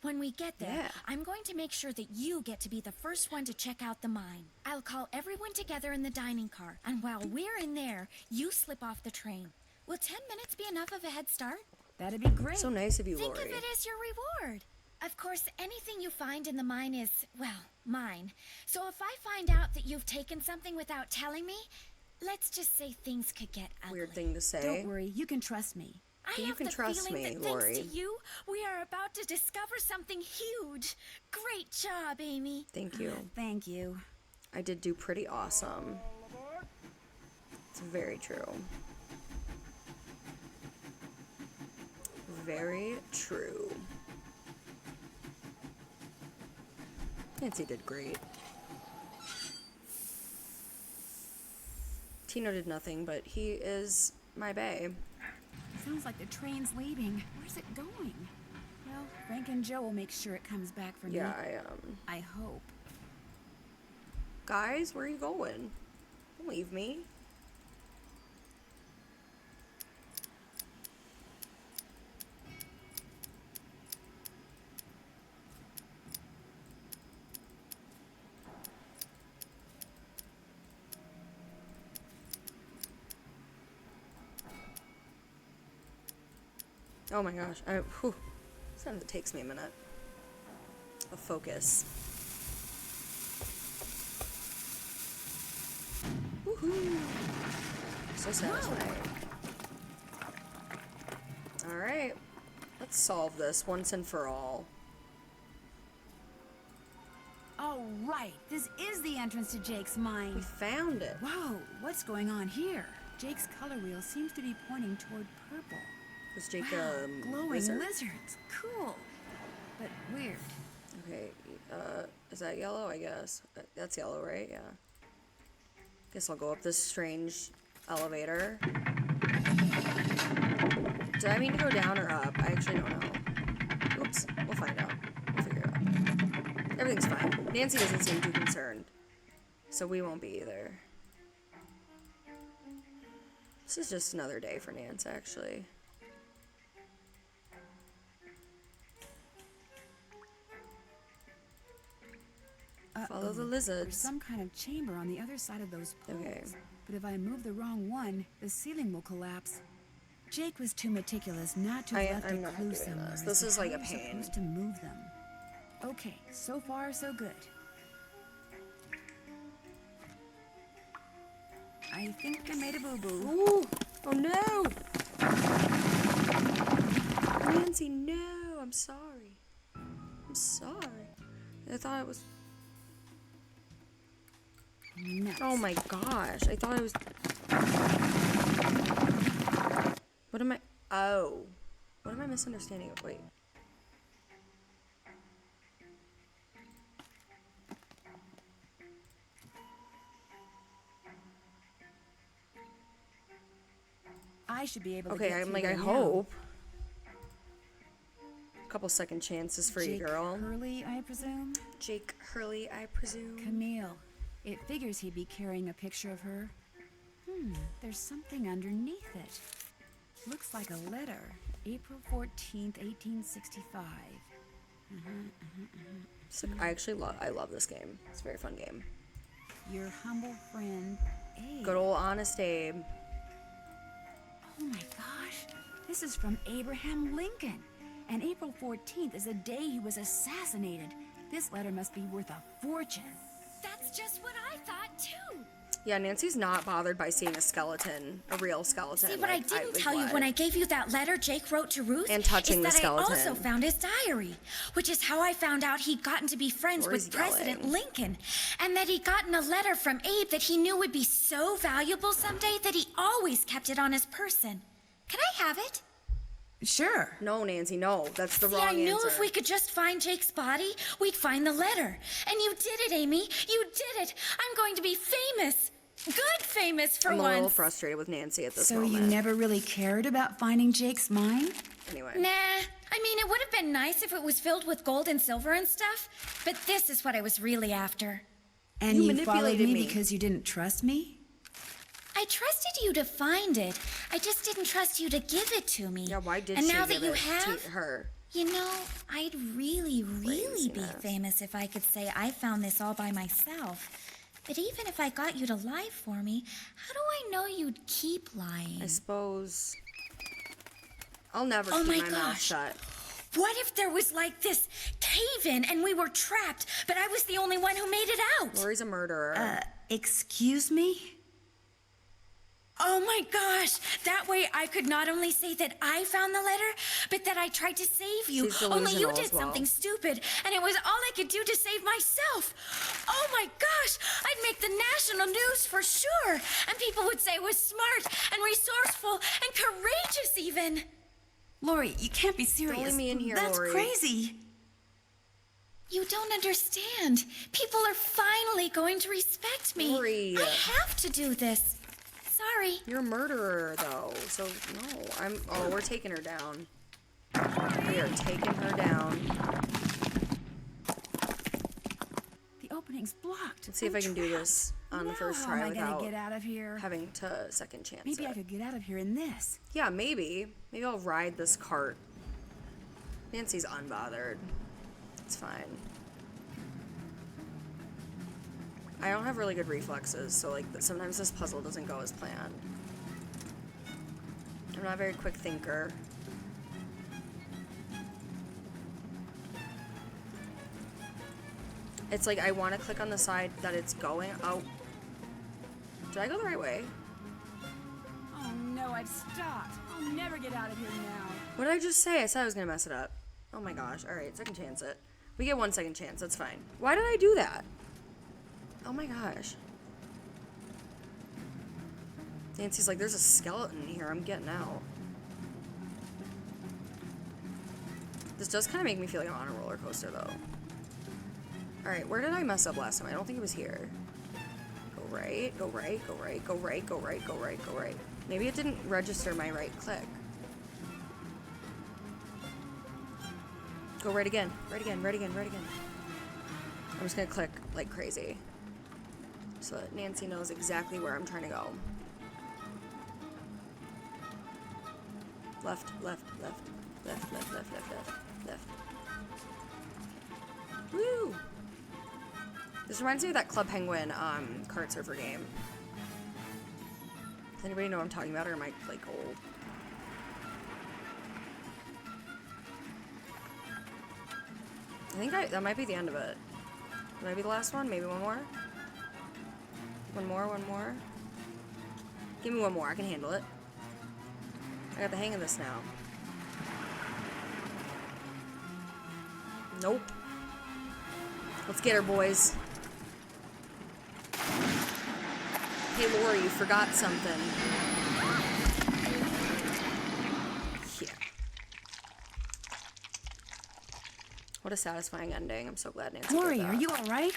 When we get there, Yeah. I'm going to make sure that you get to be the first one to check out the mine. I'll call everyone together in the dining car, and while we're in there, you slip off the train. Will 10 minutes be enough of a head start? That'd be great. So nice of you, Think Lori. of it as your reward. Of course, anything you find in the mine is, well, mine. So if I find out that you've taken something without telling me, let's just say things could get ugly. Weird thing to say. Don't worry, you can trust me. You have can the trust feeling me, that Lori. thanks to you, we are about to discover something huge. Great job, Amy. Thank you. Thank you. I did do pretty awesome. It's very true. Very true. Nancy did great. Tino did nothing, but he is my bae. Sounds like the train's leaving. Where's it going? Well, Frank and Joe will make sure it comes back for me. Yeah, I hope. Guys, where are you going? Don't leave me. Oh my gosh, sometimes it takes me a minute. A focus. Woohoo! So satisfying. Alright, let's solve this once and for all. Oh, right. This is the entrance to Jake's mine. We found it. Whoa, what's going on here? Jake's color wheel seems to be pointing toward purple. Was Jake Wow, glowing lizard? lizards. Cool. But weird. Okay, is that yellow? I guess. That's yellow, right? Yeah. Guess I'll go up this strange elevator. Did I mean to go down or up? I actually don't know. Oops, we'll find out. We'll figure it out. Everything's fine. Nancy doesn't seem too concerned, so we won't be either. This is just another day for Nance, actually. Follow the lizards. There's some kind of chamber on the other side of those poles. Okay. But if I move the wrong one, the ceiling will collapse. Jake was too meticulous not to have left I'm a not clue doing somewhere. this. as This to is how like a you're pain. supposed to move them. Okay, so far so good. I think I made a boo-boo. Ooh! Oh no! Nancy, no! I'm sorry. I'm sorry. I thought it was... Nuts. Oh my gosh, I thought it was... What am I... Oh. What am I misunderstanding? Wait. I should be able to Okay, get I'm through like, there I now. hope. A couple second chances for Jake you, girl. Hurley, I presume? Jake Hurley, I presume. Camille. It figures he'd be carrying a picture of her. There's something underneath it. Looks like a letter. April 14th, 1865. So I love this game. It's a very fun game. Your humble friend, Abe. Good old honest Abe. Oh my gosh. This is from Abraham Lincoln. And April 14th is the day he was assassinated. This letter must be worth a fortune. That's just what I thought, too. Yeah, Nancy's not bothered by seeing a skeleton, a real skeleton. See, what I didn't tell you when I gave you that letter Jake wrote to Ruth And touching is the that skeleton. I also found his diary, which is how I found out he'd gotten to be friends Lori's with President yelling. Lincoln, and that he'd gotten a letter from Abe that he knew would be so valuable someday that he always kept it on his person. Can I have it? Sure. No, Nancy, no. That's the See, wrong I knew answer. if we could just find Jake's body, we'd find the letter. And you did it, Amy. You did it. I'm going to be famous. Good famous for I'm a once. little frustrated with Nancy at this So moment. you never really cared about finding Jake's mine? Anyway. Nah, I mean, it would have been nice if it was filled with gold and silver and stuff, but this is what I was really after. And You you followed manipulated me me. because you didn't trust me? I trusted you to find it. I just didn't trust you to give it to me. Yeah, why did and she now give that you it have, to her? you know, I'd really be Craziness. famous if I could say I found this all by myself. But even if I got you to lie for me, how do I know you'd keep lying? I suppose I'll never Oh keep my my mouth gosh. shut. What if there was like this cave-in and we were trapped, but I was the only one who made it out? Lori's a murderer. Excuse me? Oh my gosh! That way I could not only say that I found the letter, but that I tried to save you. She's Only you delusional did as well. something stupid, and it was all I could do to save myself. Oh my gosh! I'd make the national news for sure, and people would say I was smart and resourceful and courageous even. Lori, you can't be serious. leave me in here, That's Lori. crazy. You don't understand. People are finally going to respect me. Lori. I have to do this. Sorry. You're a murderer, though. So, no. Oh, we're taking her down. We are taking her down. The opening's blocked. Let's see if I can do this on the first try How am I without gonna get out of here? having to second chance Maybe it. I could get out of here in this. Yeah, maybe. Maybe I'll ride this cart. Nancy's unbothered. It's fine. I don't have really good reflexes, so like sometimes this puzzle doesn't go as planned. I'm not a very quick thinker. It's like I want to click on the side that it's going. Oh. Did I go the right way? Oh no, I've stopped. I'll never get out of here now. What did I just say? I said I was gonna mess it up. Oh my gosh. Alright, second chance it. We get 1 second chance, that's fine. Why did I do that? Oh my gosh. Nancy's like, there's a skeleton here, I'm getting out. This does kind of make me feel like I'm on a roller coaster though. Alright, where did I mess up last time? I don't think it was here. Go right, go right, go right, go right, go right, go right, go right. Maybe it didn't register my right click. Go right again, right again, right again, right again. I'm just gonna click like crazy so that Nancy knows exactly where I'm trying to go. Left, left, left, left, left, left, left, left, left. Woo! This reminds me of that Club Penguin kart surfer game. Does anybody know what I'm talking about, or am I like old? I think that might be the end of it. That might be the last one. Maybe one more. One more, one more. Give me one more. I can handle it. I got the hang of this now. Nope. Let's get her, boys. Hey, Lori, you forgot something. Yeah. What a satisfying ending. I'm so glad Nancy Lori, did that. are you all right?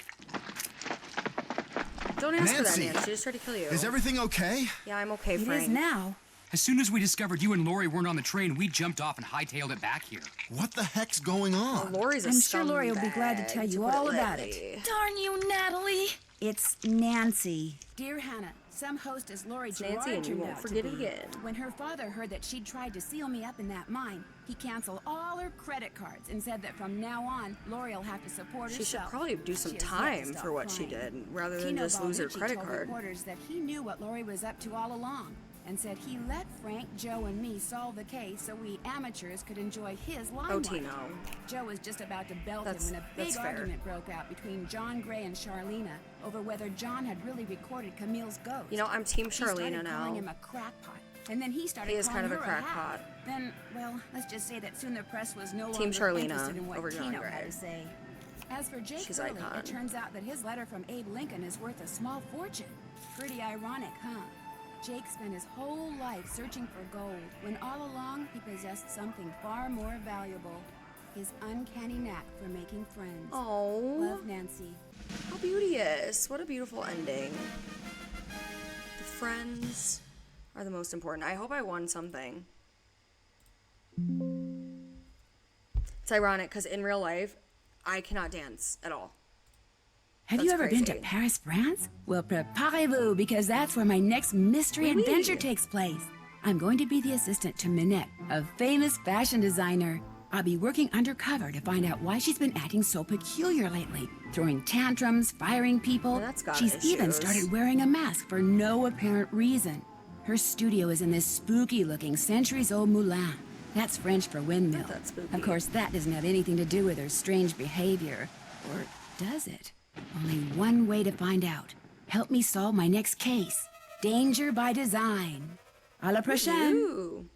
Don't ask for that, Nancy! Nancy. She just tried to kill you. Is everything okay? Yeah, I'm okay, It Frank. is now. As soon as we discovered you and Lori weren't on the train, we jumped off and hightailed it back here. What the heck's going on? Lori's a I'm sure Lori will be glad to scumbag, tell you put all about lightly. it. Darn you, Natalie. It's Nancy. Dear Hannah, some hostess Lori It's Nancy, Gerard and you turned won't out forget to it be. again. When her father heard that she'd tried to seal me up in that mine, he canceled all her credit cards and said that from now on, Lori will have to support She herself. should probably do some She has yet to time stop for what she crying. did, rather than Tino just lose her Balducci credit told card. reporters that he knew what Lori was up to all along, and said he let Frank, Joe, and me solve the case so we amateurs could enjoy his limelight. Oh, Tino. Joe was just about to belt That's- him when a that's big fair. argument broke out between John Gray and Charlena over whether John had really recorded Camille's ghost. You know, I'm Team She started Charlena now. calling him a crackpot, and then he started He is calling kind of a her crackpot. hack. Then, well, let's just say that soon the press was no Team longer Charlena interested in what over John Tino Gray. had to say. As for Jake She's Hurley, icon. it turns out that his letter from Abe Lincoln is worth a small fortune. Pretty ironic, huh? Jake spent his whole life searching for gold, when all along he possessed something far more valuable. His uncanny knack for making friends. Oh, Love, Nancy. how beauteous. What a beautiful ending. The friends are the most important. I hope I won something. It's ironic, because in real life, I cannot dance at all. Have you That's ever been to crazy. Paris, France? Well, preparez-vous, because that's where my next mystery Oui, oui. adventure takes place. I'm going to be the assistant to Minette, a famous fashion designer. I'll be working undercover to find out why she's been acting so peculiar lately, throwing tantrums, firing people. Well, that's got She's even issues. started wearing a mask for no apparent reason. Her studio is in this spooky-looking centuries-old moulin. That's French for windmill. That's spooky. Of course, that doesn't have anything to do with her strange behavior. Or does it? Only one way to find out. Help me solve my next case. Danger by design. À la prochaine. Woohoo.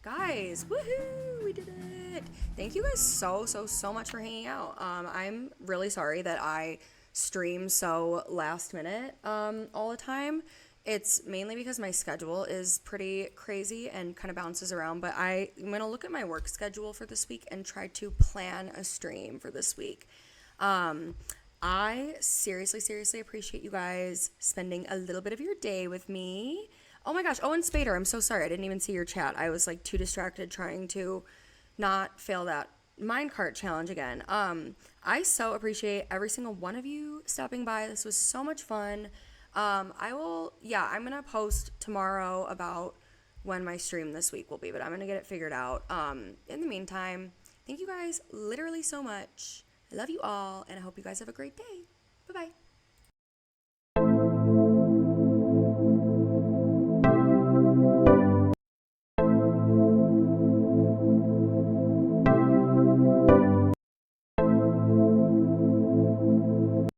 Guys, woohoo, we did it. Thank you guys so much for hanging out. I'm really sorry that I stream so last minute all the time. It's mainly because my schedule is pretty crazy and kind of bounces around, but I'm going to look at my work schedule for this week and try to plan a stream for this week. I seriously appreciate you guys spending a little bit of your day with me. Oh my gosh. Oh, and Spader, I'm so sorry. I didn't even see your chat. I was like too distracted trying to not fail that minecart challenge again. I so appreciate every single one of you stopping by. This was so much fun. I'm going to post tomorrow about when my stream this week will be, but I'm going to get it figured out. In the meantime, thank you guys literally so much. I love you all, and I hope you guys have a great day. Bye-bye.